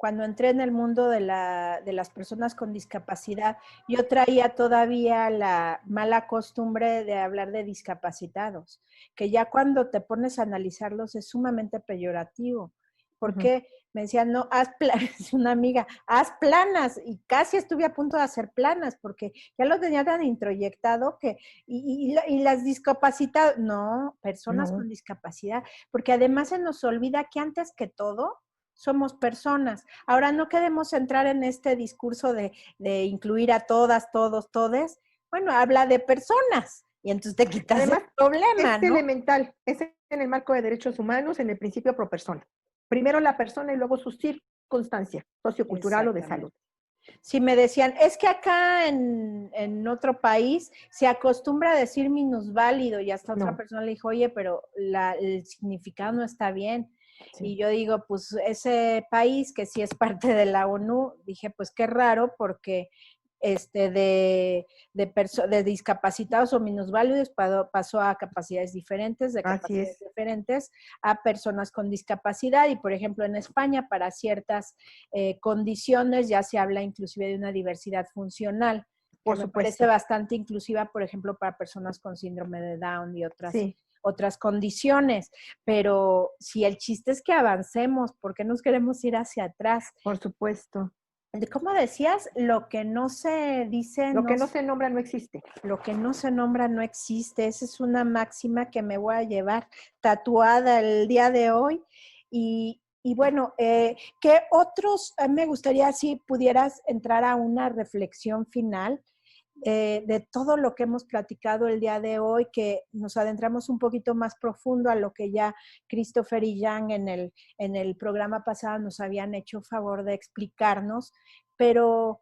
cuando entré en el mundo de las personas con discapacidad, yo traía todavía la mala costumbre de hablar de discapacitados, que ya cuando te pones a analizarlos es sumamente peyorativo. Ujú. Porque me decían, no, haz planas, una amiga, haz planas, y casi estuve a punto de hacer planas, porque ya lo tenía tan introyectado que, y las discapacitadas, no, personas No, con discapacidad, porque además se nos olvida que antes que todo, somos personas. Ahora no queremos entrar en este discurso de incluir a todas, todos, todes. Bueno, habla de personas y entonces te quitas el además, problema, es ¿no? elemental, es en el marco de derechos humanos, en el principio pro persona. Primero la persona y luego su circunstancia sociocultural o de salud. Exactamente. Si me decían, es que acá en otro país se acostumbra a decir minusválido y hasta otra No, persona le dijo, oye, pero el significado no está bien. sí, Y yo digo, pues ese país que sí es parte de la ONU, dije, pues qué raro porque de discapacitados o minusválidos pasó a capacidades diferentes, de así capacidades es. diferentes a personas con discapacidad. Y por ejemplo, en España, para ciertas condiciones, ya se habla inclusive de una diversidad funcional, que Por me parece supuesto, bastante inclusiva, por ejemplo, para personas con síndrome de Down y sí, otras condiciones. Pero si el chiste es que avancemos, ¿por qué nos queremos ir hacia atrás? por supuesto. ¿Cómo decías? Lo que no se dice, Lo no, que no se nombra no existe. lo que no se nombra no existe. Esa es una máxima que me voy a llevar tatuada el día de hoy. Y bueno, ¿qué otros? Me gustaría si pudieras entrar a una reflexión final de todo lo que hemos platicado el día de hoy, que nos adentramos un poquito más profundo a lo que ya Christopher y Jan en el programa pasado nos habían hecho favor de explicarnos, pero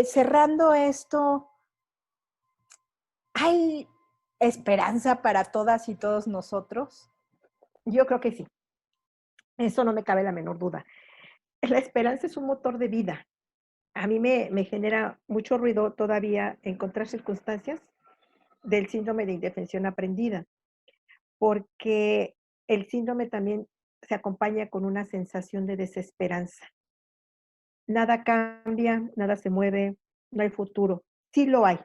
cerrando esto, ¿hay esperanza para todas y todos nosotros? Yo creo que sí, eso no me cabe la menor duda. La esperanza es un motor de vida. A mí me genera mucho ruido todavía encontrar circunstancias del síndrome de indefensión aprendida, porque el síndrome también se acompaña con una sensación de desesperanza. Nada cambia, nada se mueve, no hay futuro. Sí lo hay,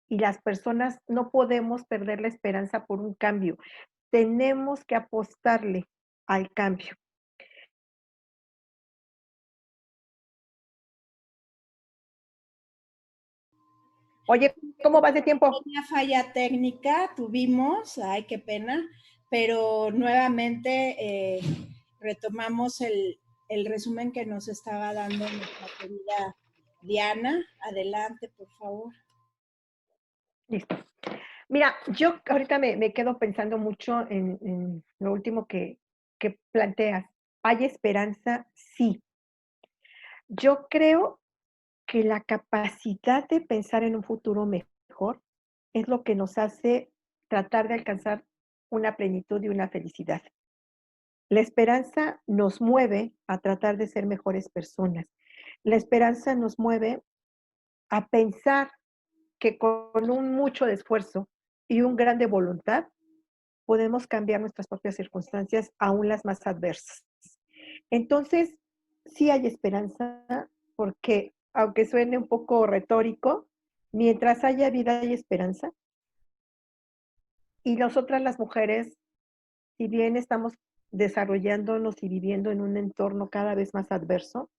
y las personas no podemos perder la esperanza por un cambio. Tenemos que apostarle al cambio. Oye, ¿cómo vas de tiempo? Una falla técnica tuvimos, ay, qué pena, pero nuevamente retomamos el resumen que nos estaba dando nuestra querida Diana. Adelante, por favor. Listo. Mira, yo ahorita me quedo pensando mucho en lo último que planteas. ¿Hay esperanza? Sí. Yo creo que la capacidad de pensar en un futuro mejor es lo que nos hace tratar de alcanzar una plenitud y una felicidad. La esperanza nos mueve a tratar de ser mejores personas. La esperanza nos mueve a pensar que con un mucho de esfuerzo y un gran de voluntad podemos cambiar nuestras propias circunstancias, aún las más adversas. Entonces, sí hay esperanza, porque aunque suene un poco retórico, mientras haya vida hay esperanza. Y nosotras las mujeres, si bien estamos desarrollándonos y viviendo en un entorno cada vez más adverso,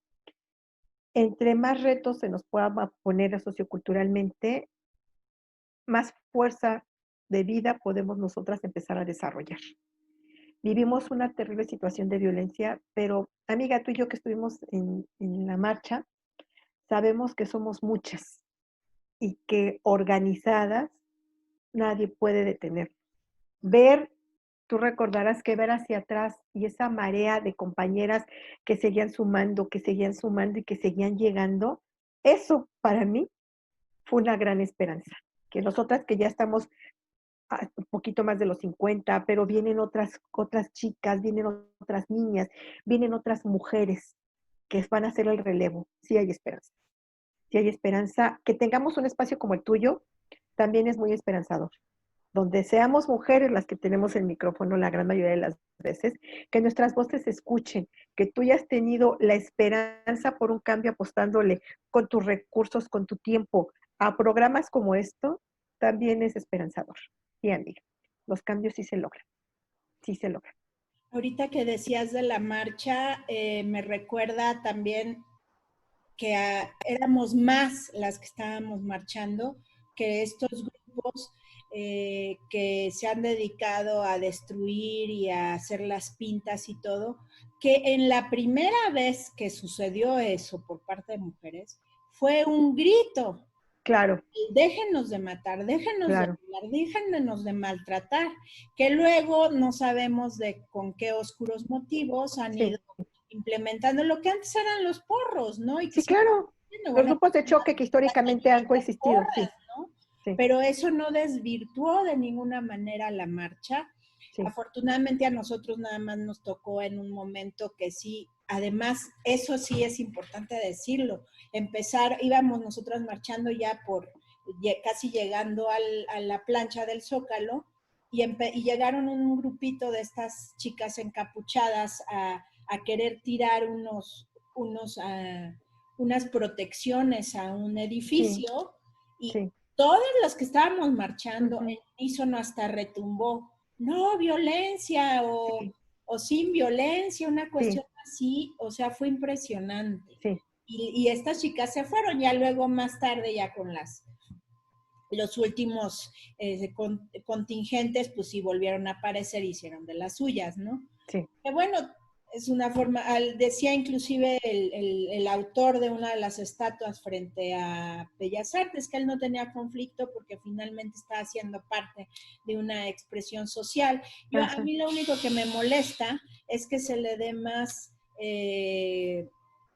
entre más retos se nos pueda poner socioculturalmente, más fuerza de vida podemos nosotras empezar a desarrollar. Vivimos una terrible situación de violencia, pero amiga, tú y yo que estuvimos en la marcha, sabemos que somos muchas y que organizadas nadie puede detener. Ver, tú recordarás que ver hacia atrás y esa marea de compañeras que seguían sumando y que seguían llegando, eso para mí fue una gran esperanza. Que nosotras que ya estamos un poquito más de los 50, pero vienen otras chicas, vienen otras niñas, vienen otras mujeres que van a hacer el relevo. Sí hay esperanza. Sí hay esperanza. Que tengamos un espacio como el tuyo también es muy esperanzador. donde seamos mujeres las que tenemos el micrófono la gran mayoría de las veces, que nuestras voces se escuchen, que tú ya has tenido la esperanza por un cambio apostándole con tus recursos, con tu tiempo a programas como esto, también es esperanzador. Y amiga, los cambios sí se logran, sí se logran. Ahorita que decías de la marcha, me recuerda también que éramos más las que estábamos marchando que estos grupos que se han dedicado a destruir y a hacer las pintas y todo, que en la primera vez que sucedió eso por parte de mujeres, fue un grito. Claro, Déjenos de matar, déjenos de claro. violar, déjenos de maltratar, que luego no sabemos de con qué oscuros motivos han Sí, ido implementando lo que antes eran los porros, ¿no? Y que sí, sí, claro. Los bueno, grupos de choque que históricamente han coexistido, porras, sí, ¿no? sí, Pero eso no desvirtuó de ninguna manera la marcha. sí. Afortunadamente a nosotros nada más nos tocó en un momento que sí, además, eso sí es importante decirlo, íbamos nosotras marchando ya casi llegando a la plancha del Zócalo y llegaron un grupito de estas chicas encapuchadas a querer tirar unas protecciones a un Sí, edificio y sí, todas las que estábamos marchando, ujú, el unísono hasta retumbó, no violencia sí, o sin violencia, una sí, cuestión así, o sea, fue impresionante. sí, Y estas chicas se fueron ya luego más tarde, ya con los últimos contingentes, pues sí volvieron a aparecer y hicieron de las suyas, ¿no? sí. Que bueno, es una forma, decía inclusive el autor de una de las estatuas frente a Bellas Artes, que él no tenía conflicto porque finalmente está haciendo parte de una expresión social. A Ajá. mí lo único que me molesta es que se le dé más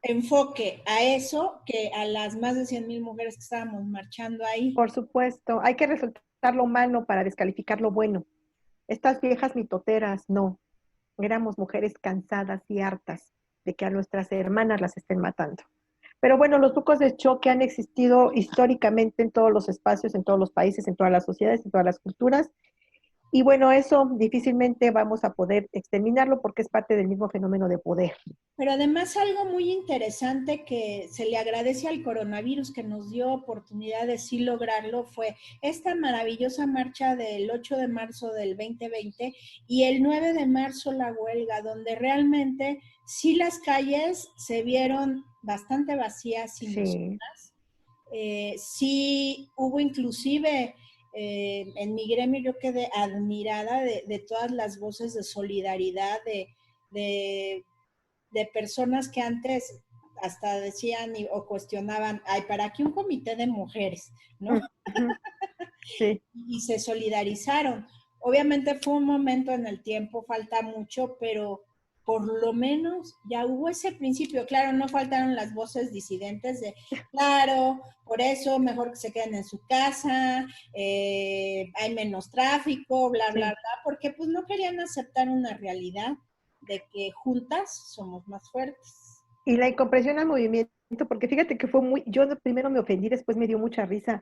enfoque a eso que a las más de 100,000 mujeres que estábamos marchando ahí. Por supuesto, hay que resaltar lo malo para descalificar lo bueno. Estas viejas mitoteras, no. Éramos mujeres cansadas y hartas de que a nuestras hermanas las estén matando. Pero bueno, los grupos de choque han existido históricamente en todos los espacios, en todos los países, en todas las sociedades, en todas las culturas. Y bueno, eso difícilmente vamos a poder exterminarlo porque es parte del mismo fenómeno de poder. Pero además algo muy interesante que se le agradece al coronavirus que nos dio oportunidad de sí lograrlo fue esta maravillosa marcha del 8 de marzo del 2020 y el 9 de marzo la huelga, donde realmente sí las calles se vieron bastante vacías sin Sí, nosotras. Sí hubo inclusive en mi gremio yo quedé admirada de todas las voces de solidaridad, de de personas que antes hasta decían o cuestionaban, ay, ¿para qué un comité de mujeres? ¿No? uh -huh. Sí, Y se solidarizaron. Obviamente fue un momento en el tiempo, falta mucho, pero por lo menos ya hubo ese principio. Claro, no faltaron las voces disidentes de, claro, por eso mejor que se queden en su casa, hay menos tráfico, bla, bla, sí. bla, porque pues no querían aceptar una realidad de que juntas somos más fuertes. Y la incomprensión al movimiento, porque fíjate que fue muy, yo primero me ofendí, después me dio mucha risa.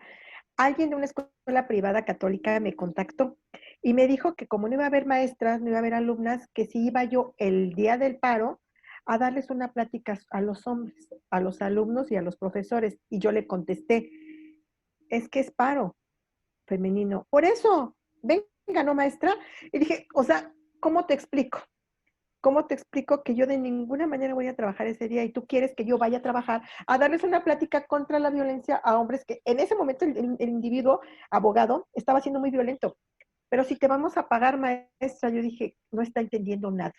Alguien de una escuela privada católica me contactó y me dijo que como no iba a haber maestras, no iba a haber alumnas, que si iba yo el día del paro a darles una plática a los hombres, a los alumnos y a los profesores. Y yo le contesté, es que es paro femenino. Por eso, venga, ¿no, maestra? Y dije, o sea, ¿cómo te explico? ¿Cómo te explico que yo de ninguna manera voy a trabajar ese día y tú quieres que yo vaya a trabajar a darles una plática contra la violencia a hombres que en ese momento el individuo abogado estaba siendo muy violento? Pero si te vamos a pagar, maestra, yo dije, no está entendiendo nada.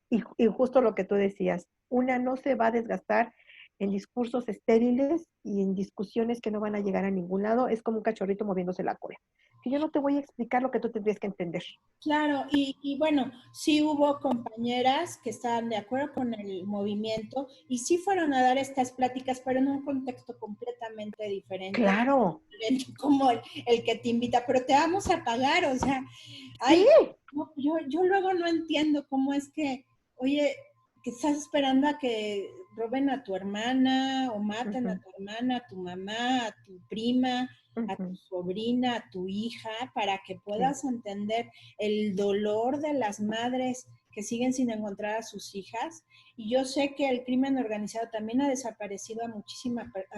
Y justo lo que tú decías, una no se va a desgastar en discursos estériles y en discusiones que no van a llegar a ningún lado. Es como un cachorrito moviéndose la cola. Que yo no te voy a explicar lo que tú tendrías que entender. Claro, y bueno, sí hubo compañeras que estaban de acuerdo con el movimiento y sí fueron a dar estas pláticas, pero en un contexto completamente diferente, Claro, como el que te invita, pero te vamos a pagar, o sea, sí, ay, no, yo luego no entiendo cómo es que, oye, que estás esperando a que roben a tu hermana o maten a Ujú, tu hermana, a tu mamá, a tu prima, a tu ujú, sobrina, a tu hija, para que sí, puedas entender el dolor de las madres que siguen sin encontrar a sus hijas. Y yo sé que el crimen organizado también ha desaparecido a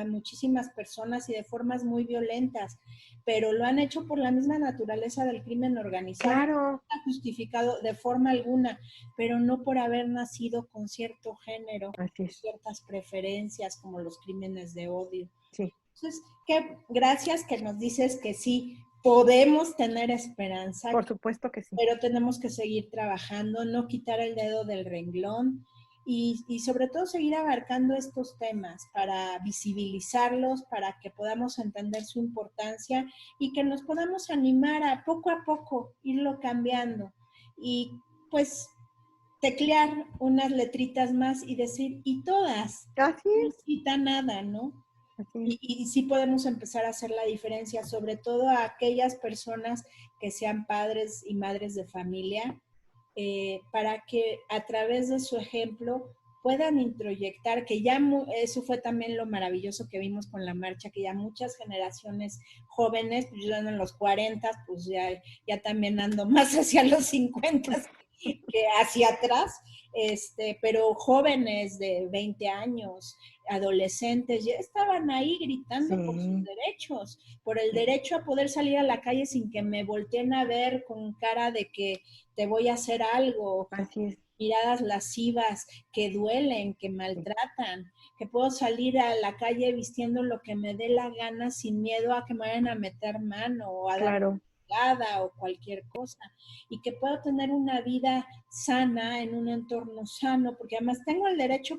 muchísimas personas y de formas muy violentas, pero lo han hecho por la misma naturaleza del crimen organizado. No claro, está justificado de forma alguna, pero no por haber nacido con cierto género, así es, ciertas preferencias como los crímenes de odio. sí, Entonces, gracias que nos dices que sí, podemos tener esperanza, por supuesto que sí. pero tenemos que seguir trabajando, no quitar el dedo del renglón y sobre todo seguir abarcando estos temas para visibilizarlos, para que podamos entender su importancia y que nos podamos animar a poco irlo cambiando. Y pues teclear unas letritas más y decir, y todas, Así no es, necesita nada, ¿no? así es. Y sí podemos empezar a hacer la diferencia, sobre todo a aquellas personas que sean padres y madres de familia, para que a través de su ejemplo puedan introyectar, que ya eso fue también lo maravilloso que vimos con la marcha, que ya muchas generaciones jóvenes, pues yo ando en los 40, pues ya también ando más hacia los 50 que hacia atrás, pero jóvenes de 20 años, adolescentes, ya estaban ahí gritando por sus Sí, derechos, por el sí, derecho a poder salir a la calle sin que me volteen a ver con cara de que te voy a hacer algo, así es, miradas lascivas que duelen, que sí, maltratan, que puedo salir a la calle vistiendo lo que me dé la gana sin miedo a que me vayan a meter mano o a dar claro, o cualquier cosa, y que puedo tener una vida sana en un entorno sano, porque además tengo el derecho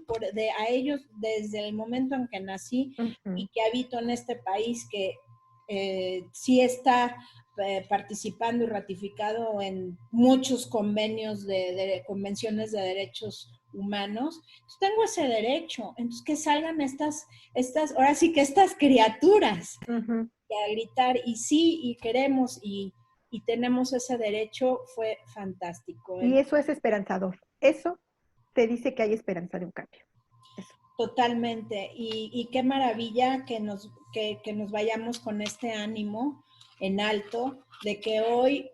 a ellos desde el momento en que nací ujú, y que habito en este país que sí está participando y ratificado en muchos convenios de convenciones de derechos humanos. Entonces, tengo ese derecho. Entonces, que salgan ahora sí que estas criaturas ujú. a gritar y sí, y queremos y tenemos ese derecho, fue fantástico. Y eso es esperanzador. Eso te dice que hay esperanza de un cambio. Eso. Totalmente. Y qué maravilla que nos vayamos con este ánimo en alto de que hoy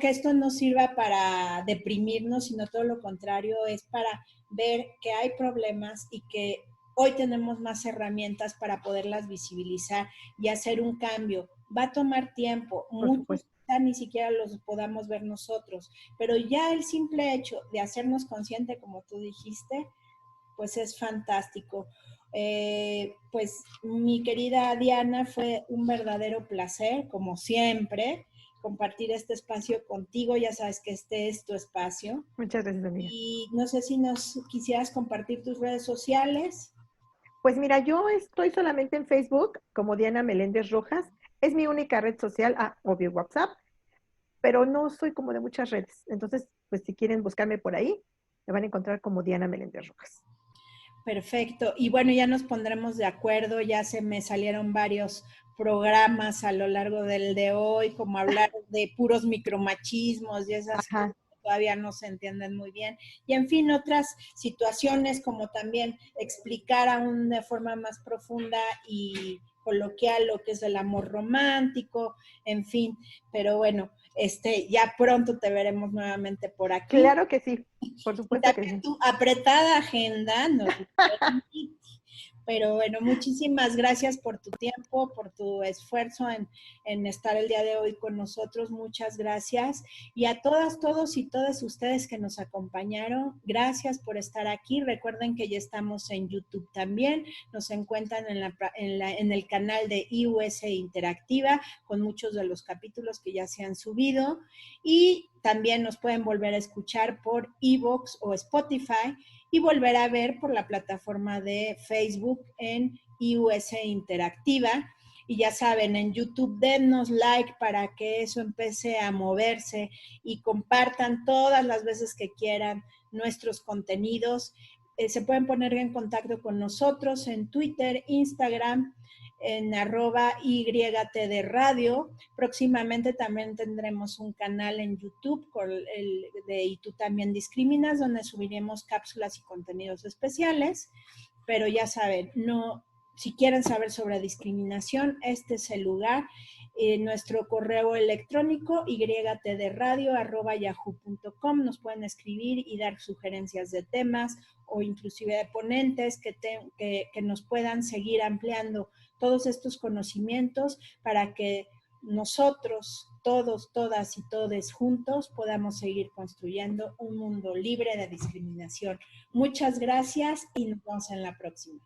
que esto no sirva para deprimirnos, sino todo lo contrario, es para ver que hay problemas y que hoy tenemos más herramientas para poderlas visibilizar y hacer un cambio. Va a tomar tiempo, Por muchos supuesto. ni siquiera los podamos ver nosotros, pero ya el simple hecho de hacernos consciente, como tú dijiste, pues es fantástico. Pues mi querida Diana, fue un verdadero placer, como siempre, compartir este espacio contigo. Ya sabes que este es tu espacio. Muchas gracias, amiga. Y no sé si nos quisieras compartir tus redes sociales. Pues mira, yo estoy solamente en Facebook como Diana Meléndez Rojas. Es mi única red social, obvio WhatsApp, pero no soy como de muchas redes. Entonces, pues si quieren buscarme por ahí, me van a encontrar como Diana Meléndez Rojas. Perfecto. Y bueno, ya nos pondremos de acuerdo. Ya se me salieron varios programas a lo largo del de hoy, como hablar de puros micromachismos y esas cosas Ajá, que todavía no se entienden muy bien. Y en fin, otras situaciones como también explicar aún de forma más profunda y coloquial lo que es el amor romántico, en fin. Pero bueno, ya pronto te veremos nuevamente por aquí. claro que sí, por Y supuesto que también sí. tu apretada agenda nos lo permite. Pero bueno, muchísimas gracias por tu tiempo, por tu esfuerzo en estar el día de hoy con nosotros. Muchas gracias. Y a todas, todos y todas ustedes que nos acompañaron, gracias por estar aquí. Recuerden que ya estamos en YouTube también. Nos encuentran en el canal de IUS Interactiva con muchos de los capítulos que ya se han subido. Y también nos pueden volver a escuchar por iVoox o Spotify y volver a ver por la plataforma de Facebook en IUS Interactiva. Y ya saben, en YouTube denos like para que eso empiece a moverse y compartan todas las veces que quieran nuestros contenidos. Se pueden poner en contacto con nosotros en Twitter, Instagram, en @YTD Radio. Próximamente también tendremos un canal en YouTube de Y tú también discriminas, donde subiremos cápsulas y contenidos especiales. Pero ya saben, si quieren saber sobre discriminación, este es el lugar. Nuestro correo electrónico ytdradio@yahoo.com. Nos pueden escribir y dar sugerencias de temas o inclusive de ponentes que nos puedan seguir ampliando todos estos conocimientos para que nosotros, todos, todas y todes juntos, podamos seguir construyendo un mundo libre de discriminación. Muchas gracias y nos vemos en la próxima.